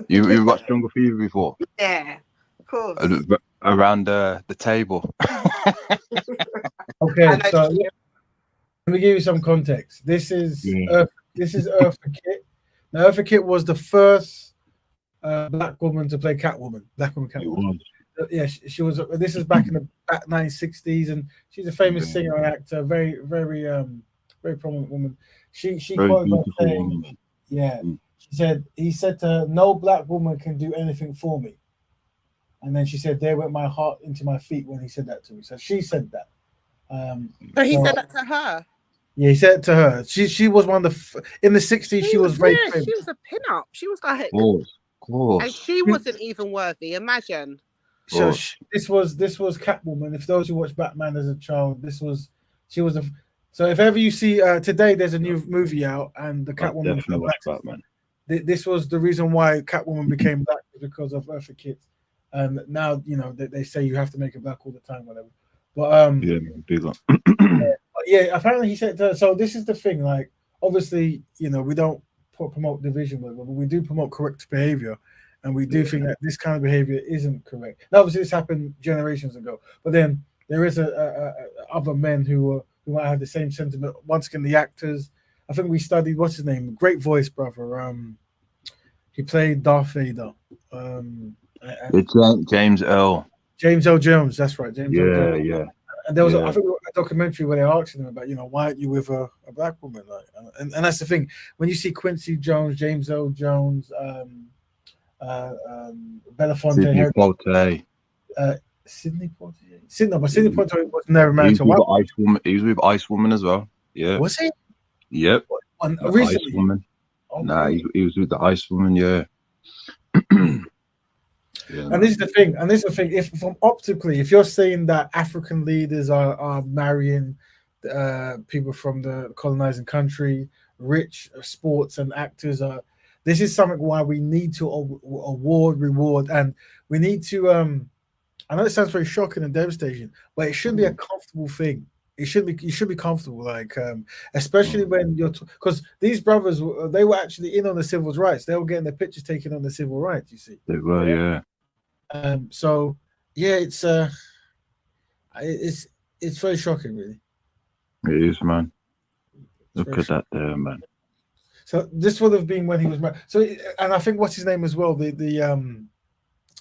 You watched Jungle Fever before? Yeah. course. Around the table. Okay, so let me give you some context. This is Eartha Kitt. Now, Eartha Kitt was the first black woman to play Catwoman. Black woman Catwoman. Yeah, she was. This is back in the 1960s, and she's a famous singer and actor. Very, very, very prominent woman. She Very quoted by beautiful saying, woman. "Yeah." He said to her, "No black woman can do anything for me." And then she said, "There went my heart into my feet" when he said that to me. So she said that. So he said that to her. Yeah, he said it to her. She was one of the in the 60s. She was very famous. She was a pin-up. She was like, course. And she wasn't even worthy. Imagine. So this was Catwoman. If those who watched Batman as a child, she was a. So if ever you see today, there's a new movie out, and the Catwoman. Definitely watch Batman. This was the reason why Catwoman became black, because of Eartha Kitt. And now they say you have to make it black all the time, whatever. But yeah, big one. Yeah, apparently he said to her, so this is the thing, like, obviously, we don't promote division, but we do promote correct behavior, and we do think that this kind of behavior isn't correct. Now, obviously, this happened generations ago, but then there is other men who might have the same sentiment. Once again, the actors. I think we studied, what's his name? Great voice, brother. He played Darth Vader. It's James L. James L. Jones. That's right, James L. Jones. Yeah. And there was, I think, a documentary where they asked him about, why aren't you with a black woman? Like, and that's the thing. When you see Quincy Jones, James L. Jones, Belafonte, Sidney Poitier. Sidney Poitier was never married to a white woman. He was with Ice Woman as well. Yeah. Was he? Yep. Recently? Ice Woman. Okay. Nah, he was with the Ice Woman. Yeah. And this is the thing. If from optically, if you're saying that African leaders are marrying people from the colonizing country, rich sports and actors are, this is something why we need to reward, and we need to. I know it sounds very shocking and devastating, but it should be a comfortable thing. You should be comfortable, like especially when you're because these brothers, they were actually in on the civil rights. They were getting their pictures taken on the civil rights. You see, they were, yeah. So yeah, it's very shocking, really. It is, man. Look at that there, man. So this would have been when he was married. So, and I think what's his name as well, the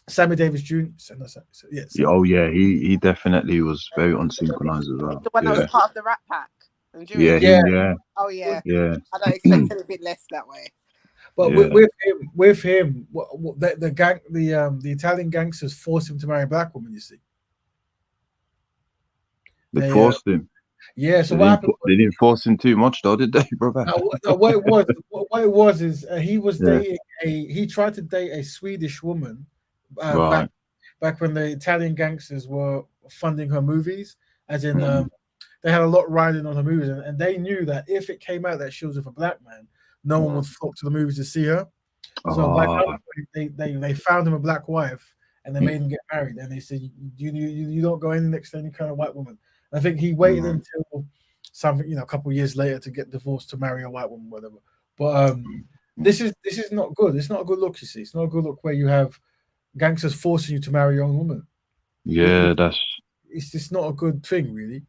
Sammy Davis Jr. Yes. Oh yeah, he definitely was very unsynchronized as well. The one that was part of the Rat Pack. Yeah. Oh yeah. Yeah. I don't expect it a bit less that way. But with him, the Italian gangsters forced him to marry a black woman. You see, they forced him. Yeah. So what happened? They didn't force him too much, though, did they, brother? What it was is he was dating he tried to date a Swedish woman back when the Italian gangsters were funding her movies, as in they had a lot riding on her movies, and they knew that if it came out that she was with a black man, no one would flock to the movies to see her. So they found him a black wife, and they made him get married. And they said, "You don't go any next to any kind of white woman." And I think he waited until something, a couple of years later to get divorced to marry a white woman, whatever. But this is not good. It's not a good look. You see, it's not a good look where you have gangsters forcing you to marry your own woman. Yeah, it's just not a good thing, really.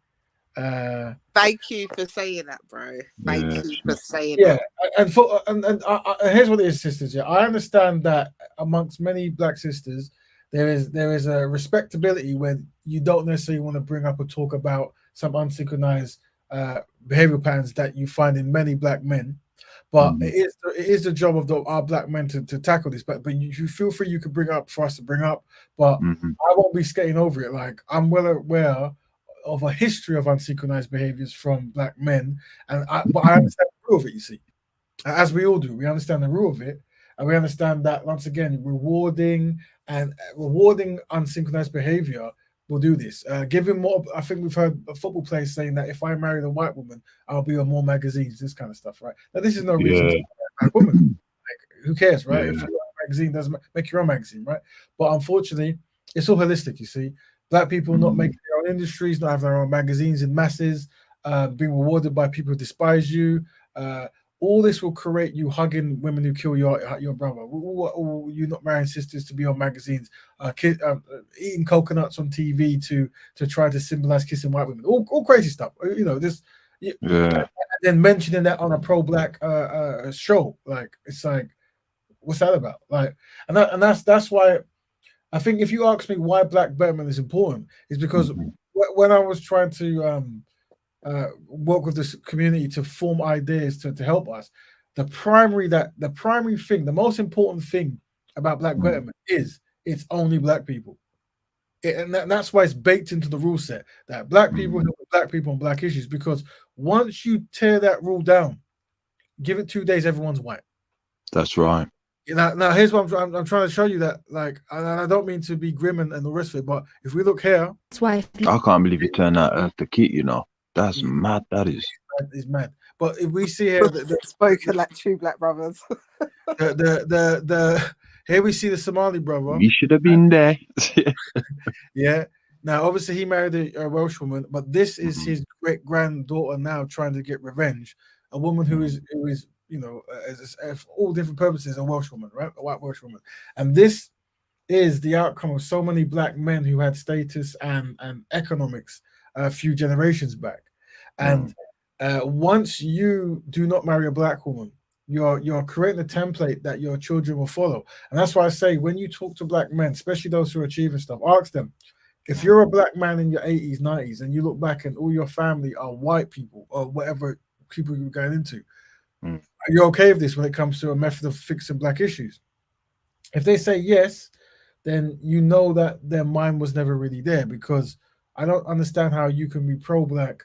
Thank you for saying that, bro. Thank you for saying that. Yeah, and here's what it is, sisters. Yeah, I understand that amongst many black sisters, there is a respectability when you don't necessarily want to bring up or talk about some unsynchronized behavioral patterns that you find in many black men. But it is the job of our black men to tackle this. But you feel free, you could bring up for us to bring up. But I won't be skating over it. Like, I'm well aware of a history of unsynchronized behaviors from black men, but I understand the rule of it. You see, as we all do, we understand the rule of it, and we understand that once again, rewarding unsynchronized behavior will do this. Giving more. I think we've heard football players saying that if I married a white woman, I'll be on more magazines. This kind of stuff, right? Now, this is no reason to marry a black woman. Like, who cares, right? If your magazine doesn't make your own magazine, right? But unfortunately, it's all holistic. You see. Black people not making their own industries, not having their own magazines in masses, being rewarded by people who despise you, all this will create you hugging women who kill your brother. You not marrying sisters to be on magazines, eating coconuts on TV to try to symbolize kissing white women. All crazy stuff. Just Yeah. and then mentioning that on a pro-black show. Like, it's like, what's that about? Like, that's why I think if you ask me why Black Betterment is important, is because when I was trying to work with this community to form ideas to help us, the primary thing, the most important thing about Black Betterment is it's only Black people. That's why it's baked into the rule set that Black people help Black people on Black issues, because once you tear that rule down, give it 2 days, everyone's white. That's right. Now here's what I'm trying to show you, that, like, and I don't mean to be grim and the rest of it, but if we look here, that's why I can't believe you turned that Earth to Kit. That's mad. That is. It's mad. But if we see here, spoken like true Black brothers. Here we see the Somali brother. You should have been there. Yeah. Now, obviously, he married a Welsh woman, but this is his great granddaughter now trying to get revenge. A woman who is for all different purposes, a Welsh woman, right? A white Welsh woman. And this is the outcome of so many Black men who had status and economics a few generations back. And once you do not marry a Black woman, you're creating a template that your children will follow. And that's why I say, when you talk to Black men, especially those who are achieving stuff, ask them, if you're a Black man in your 80s, 90s, and you look back and all your family are white people or whatever people you're going into, are you okay with this when it comes to a method of fixing Black issues? If they say yes, then you know that their mind was never really there, because I don't understand how you can be pro-Black.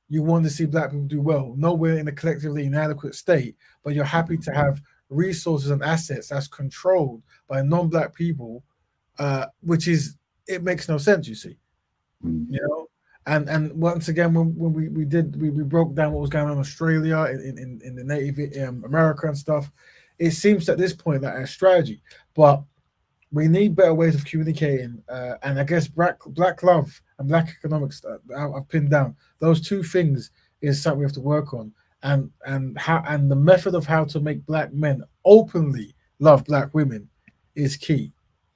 You want to see Black people do well. Nowhere in a collectively inadequate state, but you're happy to have resources and assets that's controlled by non-Black people, it makes no sense, you see. And once again, when we broke down what was going on in Australia, in the Native America and stuff, it seems at this point that a strategy, but we need better ways of communicating. And I guess Black love and Black economics, I've pinned down. Those two things is something we have to work on. And the method of how to make Black men openly love Black women is key.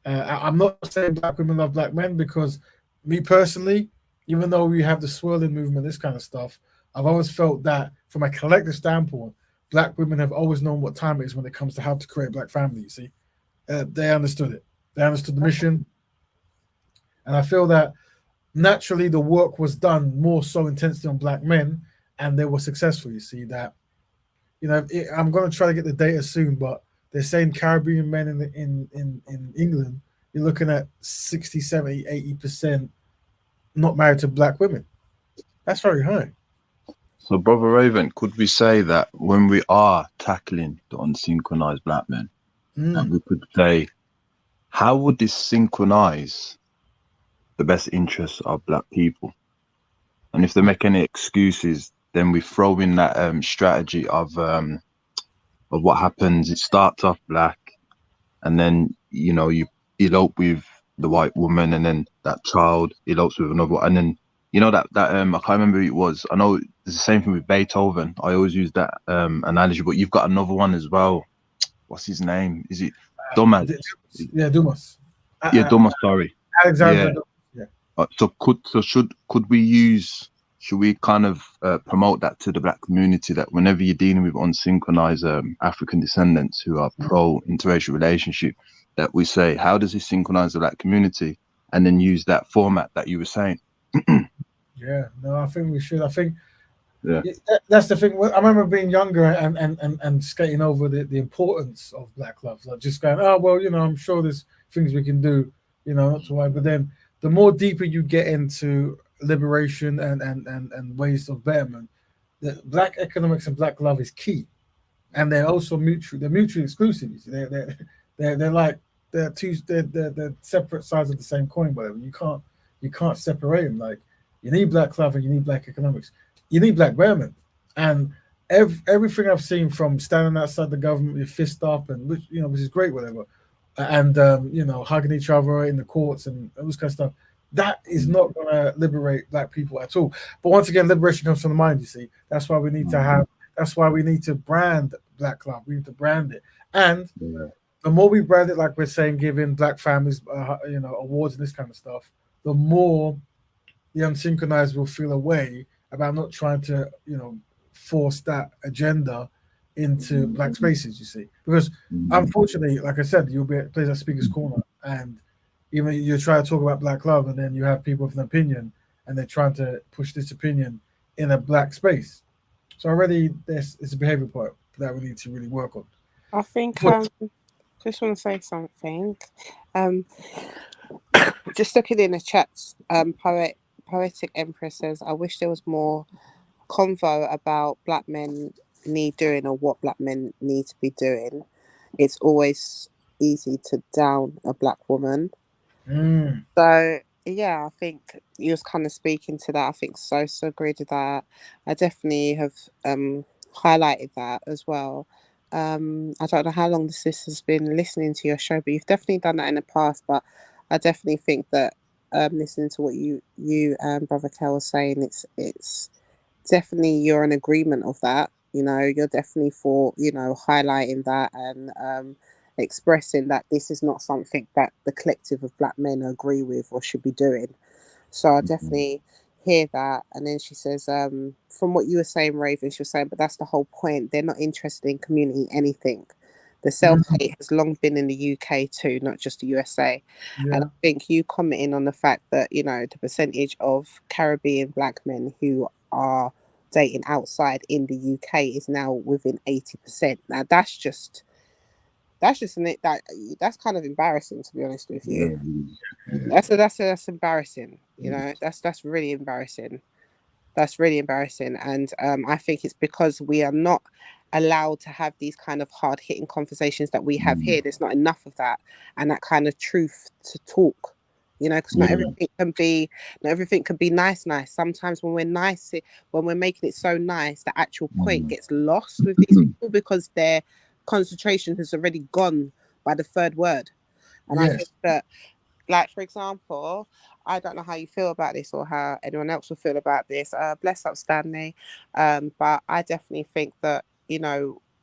I'm not saying Black women love Black men, because me personally, even though we have the swirling movement, this kind of stuff, I've always felt that from a collective standpoint, Black women have always known what time it is when it comes to how to create Black family, you see. They understood it. They understood the mission. And I feel that naturally the work was done more so intensely on Black men, and they were successful, you see. That, I'm going to try to get the data soon, but they're saying Caribbean men in England, you're looking at 60, 70, 80% not married to Black women. That's very high. So, Brother Raven, could we say that when we are tackling the unsynchronized Black men, and we could say, how would this synchronize the best interests of Black people? And if they make any excuses, then we throw in that strategy of what happens. It starts off Black, and then you elope with the white woman, and then that child elopes with another one, and then that I can't remember who it was. I know it's the same thing with Beethoven. I always use that analogy, but you've got another one as well. What's his name? Is it Dumas? Yeah, Dumas. Dumas. Sorry, Alexander. Yeah. Should we kind of promote that to the Black community, that whenever you're dealing with unsynchronized African descendants who are pro interracial relationship, that we say, how does this synchronize the Black community, and then use that format that you were saying? Yeah, no, I think we should. I think that's the thing. I remember being younger and skating over the importance of Black love, like just going, oh well, I'm sure there's things we can do, not to worry. But then the more deeper you get into liberation and ways of betterment, the Black economics and Black love is key, and they're also mutually exclusive. You see, they're separate sides of the same coin. Whatever, you can't separate them. Like, you need Black love and you need Black economics. You need Black betterment. And everything I've seen, from standing outside the government with fist up, and which is great, whatever, and hugging each other in the courts and all this kind of stuff, that is not going to liberate Black people at all. But once again, liberation comes from the mind, you see. That's why we need to have That's why we need to brand Black Love. We need to brand it, and the more we brand it, like we're saying, giving Black families, awards and this kind of stuff, the more the unsynchronized will feel a way about not trying to, force that agenda into Black spaces. You see, because unfortunately, like I said, you'll be at places like Speaker's Corner, and even you try to talk about Black love, and then you have people with an opinion, and they're trying to push this opinion in a Black space. So already, it's a behavior point that we need to really work on. I think just want to say something. Just looking in the chats, Poetic Empress says, I wish there was more convo about Black men need doing or what Black men need to be doing. It's always easy to down a Black woman. So yeah, I think you was kind of speaking to that. I think so agreed with that. I definitely have highlighted that as well. I don't know how long the sister's been listening to your show, but you've definitely done that in the past. But I definitely think that listening to what you Brother Kel was saying, it's definitely you're in agreement of that. You're definitely for highlighting that and expressing that this is not something that the collective of Black men agree with or should be doing. So I definitely hear that. And then she says, from what you were saying, Raven, she was saying, but that's the whole point. They're not interested in community anything. The self-hate has long been in the UK too, not just the USA. Yeah. And I think you commenting on the fact that, the percentage of Caribbean Black men who are dating outside in the UK is now within 80%. Now that's kind of embarrassing, to be honest with you. That's embarrassing. That's really embarrassing. That's really embarrassing. And I think it's because we are not allowed to have these kind of hard-hitting conversations that we have here. There's not enough of that and that kind of truth to talk. Because not everything can be nice. Sometimes when we're nice, when we're making it so nice, the actual point gets lost with these people because their concentration has already gone by the third word. And I think that, like, for example, I don't know how you feel about this or how anyone else will feel about this. Bless up, Stanley. But I definitely think that,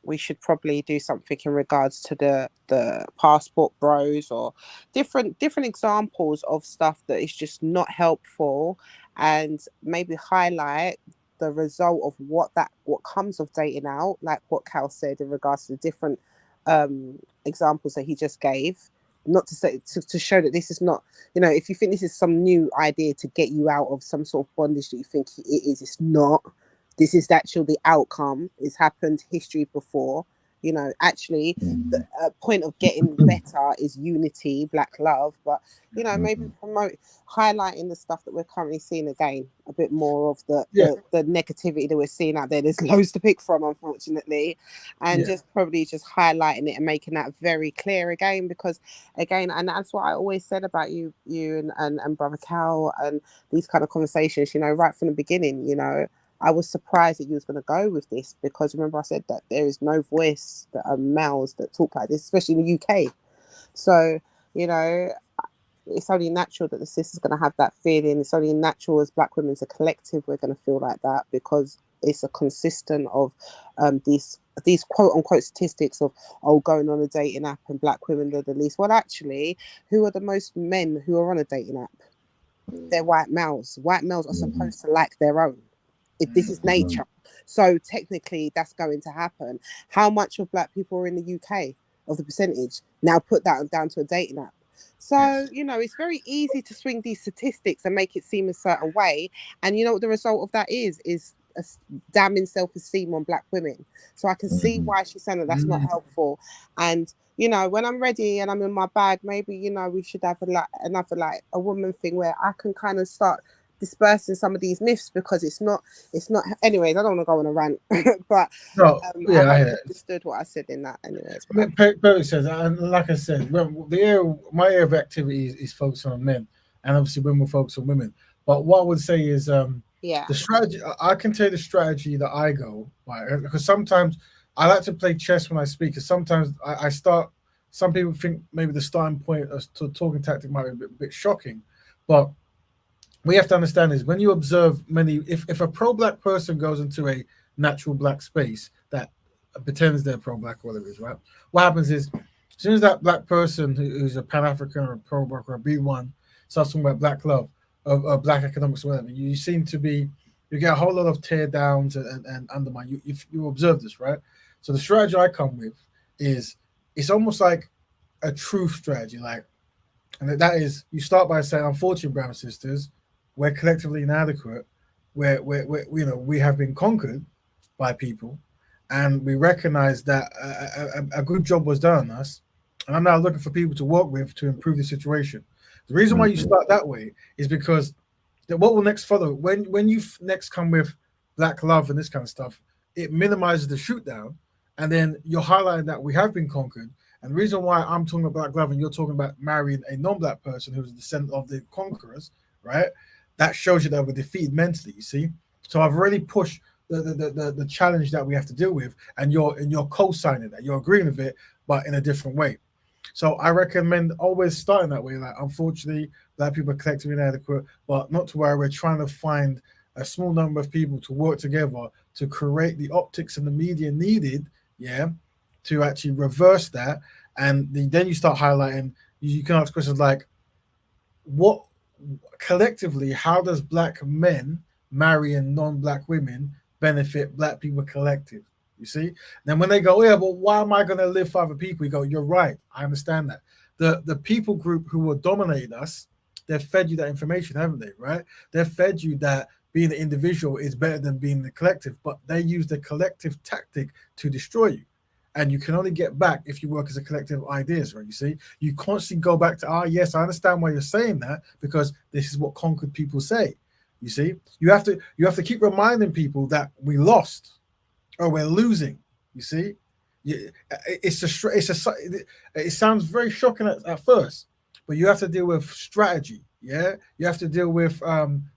we should probably do something in regards to the passport bros or different examples of stuff that is just not helpful, and maybe highlight the result of what comes of dating out, like what Cal said in regards to the different examples that he just gave. Not to say to show that this is not, if you think this is some new idea to get you out of some sort of bondage that you think it is, it's not. This is actually the outcome. It's happened history before. Actually, the point of getting better is unity, Black love. But maybe promote highlighting the stuff that we're currently seeing again, a bit more of the negativity that we're seeing out there. There's loads to pick from, unfortunately, and just highlighting it and making that very clear again. Because again, and that's what I always said about you and Brother Cal and these kind of conversations. Right from the beginning, I was surprised that you was going to go with this, because remember I said that there is no voice that are males that talk like this, especially in the UK. So, it's only natural that the sister's going to have that feeling. It's only natural as Black women as a collective we're going to feel like that, because it's a consistent of these quote unquote statistics of going on a dating app and Black women are the least. Well, actually, who are the most men who are on a dating app? They're white males. White males are supposed to like their own. If this is nature. So technically that's going to happen. How much of Black people are in the UK of the percentage? Now put that down to a dating app. So, it's very easy to swing these statistics and make it seem a certain way. And what the result of that is a damning self-esteem on Black women. So I can see why she's saying that's not helpful. And, when I'm ready and I'm in my bag, maybe, we should have another a woman thing where I can kind of start dispersing some of these myths, because it's not anyways, I don't want to go on a rant. But I understood what I said in that anyways. Perfect sense. And like I said, my area of activity is focusing on men, and obviously women will focus on women. But what I would say is the strategy. I can tell you the strategy that I go by, because sometimes I like to play chess when I speak, because sometimes I start, some people think maybe the starting point of talking tactic might be a bit shocking, but we have to understand is when you observe if a pro-Black person goes into a natural black space that pretends they're pro-black or whatever it is, right? What happens is, as soon as that black person who's a Pan-African or a pro-black or a B1 starts talking about black love or black economics or whatever, you seem to be, you get a whole lot of tear downs and undermine. You observe this, right? So the strategy I come with is, it's almost like a truth strategy, like, and that is, you start by saying, unfortunately, brown sisters, we're collectively inadequate. We have been conquered by people, and we recognize that a good job was done on us. And I'm now looking for people to work with to improve the situation. The reason why you start that way is because what will next follow, when you next come with black love and this kind of stuff, it minimizes the shoot down, and then you're highlighting that we have been conquered. And the reason why I'm talking about black love and you're talking about marrying a non-black person who's a descendant of the conquerors, right? That shows you that we're defeated mentally, you see? So I've already pushed the challenge that we have to deal with, and you're co-signing that, you're agreeing with it, but in a different way. So I recommend always starting that way. Like, unfortunately, black people are collectively inadequate, but not to worry, we're trying to find a small number of people to work together to create the optics and the media needed, to actually reverse that. And then you start highlighting, you can ask questions like, what collectively, how does black men marrying non-black women benefit black people collective? You see? Then when they go, yeah, but why am I going to live for other people? You go, you're right. I understand that. The people group who will dominate us, they've fed you that information, haven't they? Right? They've fed you that being an individual is better than being the collective, but they use the collective tactic to destroy you. And you can only get back if you work as a collective ideas, right? You see, you constantly go back to, yes, I understand why you're saying that, because this is what conquered people say. You see, you have to keep reminding people that we lost or we're losing. You see, it sounds very shocking at first, but you have to deal with strategy. Yeah, you have to deal with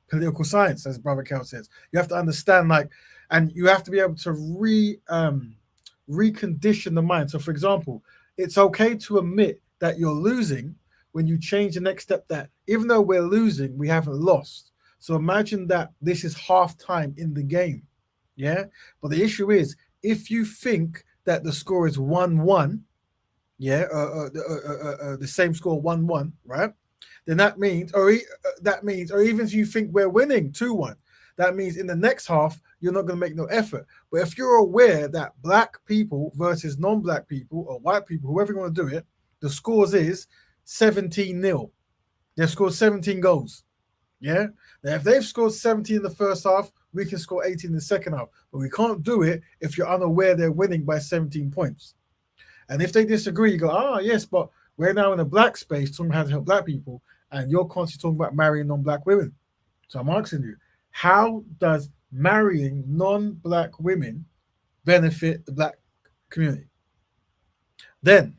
political science, as Brother Kel says. You have to understand, and you have to be able to recondition the mind. So, for example, it's okay to admit that you're losing when you change the next step, that even though we're losing, we haven't lost. So imagine that this is half time in the game. Yeah. But the issue is, if you think that the score is 1-1, the same score 1-1, right? Then that means, or even if you think we're winning 2-1, that means in the next half, you're not going to make no effort. But if you're aware that black people versus non-black people or white people, whoever you want to do it, the scores is 17-0. They've scored 17 goals. Yeah. Now, if they've scored 17 in the first half, we can score 18 in the second half. But we can't do it if you're unaware they're winning by 17 points. And if they disagree, you go, yes, but we're now in a black space talking about how to help black people, and you're constantly talking about marrying non-black women. So I'm asking you, how does marrying non-black women benefit the black community? Then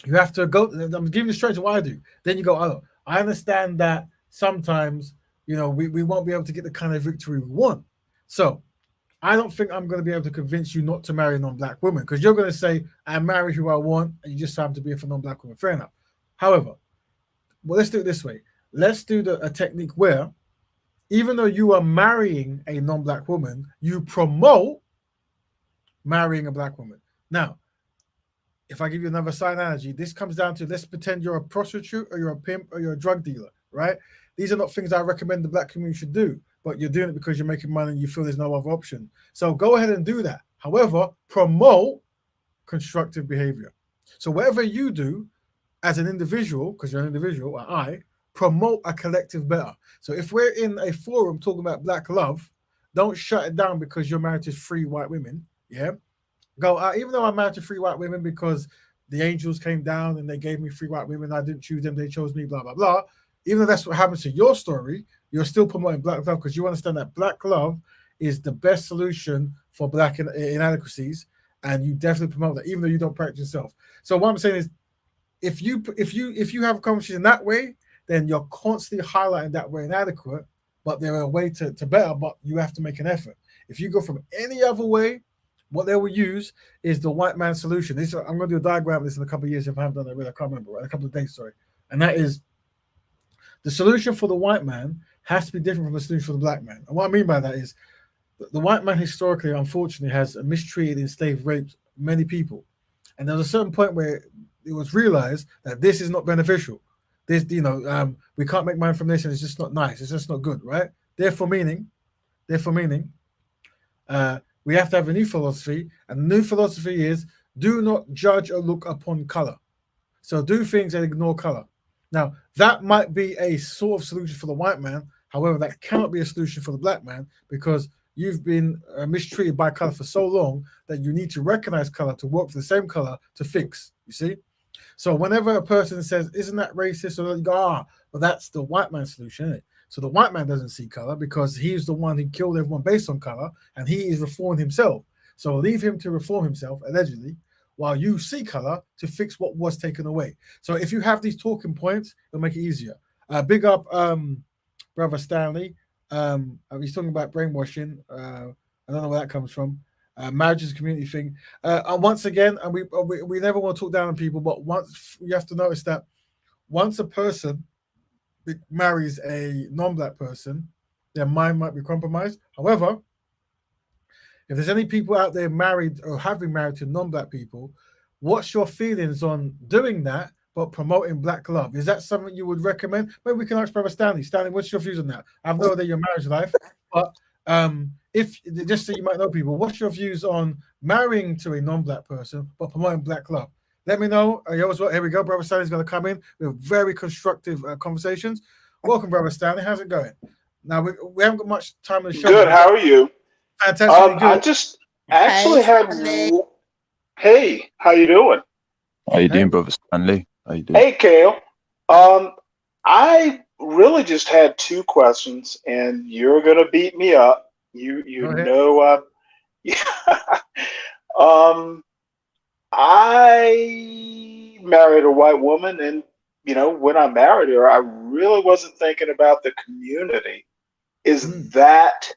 you have to go, I'm giving you straight to what I do. Then you go, I understand that sometimes, we won't be able to get the kind of victory we want. So I don't think I'm going to be able to convince you not to marry a non-black woman, because you're going to say, I marry who I want, and you just happen to be for non-black woman. Fair enough. However, let's do it this way. Let's do a technique where, even though you are marrying a non-black woman, you promote marrying a black woman. Now, if I give you another side analogy, this comes down to, let's pretend you're a prostitute or you're a pimp or you're a drug dealer, right? These are not things I recommend the black community should do, but you're doing it because you're making money and you feel there's no other option. So go ahead and do that. However, promote constructive behavior. So whatever you do as an individual, because you're an individual, I promote a collective better. So if we're in a forum talking about black love, don't shut it down because you're married to 3 white women. Yeah. Go, even though I'm married to 3 white women because the angels came down and they gave me 3 white women, I didn't choose them, they chose me, blah, blah, blah. Even though that's what happens to your story, you're still promoting black love because you understand that black love is the best solution for black inadequacies, and you definitely promote that, even though you don't practice yourself. So what I'm saying is, if you have a conversation that way, then you're constantly highlighting that we're inadequate, but there are a way to better, but you have to make an effort. If you go from any other way, what they will use is the white man solution. I'm going to do a diagram of this in a couple of years if I haven't done it really. I can't remember, right? A couple of days, sorry. And that is, the solution for the white man has to be different from the solution for the black man. And what I mean by that is, the white man historically, unfortunately, has mistreated, enslaved, raped many people, and there was a certain point where it was realized that this is not beneficial. This, we can't make money from this, and it's just not nice. It's just not good, right? Therefore, meaning, we have to have a new philosophy, and the new philosophy is do not judge or look upon color. So do things and ignore color. Now, that might be a sort of solution for the white man. However, that cannot be a solution for the black man because you've been mistreated by color for so long that you need to recognize color to work for the same color to fix. You see? So whenever a person says, isn't that racist? Or you go, well, that's the white man's solution, isn't it? So the white man doesn't see color because he's the one who killed everyone based on color, and he is reforming himself. So leave him to reform himself, allegedly, while you see color to fix what was taken away. So if you have these talking points, it'll make it easier. Big up Brother Stanley. He's talking about brainwashing. I don't know where that comes from. Marriage is a community thing. And once again, and we never want to talk down on people, but once you have to notice that once a person marries a non-black person, their mind might be compromised. However, if there's any people out there married or have been married to non-black people, what's your feelings on doing that but promoting black love? Is that something you would recommend? Maybe we can ask Brother Stanley. Stanley, what's your views on that? I have no idea your marriage life, but if just so you might know people, what's your views on marrying to a non-black person but promoting black love? Let me know. Here we go. Brother Stanley's going to come in with very constructive conversations. Welcome, Brother Stanley. How's it going? Now, we haven't got much time on the show. Good. How are you? Fantastic. Good. I just actually had. Hey, how you doing? How you doing, Brother Stanley? How you doing? Hey, Kale. I really just had two questions, and you're gonna beat me up. You know. I married a white woman, and when I married her, I really wasn't thinking about the community. Is that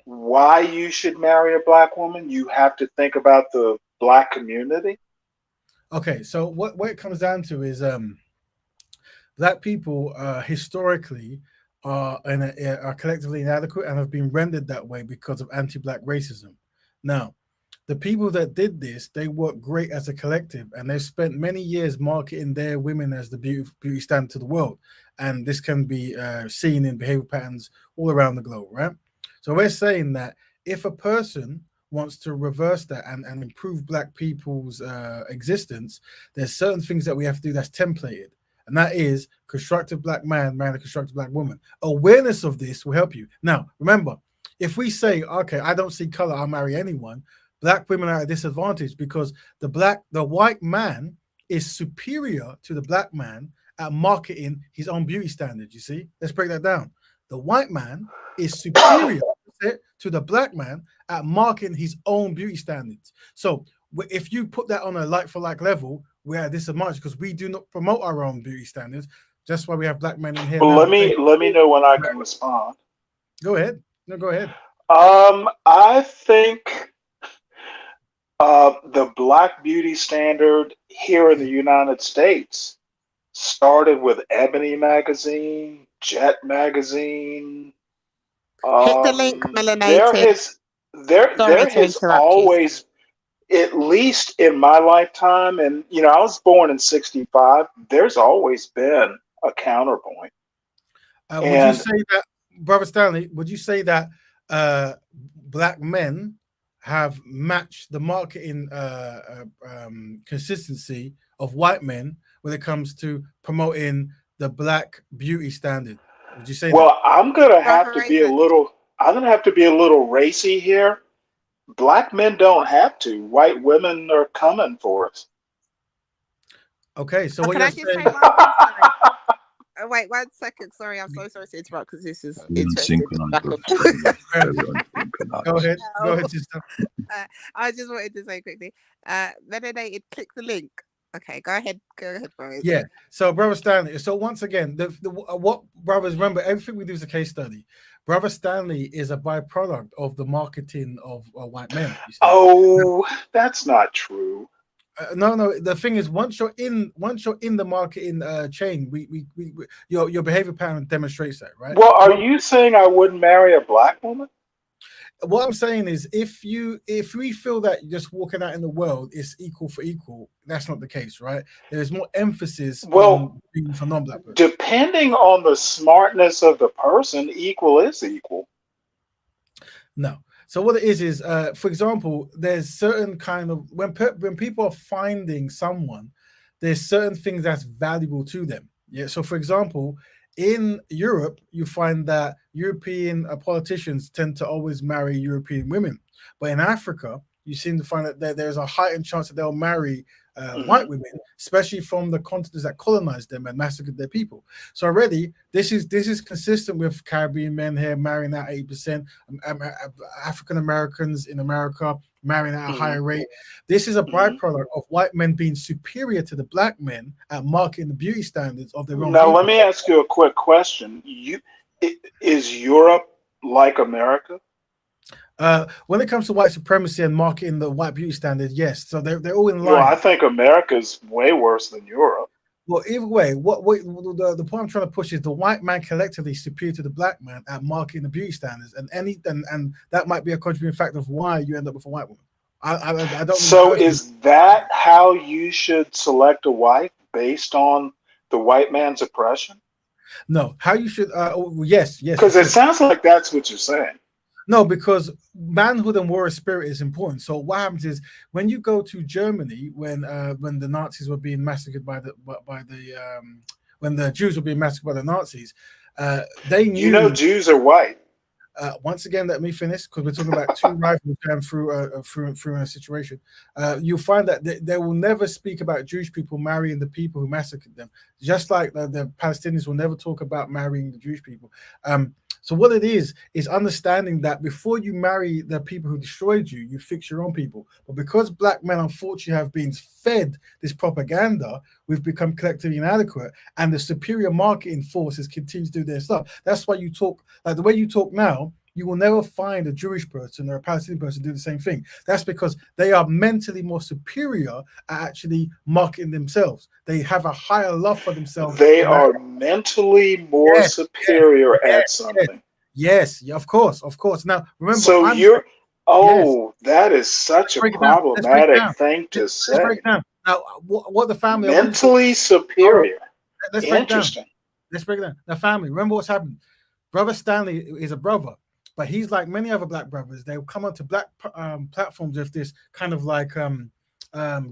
why you should marry a black woman? You have to think about the black community? Okay, so what it comes down to is black people historically are collectively inadequate and have been rendered that way because of anti-black racism. Now, the people that did this, they work great as a collective, and they've spent many years marketing their women as the beauty standard to the world. And this can be seen in behavior patterns all around the globe, right? So we're saying that if a person wants to reverse that and improve black people's existence, there's certain things that we have to do that's templated. And that is constructive black man marrying a constructive black woman. Awareness of this will help you. Now, remember, if we say, okay, I don't see color, I'll marry anyone, black women are at a disadvantage because the white man is superior to the black man at marketing his own beauty standards. You see? Let's break that down. The white man is superior to the black man at marketing his own beauty standards. So if you put that on a like-for-like level, we're at a disadvantage because we do not promote our own beauty standards. That's why we have black men in here. Well, let me know when I can respond. Go ahead. No, go ahead. I think the black beauty standard here in the United States started with Ebony magazine, Jet magazine. Hit the link, melanated. There has always, at least in my lifetime, and I was born in '65. There's always been a counterpoint. Would you say that, Brother Stanley? Would you say that black men have matched the marketing consistency of white men when it comes to promoting the black beauty standard? Would you say? Well, I'm gonna have to be a little racy here. Black men don't have to. White women are coming for us. Okay, so what can I you're just saying? say one thing? Sorry. Wait 1 second. Sorry, I'm so sorry to interrupt because this is interesting. Go ahead. Go ahead, sister. I just wanted to say quickly, melanated, click the link. Okay, go ahead, brothers. Yeah. So, Brother Stanley. So once again, what brothers remember? Everything we do is a case study. Brother Stanley is a byproduct of the marketing of white men. Oh, that's not true. No. The thing is, once you're in the marketing chain, your behavior pattern demonstrates that, right? Well, are you saying I wouldn't marry a black woman? what I'm saying is, if we feel that just walking out in the world is equal for equal, that's not the case, right? There's more emphasis Well, on being for non-black person. depending on the smartness of the person, equal is equal. No. So what it is, for example, there's certain kind of when people are finding someone, there's certain things that's valuable to them. Yeah. So for example, in Europe, you find that European politicians tend to always marry European women, but in Africa, you seem to find that there's a heightened chance that they'll marry white women, especially from the continents that colonized them and massacred their people. So already, this is consistent with Caribbean men here marrying at 8%, African Americans in America marrying at a higher rate. This is a byproduct of white men being superior to the black men at marketing the beauty standards of their own Now, people. let me ask you a quick question. Is Europe like America? When it comes to white supremacy and marketing the white beauty standard, yes. So they're all in You know, I line. think America's way worse than Europe. Well, either way, the point I'm trying to push is the white man collectively is superior to the black man at marketing the beauty standards, and that might be a contributing factor of why you end up with a white woman. I don't. So is that how you should select a wife, based on the white man's oppression? No, how you should? Yes. Because it sounds like that's what you're saying. No, because manhood and warrior spirit is important. So what happens is when you go to Germany, when the Nazis were being massacred when the Jews were being massacred by the Nazis, they knew. You know, Jews are white. Once again, let me finish, because we're talking about two rivals going through a situation. You'll find that they will never speak about Jewish people marrying the people who massacred them, just like the Palestinians will never talk about marrying the Jewish people. So what it is understanding that before you marry the people who destroyed you, you fix your own people. But because black men, unfortunately, have been fed this propaganda, we've become collectively inadequate, and the superior marketing forces continue to do their stuff. That's why you talk like the way you talk now. You will never find a Jewish person or a Palestinian person do the same thing. That's because they are mentally more superior at actually marketing themselves. They have a higher love for themselves. They are mentally more superior at something. Yes, of course. Now, remember. So that is such a problematic thing to say. Let's break down. Now, what the family mentally superior. Let's break it down. Interesting. Let's break it down. The family. Remember what's happened. Brother Stanley is a brother, but he's like many other black brothers. They'll come onto black platforms with this kind of like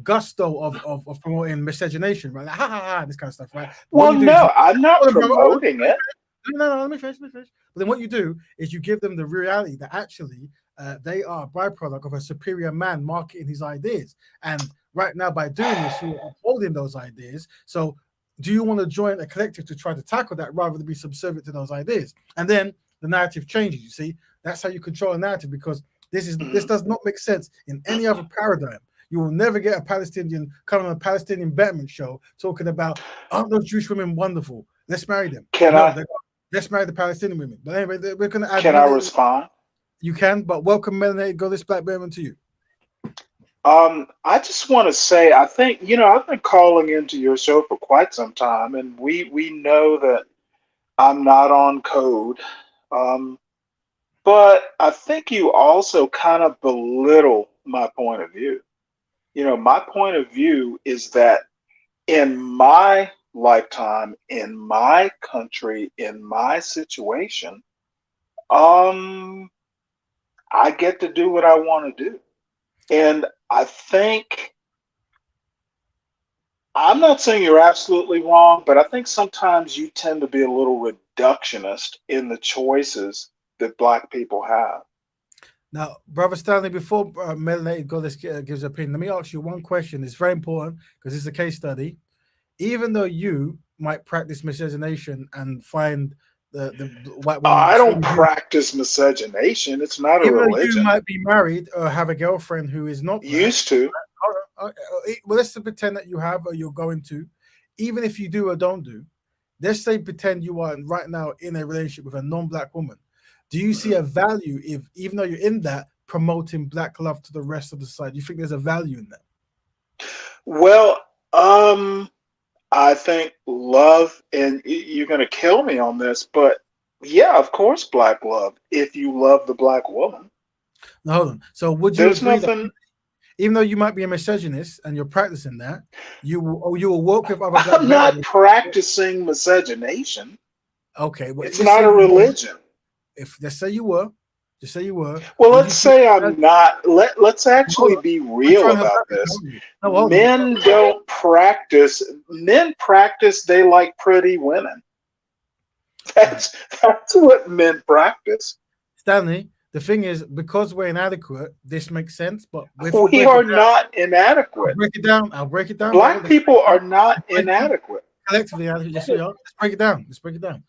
gusto of promoting miscegenation, right? Like, ha ha ha, this kind of stuff, right? Well, no, I'm not promoting it. No, let me finish. But then what you do is you give them the reality that actually they are a byproduct of a superior man marketing his ideas. And right now, by doing this, you're upholding those ideas. So do you want to join a collective to try to tackle that rather than be subservient to those ideas? And then the narrative changes, you see? That's how you control a narrative, because this does not make sense in any other paradigm. You will never get a Palestinian coming on a Palestinian Betterment show talking about, aren't those Jewish women wonderful? Let's marry them. Let's marry the Palestinian women. But anyway, we're going to add. Can I respond? You can, but welcome Melanated Goddess Black Betterment to you. I just want to say, I think, I've been calling into your show for quite some time, and we know that I'm not on code. But I think you also kind of belittle my point of view. My point of view is that in my lifetime, in my country, in my situation, I get to do what I want to do. And I think, I'm not saying you're absolutely wrong, but I think sometimes you tend to be a little reductionist in the choices that Black people have. Now, Brother Stanley, before Melanated Goddess gives her opinion, let me ask you one question. It's very important because it's a case study. Even though you might practice miscegenation and find the white women, I don't practice miscegenation. It's not a religion. You might be married or have a girlfriend who is not Black. Used to. Well, let's pretend that you have or you're going to. Even if you do or don't do, let's say pretend you are right now in a relationship with a non-Black woman. Do you see a value if, even though you're in that, promoting Black love to the rest of the society? Do you think there's a value in that? Well, I think love, and you're going to kill me on this, but yeah, of course, Black love, if you love the Black woman. Now, hold on. So would you There's agree nothing. that even though you might be a misogynist and you're practicing that, you will work with other black I'm not veterans? practicing miscegenation. Okay, well, It's not a religion. If let's say you were, just say you were. Well, would let's you say I'm not. Let's actually Hold on. be I'm real trying to help about out. this. No, hold on. Men don't practice. Men practice they like pretty women. That's what men practice. Stanley, the thing is, because we're inadequate, this makes sense. But if We are not inadequate. I'll break it down. Black people are not inadequate. Collectively, yes, we are. Let's break it down.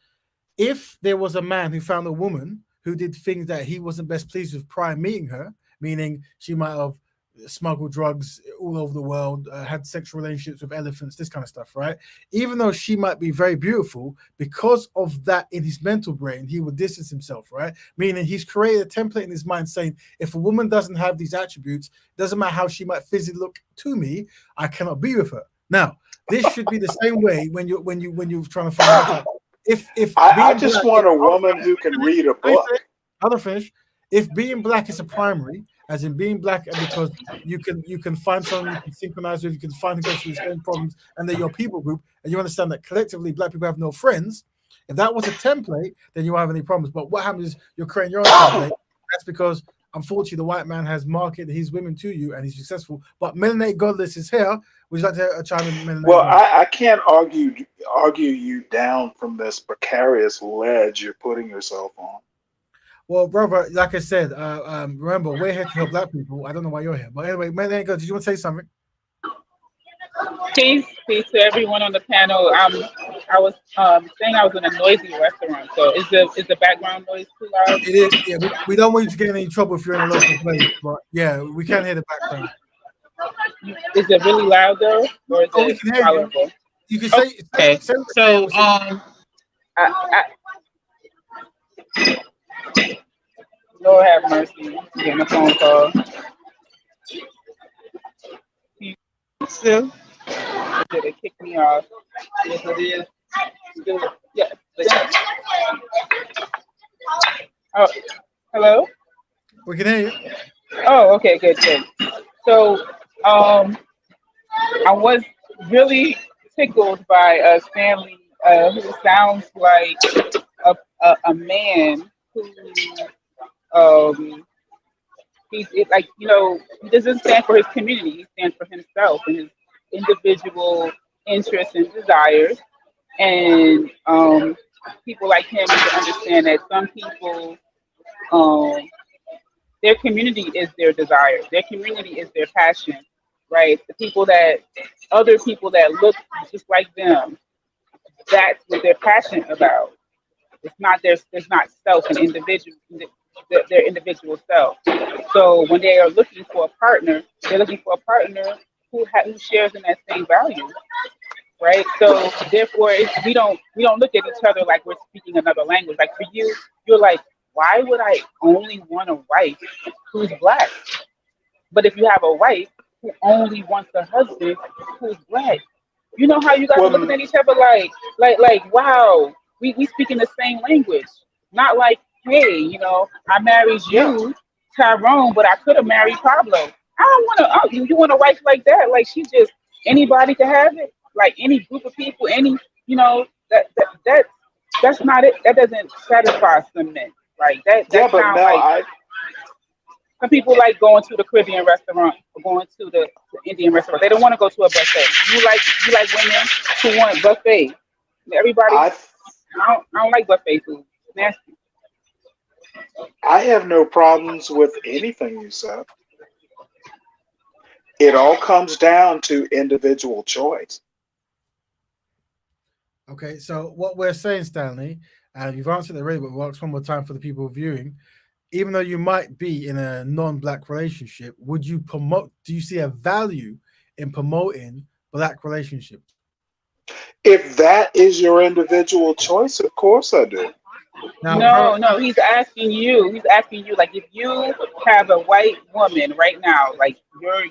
If there was a man who found a woman who did things that he wasn't best pleased with prior meeting her, meaning she might have smuggled drugs all over the world, had sexual relationships with elephants, this kind of stuff, right? Even though she might be very beautiful, because of that in his mental brain, he would distance himself, right? Meaning he's created a template in his mind saying, if a woman doesn't have these attributes, it doesn't matter how she might physically look to me, I cannot be with her. Now, this should be the same way when you're trying to find out. If I just want a woman who can read a book. I'll finish. If being black is a primary, as in being black, because you can find someone you can synchronize with, you can find who goes through the same problems, and they're your people group, and you understand that collectively black people have no friends. If that was a template, then you won't have any problems. But what happens is you're creating your own template. That's because unfortunately the white man has marketed his women to you and he's successful. But Melanated Godless is here. Would you like to chime in? Well, I can't argue you down from this precarious ledge you're putting yourself on. Well, brother, like I said, remember, we're here to help black people. I don't know why you're here. But anyway, Melanated Godless, did you want to say something? Peace to everyone on the panel. I was saying I was in a noisy restaurant, so is the background noise too loud? It is. Yeah, we don't want you to get in any trouble if you're in a local place, but yeah, we can't hear the background. Is it really loud though, or is we it can hear tolerable? You can say. Okay. So Lord have mercy. I'm getting a phone call. Still? Did it kick me off? Yes, it is. Still, yeah. Oh, hello? We can hear you. Oh, okay, good. So, I was really tickled by Stanley, who sounds like a man who, he doesn't stand for his community. He stands for himself and his individual interests and desires. And people like him need to understand that some people, their community is their desire. Their community is their passion, right? Other people that look just like them, that's what they're passionate about. It's not self and individual. Their individual self. So when they are looking for a partner, they're looking for a partner who shares in that same value, right? So therefore, we don't look at each other like we're speaking another language. Like for you, you're like, why would I only want a wife who's black? But if you have a wife who only wants a husband who's black, you know how you guys are looking at each other like, wow, we speak in the same language, not like, hey, I married you, Tyrone, but I could have married Pablo. I don't want to. Oh, you want a wife like that? Like she just anybody can have it. Like any group of people, that's not it. That doesn't satisfy some men. Like that. Yeah, but no, some people like going to the Caribbean restaurant or going to the Indian restaurant. They don't want to go to a buffet. You like women who want buffet. Everybody. I don't like buffet food. It's nasty. I have no problems with anything you said. It all comes down to individual choice. Okay, so what we're saying, Stanley, and you've answered it already, but we'll ask one more time for the people viewing. Even though you might be in a non-black relationship, do you see a value in promoting black relationships? If that is your individual choice, of course I do. No, he's asking you. Like, if you have a white woman right now, like you're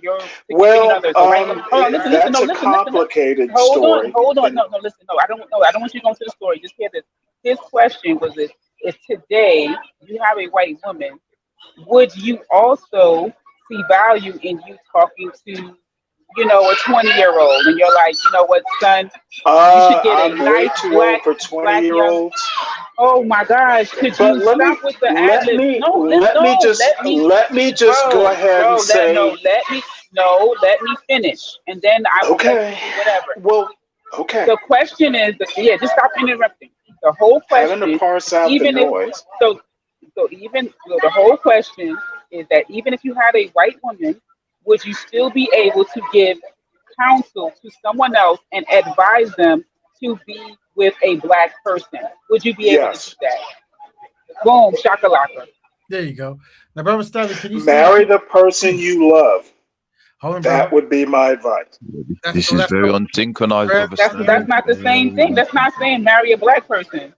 others, listen, that's a complicated story. Hold on. No, listen. No, I don't want you to go into the story. Just hear this. His question was if today you have a white woman would you also see value in you talking to, a 20-year-old, and you're like, you know what, son, you should get a I'm way nice too old black for young. 20-year-olds. Oh my gosh, could But you stop with the ad let libs? me No, let me just let me just go ahead and say, let me finish, and then I will let you okay, do whatever. well, okay. The question is, just stop interrupting. The whole Having to question, parse out the even if noise. the whole question is that even if you had a white woman, would you still be able to give counsel to someone else and advise them to be with a black person? Would you be able to do Yes. that? Boom, shakalaka. There you go. Now, brother Stanley, can you see? Marry the person you love. Hold on, That brother. would be my advice. This is very unsynchronized, brother Stanley. That's not the same thing. That's not saying marry a black person.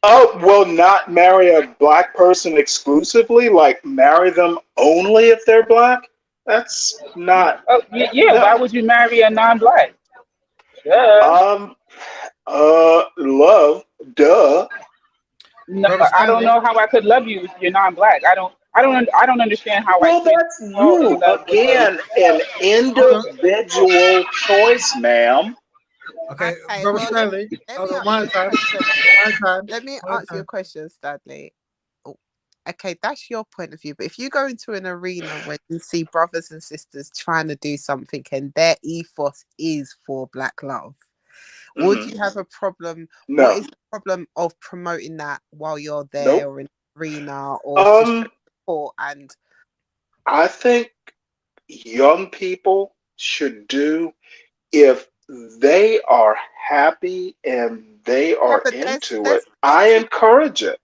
Oh, well, not marry a black person exclusively, like marry them only if they're black? That's not. Oh, yeah. No. Why would you marry a non-black? Duh. Love, duh. No, I don't know how I could love you if you're non-black. I don't understand how Well, I could that's fall in you. love with Again, an individual choice, ma'am. Okay, Okay, brother well, Stanley. let me Oh, ask my you a time. question. My time. Let me My answer your time. question, Stanley. Oh, okay, that's your point of view. But if you go into an arena where you see brothers and sisters trying to do something and their ethos is for black love, would you have a problem? No. What is the problem of promoting that while you're there or in the arena or just support and I think young people should do if they are happy and they are but into there's it. I encourage it.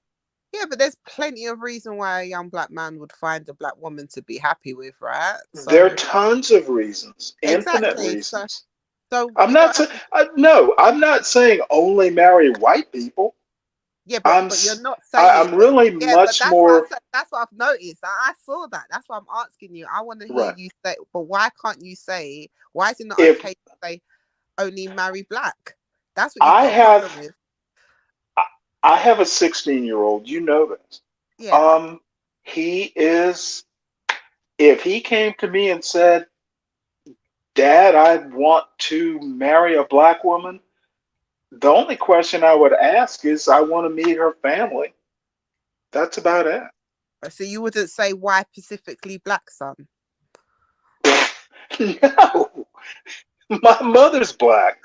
yeah, but there's plenty of reason why a young black man would find a black woman to be happy with, right? There are tons of reasons, infinite Exactly. reasons. So I'm we not don't saying have to, no. I'm not saying only marry white people. yeah, I'm but you're not saying I'm really yeah, but much that's what more that's what I've noticed. I saw that. That's why I'm asking you. I want to hear right. you say, but why can't you say? Why is it not If okay to say only marry black? That's what you've I got a problem have with. I have a 16-year-old. You know this. Yeah. He is. If he came to me and said, "Dad, I want to marry a black woman," the only question I would ask is, "I want to meet her family." That's about it. So you wouldn't say why specifically black, son? No, my mother's black.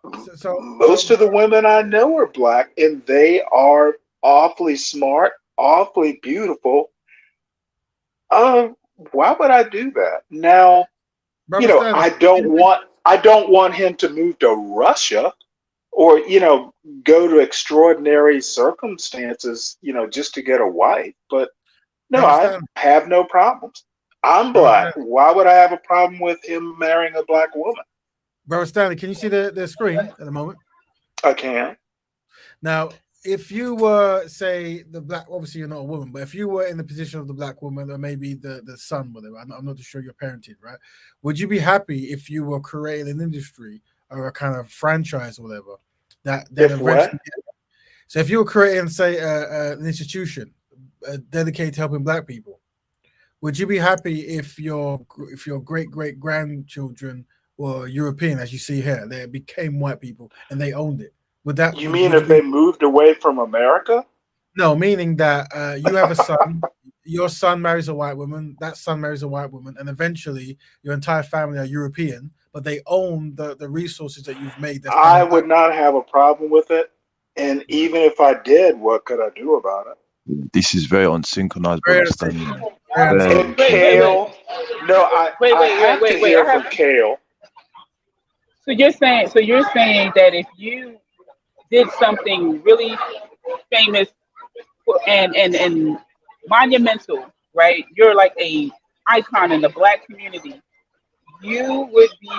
Most of the women I know are black, and they are awfully smart, awfully beautiful. Why would I do that? Now, Brother Stanley, I don't want him to move to Russia or, go to extraordinary circumstances, just to get a wife. But no, Brother I Stanley. have no problems. I'm Brother black. Stanley. Why would I have a problem with him marrying a black woman? Brother Stanley, can you see the screen at the moment? I can. Now, if you were, say, the black, obviously you're not a woman, but if you were in the position of the black woman or maybe the son, whatever, I'm not too sure you're parented, right? Would you be happy if you were creating an industry or a kind of franchise or whatever that If what? So if you were creating, say, an institution dedicated to helping black people, would you be happy if your great grandchildren were European, as you see here, they became white people and they owned it? Would that? You mean if they moved away from America? No, meaning that you have a son, your son marries a white woman, that son marries a white woman, and eventually your entire family are European, but they own the resources that you've made. I would not have a problem with it. And even if I did, what could I do about it? This is very unsynchronized, brother Stanley. And Kale, no, I have to hear from Kale. So you're saying that if you did something really famous and monumental, right? You're like a icon in the black community. You would be.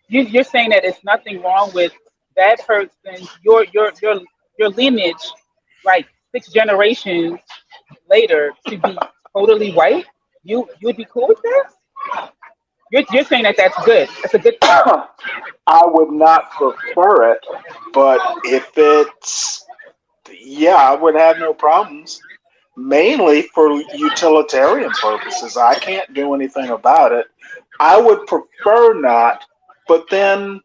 You're saying that it's nothing wrong with that person, your lineage, like 6 generations later, to be totally white. You'd be cool with that? You're saying that that's good. That's a good thing. I would not prefer it, but if it's, yeah, I would have no problems. mainly for utilitarian purposes. I can't do anything about it. I would prefer not, but then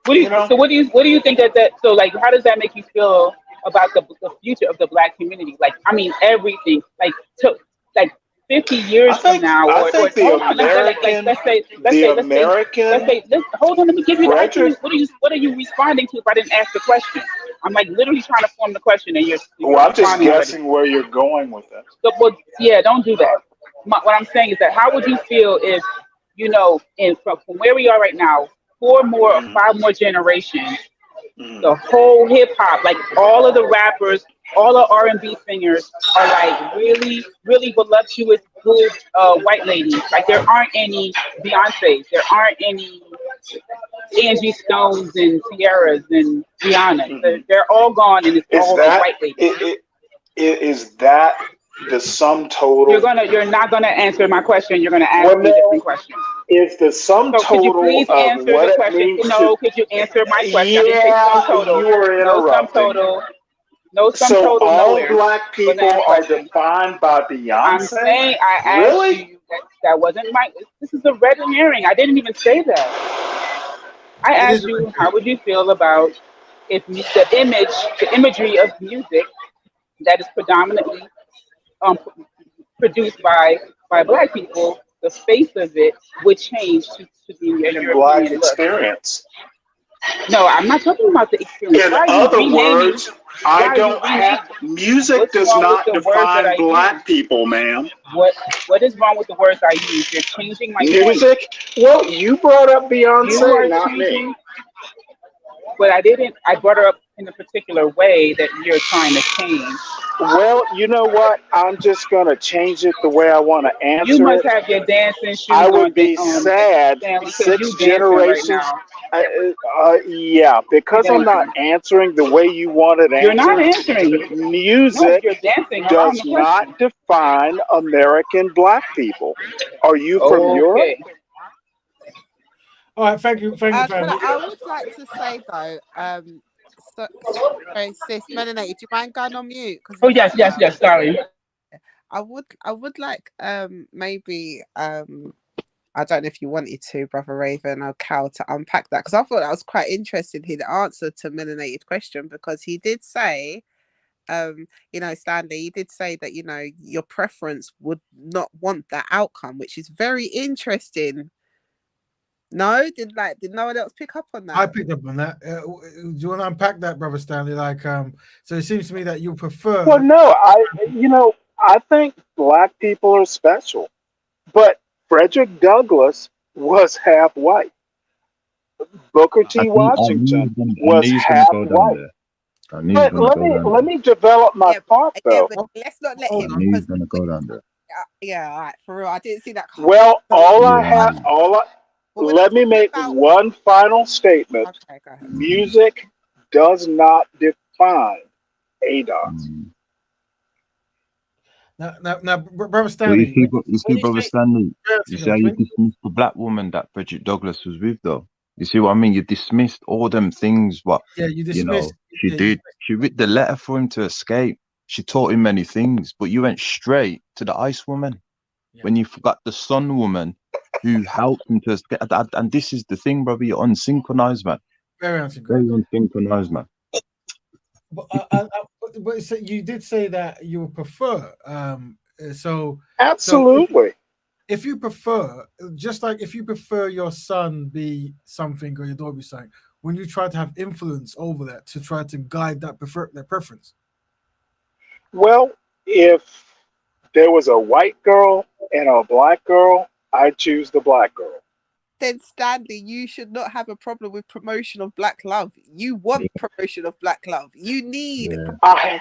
What do you, so what do you think that so like how does that make you feel about the future of the black community? Like I mean everything. Like to like 50 years from now I or think the hold on, American let's say hold on, let me give you the answer. What are you responding to if I didn't ask the question? I'm like literally trying to form the question and you're Well, I'm just responding already. guessing where you're going with it. So, well, yeah, don't do that. What I'm saying is that how would you feel if, from where we are right now, 4 more or 5 more generations, the whole hip hop, like all of the rappers, all the R&B singers are like really, really voluptuous, good white ladies. Like there aren't any Beyonces, there aren't any Angie Stones and Sierras and Rihanna. They're all gone, and it's all the white ladies. Is that the sum total? You're not gonna answer my question. You're gonna ask me a different question. Is the sum So could you total please of answer what the it question? means No, could you answer my question? I didn't say sum total. you were No sum interrupting. total. No sum So total all nowhere. black people are defined by Beyonce? I'm saying I asked Really? you that wasn't my. This is a red herring. I didn't even say that. I asked you how would you feel about if the imagery of music that is predominantly produced by black people, the face of it would change to be a European Black look. experience. No, I'm not talking about the experience. In Why are you other renaming? words, I don't have music What's does wrong with not the words that I define black use? people, ma'am. What is wrong with the words I use? You're changing my point. Music? Well, you brought up You Beyonce, are not changing, me. but I didn't. I brought her up in a particular way that you're trying to change. Well, you know what? I'm just going to change it the way I want to answer You must it. have your dancing shoes I on. would be sad Stanley, 'cause 6 you dancing right generations. now. Yeah, because I'm not answering the way you wanted You're not answered. answering. Music No, you're dancing around does the not question. define American black people. Are you from Europe? Okay. All right, thank you, family. I would like to say though, sorry, sis, Melanie, do you mind going on mute? Oh yes. Sorry. I would like maybe I don't know if you wanted to, Brother Raven or Cal, to unpack that because I thought that was quite interesting. He the answer to Melanated question because he did say, Stanley, you did say that your preference would not want that outcome, which is very interesting. No, did no one else pick up on that? I picked up on that. Do you want to unpack that, Brother Stanley? So it seems to me that you prefer. Well, no, I think black people are special, but Frederick Douglass was half white. Booker T. Washington was half white. But let me develop my thought though. But let's not let him. He's gonna go down there. Yeah, all right, for real. I didn't see that. Well, let me make one final statement. Okay, go ahead. Music does not define ADOS. Now, Brother Stanley. You see, Brother Stanley. You see how you dismissed the black woman that Frederick Douglass was with, though. You see what I mean? You dismissed all them things. What? Yeah, you dismissed. She did. She wrote the letter for him to escape. She taught him many things, but you went straight to the ice woman when you forgot the sun woman who helped him to escape. And this is the thing, brother. You're unsynchronized, man. Very unsynchronized. Very unsynchronized, man. But so you did say that you would prefer. Absolutely. If you prefer, just like if you prefer your son be something or your daughter be something, when you try to have influence over that to try to guide that preference. Well, if there was a white girl and a black girl, I'd choose the black girl. Then Stanley, you should not have a problem with promotion of black love. You want promotion of black love. You need. I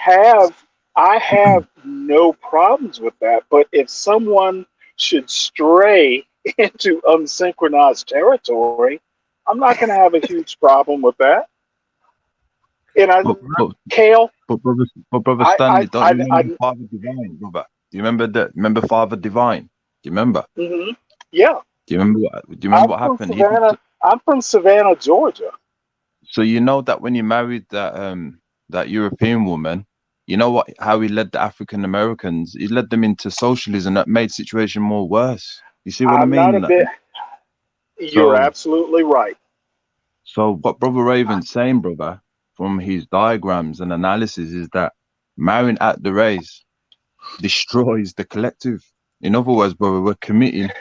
have no problems with that. But if someone should stray into unsynchronized territory, I'm not going to have a huge problem with that. And Kale. But brother Stanley, don't you remember Father Divine, brother? Do you remember Father Divine? Do you remember? Mm-hmm. Yeah. Do you remember what happened? I'm from Savannah, Georgia. So you know that when you married that European woman, you know what? How he led the African Americans, he led them into socialism that made the situation more worse. You see what I I'm not a mean? bit. You're absolutely right. So what Brother Raven's saying, brother, from his diagrams and analysis, is that marrying at the race destroys the collective. In other words, brother, we're committing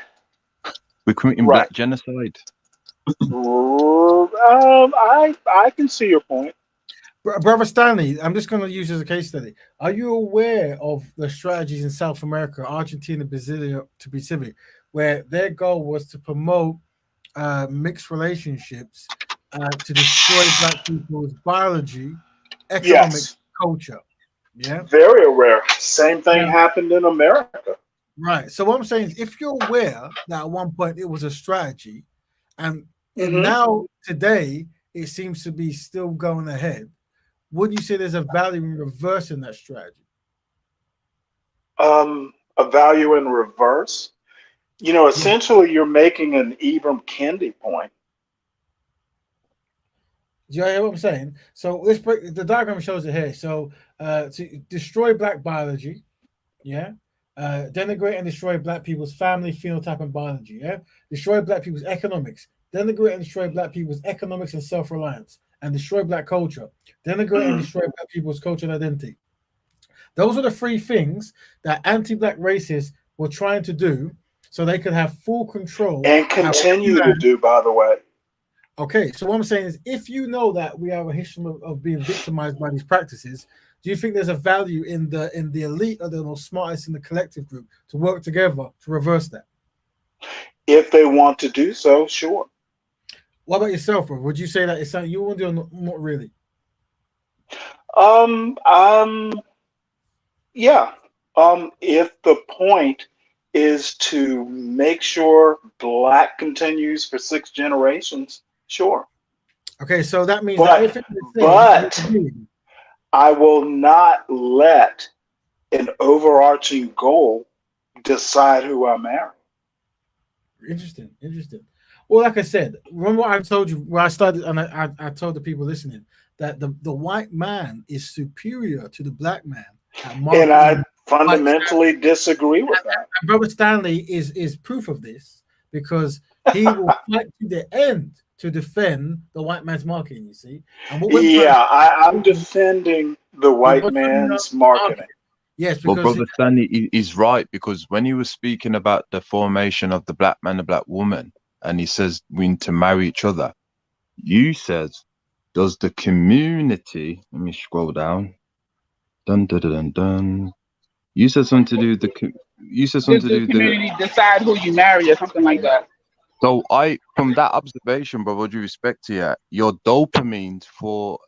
black genocide. I can see your point. Brother Stanley, I'm just going to use as a case study. Are you aware of the strategies in South America, Argentina, Brazil, to be civic, where their goal was to promote mixed relationships to destroy black people's biology, economics, culture? Yeah, very rare. Same thing happened in America. Right. So what I'm saying is, if you're aware that at one point it was a strategy, and now today it seems to be still going ahead, would you say there's a value in reversing that strategy? A value in reverse. You know, essentially, you're making an Ibram Kendi point. Do you hear what I'm saying? So let's break the diagram shows it here. So to destroy black biology, denigrate and destroy black people's family, phenotype, and biology, destroy black people's economics, denigrate and destroy black people's economics and self-reliance, and destroy black culture, denigrate and destroy black people's culture and identity. Those are the three things that anti-black racists were trying to do so they could have full control. And continue to do, by the way. Okay, so what I'm saying is, if you know that we have a history of being victimized by these practices, do you think there's a value in the elite or the most smartest in the collective group to work together to reverse that? If they want to do so, sure. What about yourself, bro? Would you say that it's something you want to do or not really? Yeah. If the point is to make sure black continues for 6 generations, sure. Okay, so that means but I will not let an overarching goal decide who I marry. Interesting. Well, like I said, remember what I told you where I started, and I told the people listening that the white man is superior to the black man. And I fundamentally disagree with that. And Brother Stanley is proof of this, because he will fight to the end to defend the white man's marketing, you see. And I'm defending the white man's marketing. Yes, because Brother Stanley is right, because when he was speaking about the formation of the black man and black woman, and he says we need to marry each other, you said, does the community, let me scroll down, dun dun dun dun. You said something to do with the community decide who you marry or something like that. So from that observation, bro, with due respect to you, your dopamine for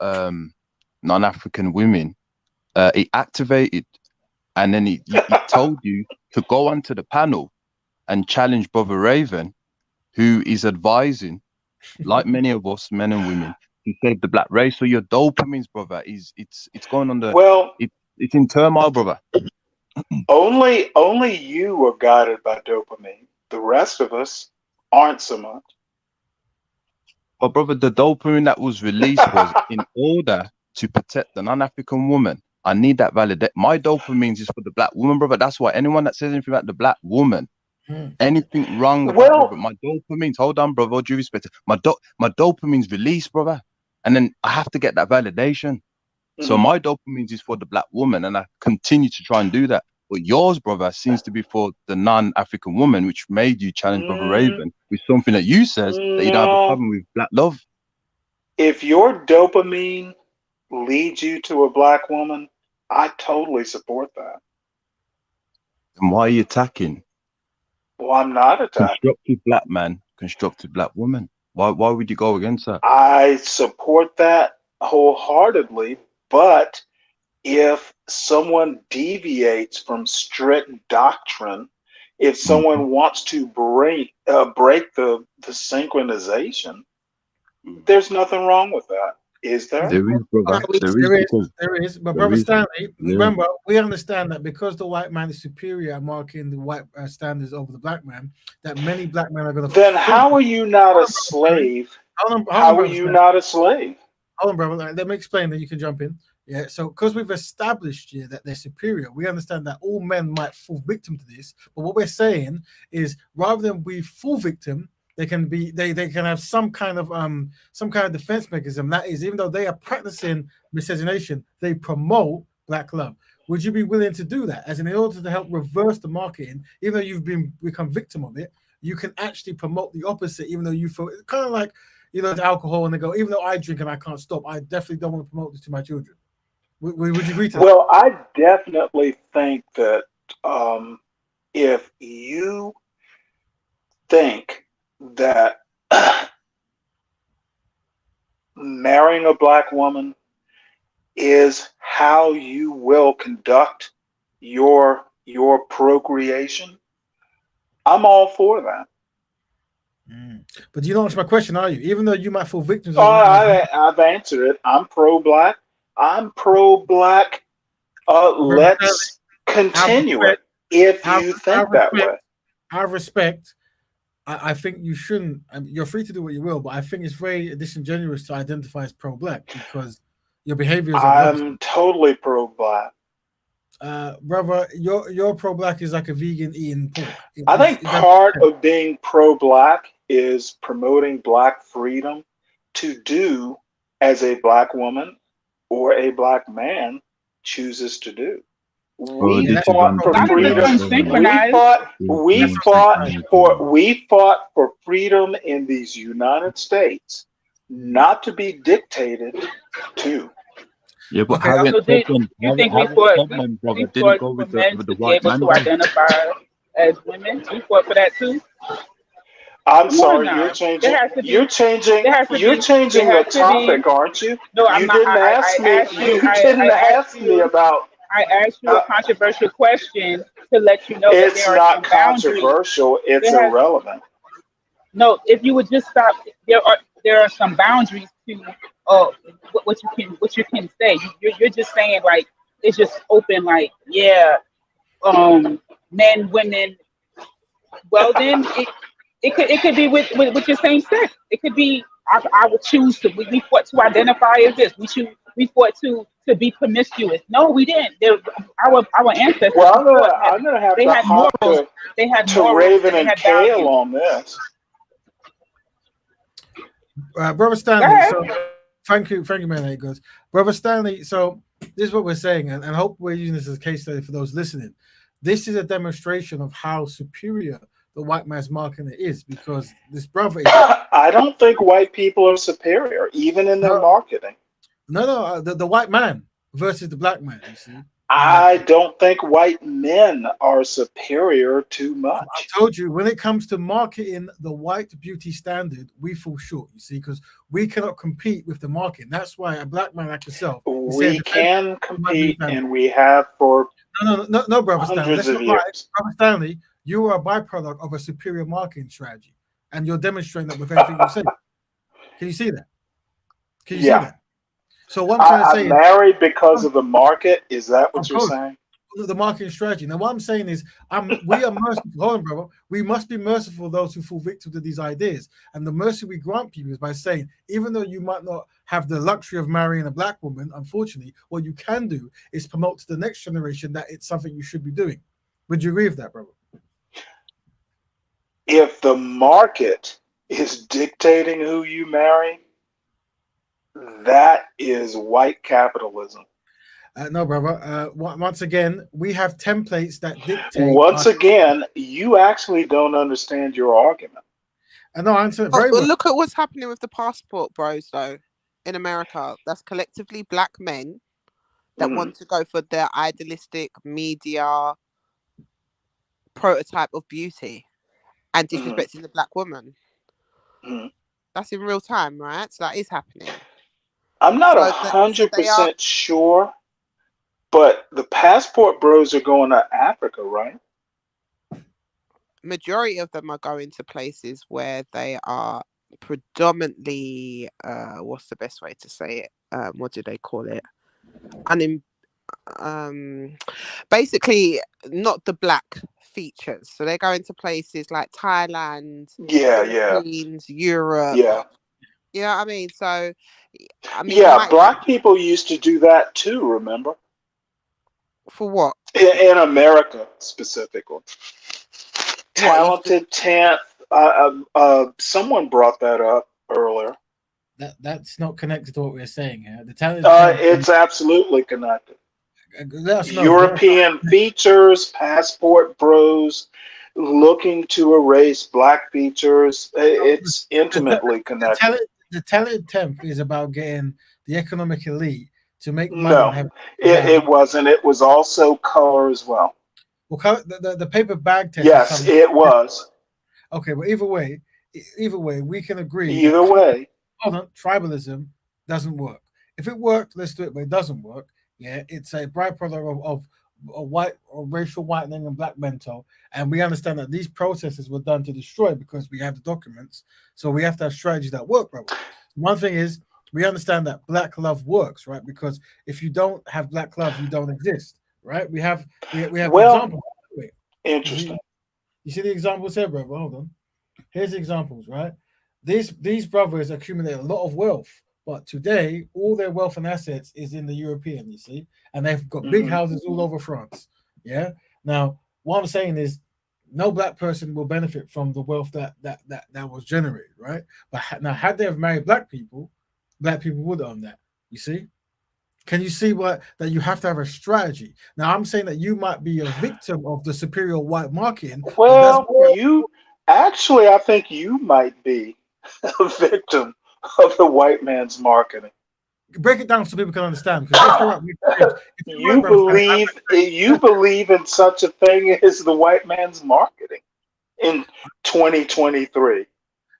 non-African women, it activated, and then it told you to go onto the panel and challenge Brother Raven, who is advising, like many of us, men and women, to save the black race. So your dopamines, brother, it's going on it's in turmoil, brother. Only you are guided by dopamine. The rest of us aren't so much. But brother, the dopamine that was released was in order to protect the non-African woman. I need that validate. My dopamine is for the black woman, brother. That's why anyone that says anything about the black woman, anything wrong about my dopamine. Hold on, brother. Due respect, my dopamine's released, brother, and then I have to get that validation. So my dopamine is for the black woman, and I continue to try and do that. But yours, brother, seems to be for the non-African woman, which made you challenge Brother Raven with something that you says that you don't have a problem with black love. If your dopamine leads you to a black woman, I totally support that. And why are you attacking? Well, I'm not attacking. Constructive black man, constructive black woman. Why would you go against that? I support that wholeheartedly, but if someone deviates from strict doctrine, if someone wants to break the synchronization, there's nothing wrong with that. Is there? There is, brother. There is. But Brother Stanley, remember, we understand that because the white man is superior at marking the white standards over the black man, that many black men are going to. Then how are you not a slave? How are you not a slave? hold on, brother. Let me explain, then you can jump in. Yeah, so because we've established here that they're superior, we understand that all men might fall victim to this. But what we're saying is, rather than be full victim, they can be they can have some kind of defense mechanism. That is, even though they are practicing miscegenation, they promote black love. Would you be willing to do that? As in order to help reverse the marketing, even though you've become victim of it, you can actually promote the opposite, even though you feel kind of like, you know, alcohol, and they go, even though I drink and I can't stop, I definitely don't want to promote this to my children. Would you agree to that? Well, I definitely think that if you think that marrying a black woman is how you will conduct your procreation, I'm all for that. But you don't answer my question, are you? Even though you might fall victims Oh, of that. I've answered it. I'm pro-black. I'm pro-black. Let's continue it if you think that way. I respect. I think you shouldn't. You're free to do what you will, but I think it's very disingenuous to identify as pro-black because your behaviors are. I'm totally pro-black. Brother, your pro-black is like a vegan eating pork. I think part of being pro-black is promoting black freedom to do as a black woman or a black man chooses to do. We fought for freedom. We fought for freedom in these United States, not to be dictated to. Yeah, but Okay, Harriet so Tubman, you think Harriet Tubman, brother, didn't go with men the to be white able man. to identify as women? We fought for that too. I'm Come on sorry, now. you're changing. There has to be- You're changing. there has to You're be- changing there the has to be- topic, aren't you? No, I'm You not. didn't ask me. You didn't ask me about. I asked you a controversial question to let you know that It's there are not some boundaries. controversial. It's There has- irrelevant. No, if you would just stop, there are some boundaries to what you can say. You're just saying like it's just open like men, women. Well then it could be with your same sex. It could be I would choose to we fought to identify as this. We fought to be promiscuous. No, we didn't. Our ancestors. Well, I'm gonna have they to had hop morals. They had to morals Raven they and had Kale values. on this. Brother Stanley. So thank you, man. There he goes, Brother Stanley. So this is what we're saying, and I hope we're using this as a case study for those listening. This is a demonstration of how superior the white man's marketing is, because this brother is. I don't think white people are superior, even in their marketing. No, the white man versus the black man. You see. I don't think white men are superior too much. I told you, when it comes to marketing the white beauty standard, we fall short, you see, because we cannot compete with the market. That's why a black man like yourself, We can compete, and we have for no, Brother Stanley. hundreds That's of not years. right. Brother Stanley, you are a byproduct of a superior marketing strategy, and you're demonstrating that with everything you say. Can you see that? Can you see that? So what I'm trying to say I'm married because of the market. Is that what you're saying? The marketing strategy. Now, what I'm saying is, we are merciful. Hold on, brother. We must be merciful to those who fall victim to these ideas. And the mercy we grant people is by saying, even though you might not have the luxury of marrying a black woman, unfortunately, what you can do is promote to the next generation that it's something you should be doing. Would you agree with that, brother? If the market is dictating who you marry, that is white capitalism. No, brother. Once again, we have templates that dictate. Once again, you actually don't understand your argument. No, I answer it very well. Look at what's happening with the passport bros, though, in America. That's collectively black men that want to go for their idealistic media prototype of beauty and disrespecting the black woman. That's in real time, right? So that is happening. I'm not 100% sure, but the passport bros are going to Africa, right? Majority of them are going to places where they are predominantly, what's the best way to say it? What do they call it? Basically not the black features. So they're going to places like Thailand, Philippines, Europe. You know what I mean? So, I mean, Yeah, black people used to do that too, remember? for what? In America, specifically. Talented, someone brought that up earlier. That's not connected to what we're saying here. The talent. It's absolutely connected. Let us know. European features, passport bros, looking to erase black features. It's intimately connected. The talented temp is about getting the economic elite to make money. No, and have it wasn't. It was also color as well. Well, the paper bag test. Yes, it was. Okay, but either way, we can agree. Either way, tribalism doesn't work. If it worked, let's do it. But it doesn't work. Yeah, it's a byproduct of white or racial whitening and black mental, and we understand that these processes were done to destroy because we have the documents. So we have to have strategies that work, bro. One thing is we understand that black love works, right? Because if you don't have black love, you don't exist, right? We have examples. Interesting. You see the examples here, bro. Hold on. Here's the examples, right? These brothers accumulate a lot of wealth. But today, all their wealth and assets is in the European, you see, and they've got big houses all over France. Yeah. Now, what I'm saying is, no black person will benefit from the wealth that was generated, right? But now, had they have married black people would own that. You see? Can you see that you have to have a strategy? Now, I'm saying that you might be a victim of the superior white marketing. Well, I think you might be a victim of the white man's marketing. Break it down so people can understand. You believe in such a thing as the white man's marketing in 2023.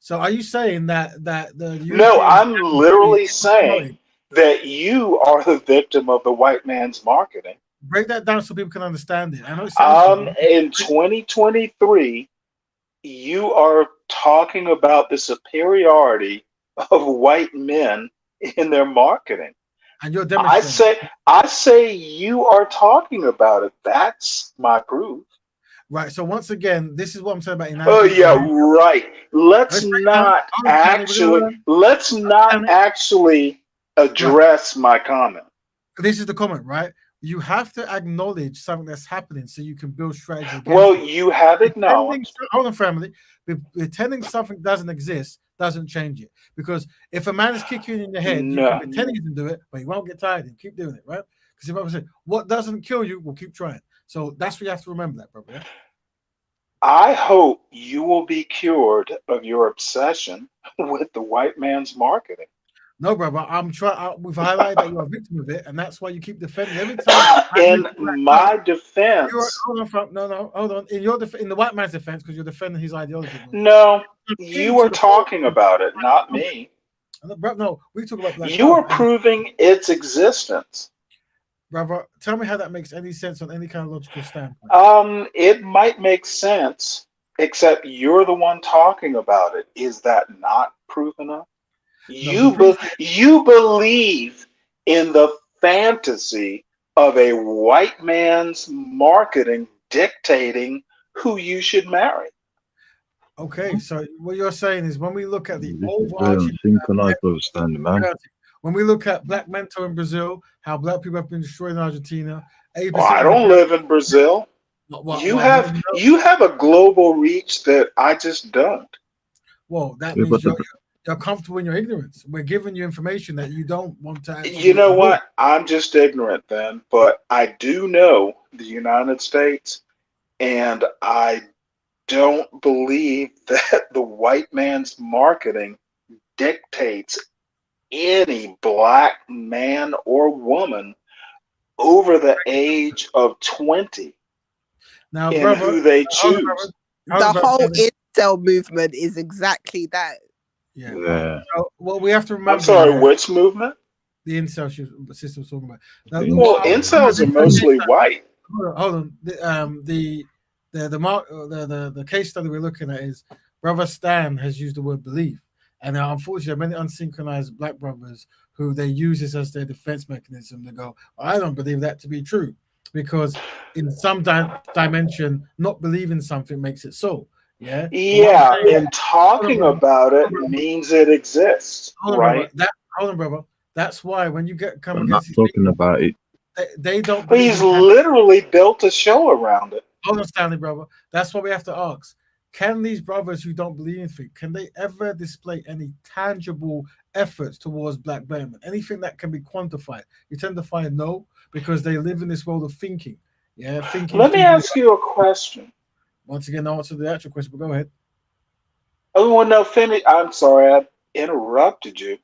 So are you saying that the No, I'm literally saying that you are the victim of the white man's marketing. Break that down so people can understand it. I know it sounds in 2023, you are talking about the superiority of white men in their marketing. And you're demonstrating. I say you are talking about it. That's my proof. Right. So once again, this is what I'm saying about. Oh yeah, right. Let's not actually address my comment. This is the comment, right? You have to acknowledge something that's happening so you can build strategy. Well, you have acknowledged. Hold on, family. Pretending something doesn't exist doesn't change it. Because if a man is kicking you in the head, you can pretend he can do it, but he won't get tired and keep doing it, right? Because if I say what doesn't kill you will keep trying. So that's what you have to remember, that, brother. Yeah? I hope you will be cured of your obsession with the white man's marketing. No, brother, I'm trying. We've highlighted that you're a victim of it, and that's why you keep defending every time. In my defense, hold on. In the white man's defense, because you're defending his ideology. No, you are talking about it, not me. No, we talk about black. You are proving its existence, brother. Tell me how that makes any sense on any kind of logical standpoint. It might make sense, except you're the one talking about it. Is that not proof enough? You believe in the fantasy of a white man's marketing dictating who you should marry. Okay, so what you're saying is when we look at the synchronized understanding, man. When we look at black mentor in Brazil, how black people have been destroyed in Argentina. I don't live in Brazil. You have a global reach that I just don't. Well, that means you're comfortable in your ignorance. We're giving you information that you don't want to actually. You know what? I'm just ignorant then, but I do know the United States, and I don't believe that the white man's marketing dictates any black man or woman over the age of 20 now, in brother, who they choose. The whole incel movement is exactly that. Yeah. So, well, we have to remember. I'm sorry, which movement? The incel system was talking about. Well, incels are mostly white. Hold on. The case study we're looking at is Brother Stan has used the word belief, and unfortunately, many unsynchronized black brothers who they use this as their defense mechanism to go, I don't believe that to be true, because in some dimension, not believing something makes it so. Yeah. Yeah, and talking about it means it exists, right? Hold on, brother. That's why when you come I'm not against these talking people, about it. they don't But believe he's in literally built a show around it. Hold on, Stanley, brother. That's what we have to ask. Can these brothers who don't believe in anything, can they ever display any tangible efforts towards black betterment? Anything that can be quantified? You tend to find no, because they live in this world of thinking. Yeah, thinking. Let me ask you a question. Once again, no answer to the actual question, but go ahead. Oh, well, no, finish. I'm sorry, I interrupted you.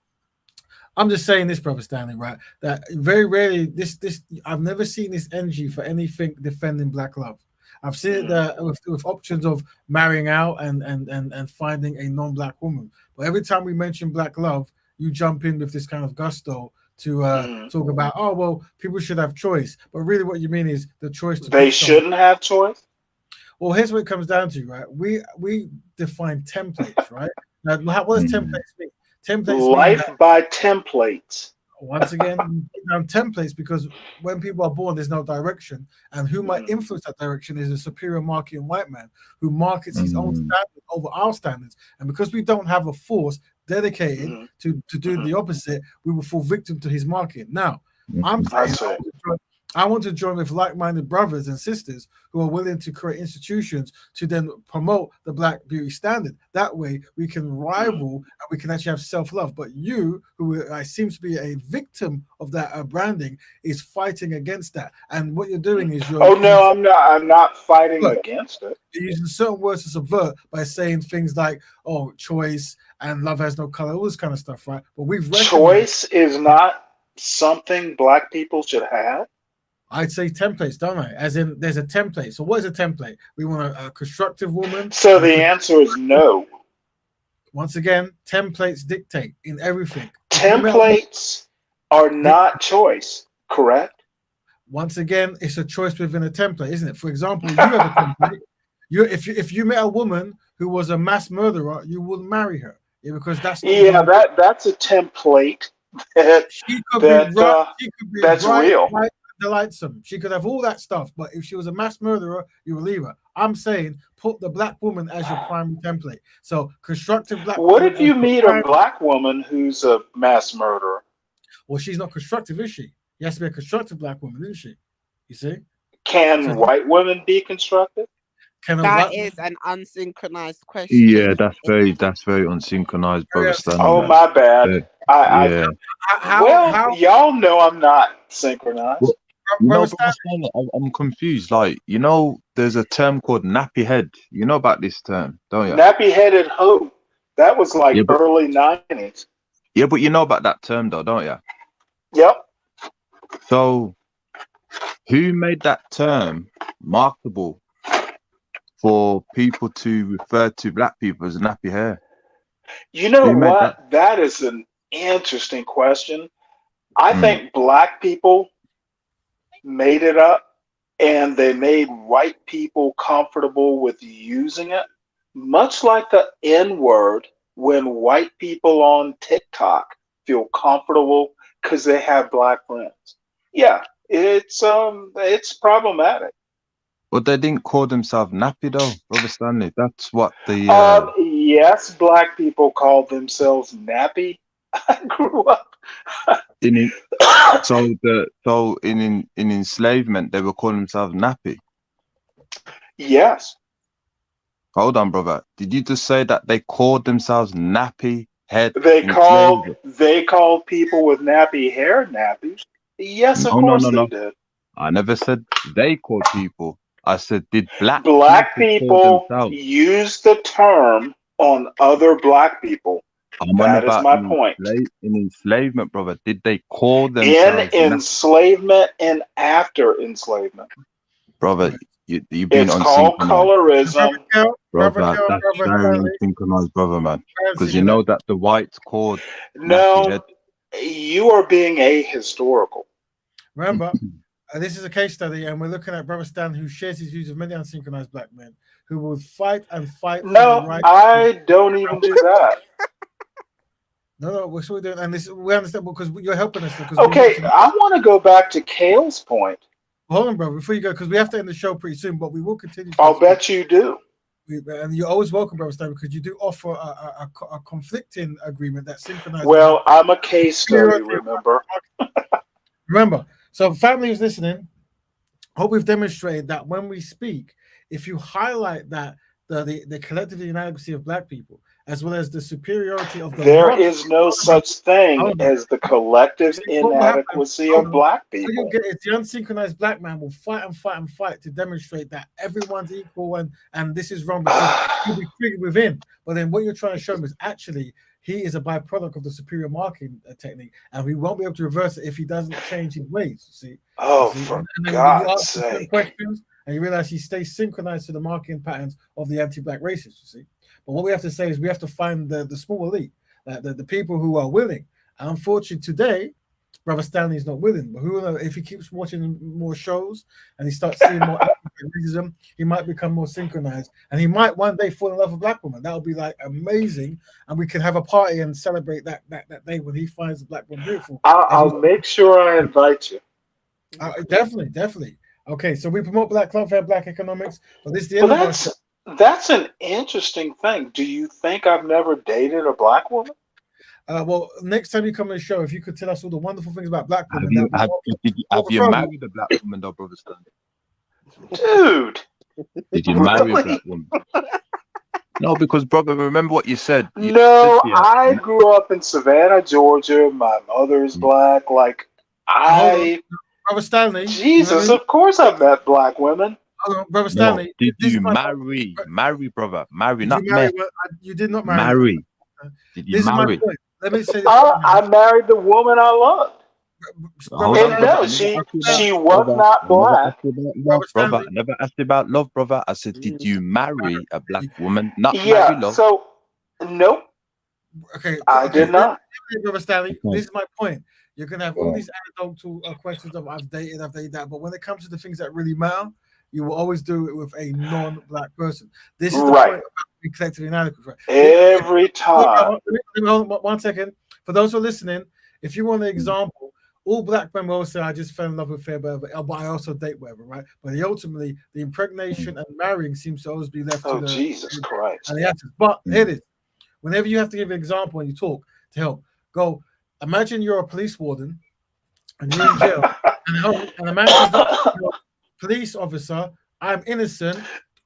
I'm just saying this, brother Stanley, right? That very rarely this I've never seen this energy for anything defending black love. I've seen it with options of marrying out and finding a non-black woman. But every time we mention black love, you jump in with this kind of gusto to talk about, oh well, people should have choice. But really, what you mean is the choice to They pick someone. shouldn't have choice. Well, here's what it comes down to, right? We define templates, right? Now, what does templates mean? Templates Life mean by templates. once again, you put down templates because when people are born, there's no direction, and who might influence that direction is a superior marketing white man who markets his own standards over our standards. And because we don't have a force dedicated to do the opposite, we will fall victim to his marketing. Now, I'm saying I want to join with like-minded brothers and sisters who are willing to create institutions to then promote the black beauty standard. That way, we can rival and we can actually have self-love. But you, who seems to be a victim of that branding, is fighting against that. And what you're doing is you're. Oh no, I'm not. I'm not fighting against it. You're using certain words to subvert by saying things like, "Oh, choice and love has no color," all this kind of stuff, right? But we've choice is not something black people should have. I'd say templates, don't I? As in, there's a template. So what is a template? We want a constructive woman. So the answer is no. Once again, templates dictate in everything. Templates are not choice, correct? Once again, it's a choice within a template, isn't it? For example, you have a template. If you met a woman who was a mass murderer, you wouldn't marry her. Yeah, because that's that's a template that, that's real. Right, delightsome. She could have all that stuff, but if she was a mass murderer, you will leave her. I'm saying put the black woman as your primary template. So constructive black. What if you meet a black woman who's a mass murderer? Well, she's not constructive, is she? She has to be a constructive black woman, isn't she? You see? Can white women be constructive? That is an unsynchronized question. Yeah, that's very unsynchronized, brother Stanley. Oh, my bad. Y'all know I'm not synchronized. Well, brother Stanley, I'm confused. Like, there's a term called nappy head. You know about this term, don't you? Nappy headed hoe. That was like early 90s. Yeah, but you know about that term, though, don't you? Yep. So, who made that term marketable for people to refer to black people as nappy hair? You know what? That is an interesting question. I think black people made it up, and they made white people comfortable with using it, much like the N-word when white people on TikTok feel comfortable because they have black friends. Yeah, it's problematic. But they didn't call themselves nappy though, brother Stanley. That's what the yes, black people called themselves nappy. I grew up in enslavement they were calling themselves nappy. Yes. Hold on, brother. Did you just say that they called themselves nappy head? They called people with nappy hair nappy. Yes, of course they did. I never said they called people. I said, did black people use the term on other black people? That is my point. In enslavement, brother, did they call themselves in enslavement and after enslavement? Brother, you've been it's called colorism. Brother, that's very unsynchronized, brother, man. Because you know that the whites called. No, you are being ahistorical. Remember, this is a case study, and we're looking at Brother Stan, who shares his views of many unsynchronized black men who will fight and fight. No, I don't even do that. No, we're still doing, and we understand because you're helping us. Okay, I want to go back to Kale's point. Hold on, brother, before you go, because we have to end the show pretty soon, but we will continue. I'll bet you do. and you're always welcome, Brother Stanley, because you do offer a conflicting agreement that synchronizes. Well, I'm a case study, remember? Remember, so family who's listening, hope we've demonstrated that when we speak, if you highlight that the collective inadequacy of Black people, as well as the superiority of the There is no such thing as the collective inadequacy of Black people. It's the unsynchronized Black man will fight and fight and fight to demonstrate that everyone's equal and this is wrong because he'll be triggered within. But then what you're trying to show him is actually he is a byproduct of the superior marketing technique, and we won't be able to reverse it if he doesn't change his ways. You see? For God's sake! Questions, and you realize he stays synchronized to the marketing patterns of the anti-Black racists. You see? But what we have to say is we have to find the small elite, the people who are willing. And unfortunately, today, Brother Stanley is not willing. But who knows, if he keeps watching more shows and he starts seeing more racism, he might become more synchronized. And he might one day fall in love with a Black woman. That would be like amazing. And we can have a party and celebrate that day when he finds a Black woman beautiful. I'll make sure I invite you. Definitely. Okay, so we promote Black Club Fair, Black economics. But this is the end of our show. That's an interesting thing. Do you think I've never dated a Black woman? Well, next time you come on the show, if you could tell us all the wonderful things about Black women. Have you married a Black woman, though, Brother Stanley? Dude! Did you marry a Black woman? No, because, brother, remember what you said. I grew up in Savannah, Georgia. My mother is Black. Brother Stanley. Jesus, of course I've met Black women. Brother Stanley, did you marry, brother? Marry, not marry. You did not marry. Did you marry? Let me say this. I married the woman I loved. And no, she was not Black. Brother, I never asked about love, brother. I said, did you marry a Black woman? Not marry love. So, nope. Okay, I did not. Brother Stanley, this is my point. You're gonna have all these anecdotal questions of I've dated that, but when it comes to the things that really matter, you will always do it with a non-Black person. This is the point about being collectively inadequate. Right? Every time. Hold on, 1 second. For those who are listening, if you want an example, all Black men will say, I just fell in love with Fairweather, but I also date whatever, right? But ultimately, the impregnation and marrying seems to always be left to the Jesus Christ. And the actors. But here it is. Whenever you have to give an example when you talk to help, go, imagine you're a police warden and you're in jail, and a man comes up, police officer, I'm innocent.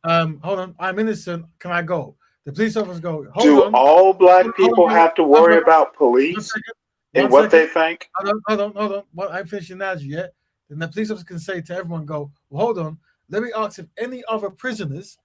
Hold on, I'm innocent. Can I go? The police officers go, hold on. Do all Black people have to worry about police and what they think? Hold on. Well, I haven't finished the analogy yet. Then the police officer can say to everyone, go, well, hold on. Let me ask if any other prisoners,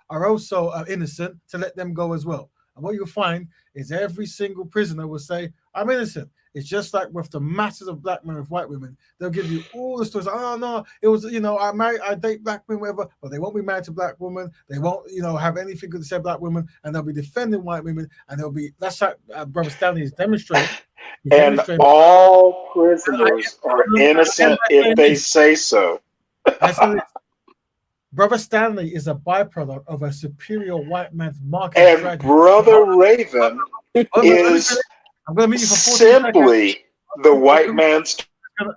are also innocent to let them go as well. And what you'll find is every single prisoner will say, I'm innocent. It's just like with the masses of Black men with white women. They'll give you all the stories. Oh no, it was, I date Black women, whatever, but they won't be married to Black women. They won't, have anything good to say Black women, and they'll be defending white women, and that's how Brother Stanley is demonstrating. And all prisoners are innocent if they say so. Brother Stanley is a byproduct of a superior white man's marketing and strategy. Brother Raven is I'm going to meet you for 14 simply seconds. The white man's.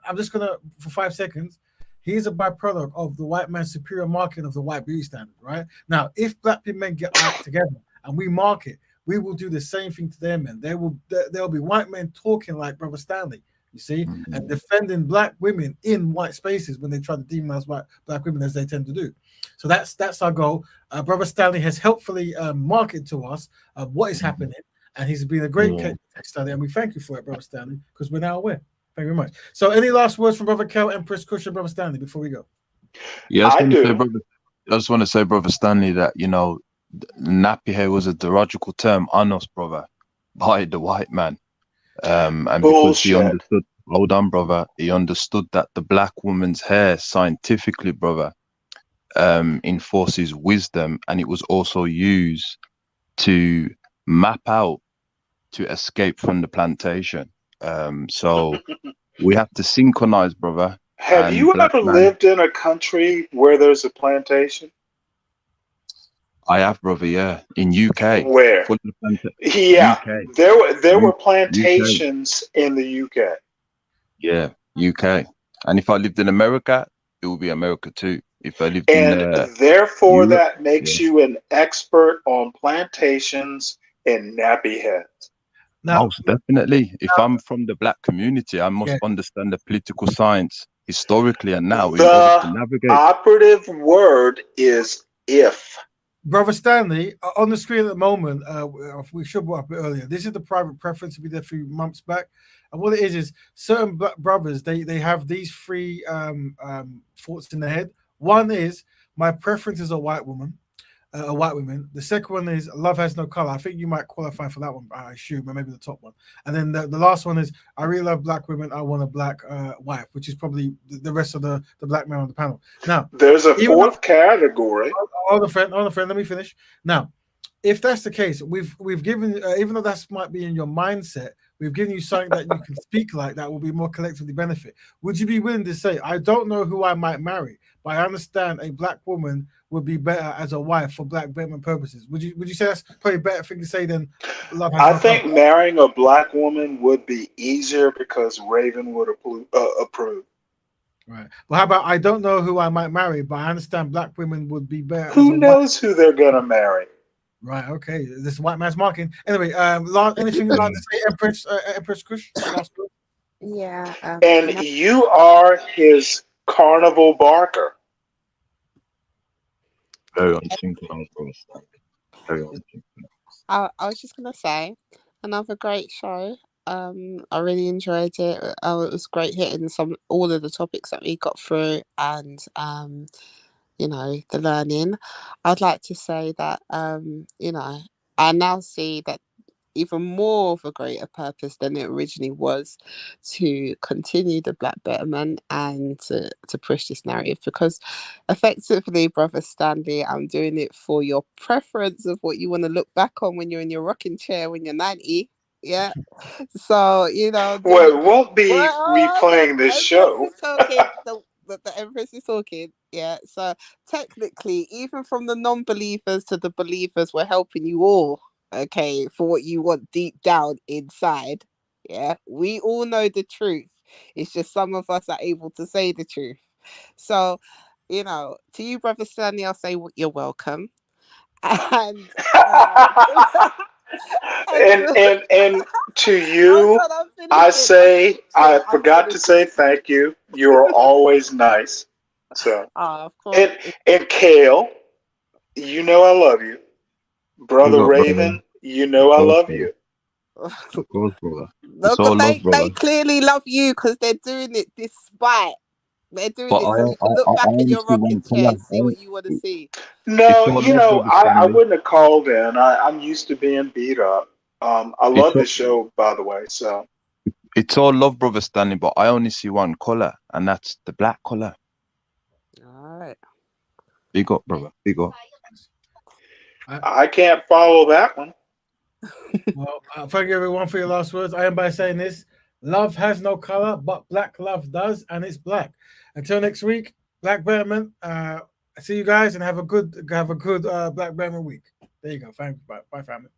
I'm just going to, for 5 seconds, he's a byproduct of the white man's superior marketing of the white beauty standard, right? Now, if Black men get out together and we market, we will do the same thing to their men. There'll be white men talking like Brother Stanley, you see, and defending Black women in white spaces when they try to demonize Black women, as they tend to do. So that's our goal. Brother Stanley has helpfully marketed to us what is happening. And he's been a great case study, and we thank you for it, Brother Stanley, because we're now aware. Thank you very much. So, any last words from Brother Kel, Empress Kush, and Brother Stanley before we go? Yeah, I just want to say, Brother Stanley, that nappy hair was a derogatory term on us, brother, by the white man, and because he understood. Hold on, brother. He understood that the Black woman's hair, scientifically, brother, enforces wisdom, and it was also used to map out to escape from the plantation. So we have to synchronize, brother. Have you ever lived in a country where there's a plantation? I have, brother, yeah. In UK. Where? Yeah. UK. There were plantations in the UK. Yeah, UK. And if I lived in America, it would be America too. If I lived in therefore Europe, that makes you an expert on plantations and nappy heads. most definitely. If I'm from the black community, I must understand the political science historically and now in order to The navigate. operative word is if. Brother Stanley, on the screen at the moment, we should have brought up it earlier. This is the private preference we did a few months back. And what it is certain black brothers, they have these three thoughts in their head. One is, my preference is a white woman. White women. The second one is love has no color. I think you might qualify for that one, I assume, or maybe the top one. And then the last one is I really love black women. I want a black wife, which is probably the rest of the black men on the panel. Now, there's a fourth category. Hold on, friend. Let me finish. Now, if that's the case, we've given, even though that might be in your mindset, we've given you something that you can speak like that will be more collectively benefit. Would you be willing to say, I don't know who I might marry, but I understand a black woman would be better as a wife for black betterment purposes? Would you say that's probably a better thing to say than love? I think marrying a black woman would be easier because Raven would approve. Right. Well, how about I don't know who I might marry, but I understand black women would be better. Who knows who they're gonna marry? Right. Okay. This is white man's marking. Anyway, anything you'd like to say, Empress Kush? Yeah. And you are his carnival barker. Very unthinkable. Very unthinkable. I was just gonna say, another great show. I really enjoyed it. It was great hitting all of the topics that we got through, and the learning. I'd like to say that I now see that even more of a greater purpose than it originally was to continue the Black Betterment and to push this narrative, because effectively, Brother Stanley, I'm doing it for your preference of what you want to look back on when you're in your rocking chair when you're 90. Yeah. So, Well, it won't be replaying this show. The Empress is talking. Yeah. So technically, even from the non-believers to the believers, we're helping you all. Okay, for what you want deep down inside. Yeah, we all know the truth. It's just some of us are able to say the truth. So, to you, Brother Stanley, I'll say you're welcome. And and to you, I say I forgot to say thank you. You're always nice. So, of course. And Kale, I love you. Brother Raven, I love you. Of course, brother. Look, they clearly love you because they're doing it despite. They're doing it so you can look back in your rocking chair and see what you want to see. No, I wouldn't have called in. I'm used to being beat up. I love the show, by the way. So it's all love, Brother Stanley, but I only see one color, and that's the black color. All right. Big up, brother. Big up. I can't follow that one. Well, thank you everyone for your last words. I am by saying this: love has no color, but black love does, and it's black. Until next week, Black Betterment. See you guys, and have a good Black Betterment week. There you go. Bye, family.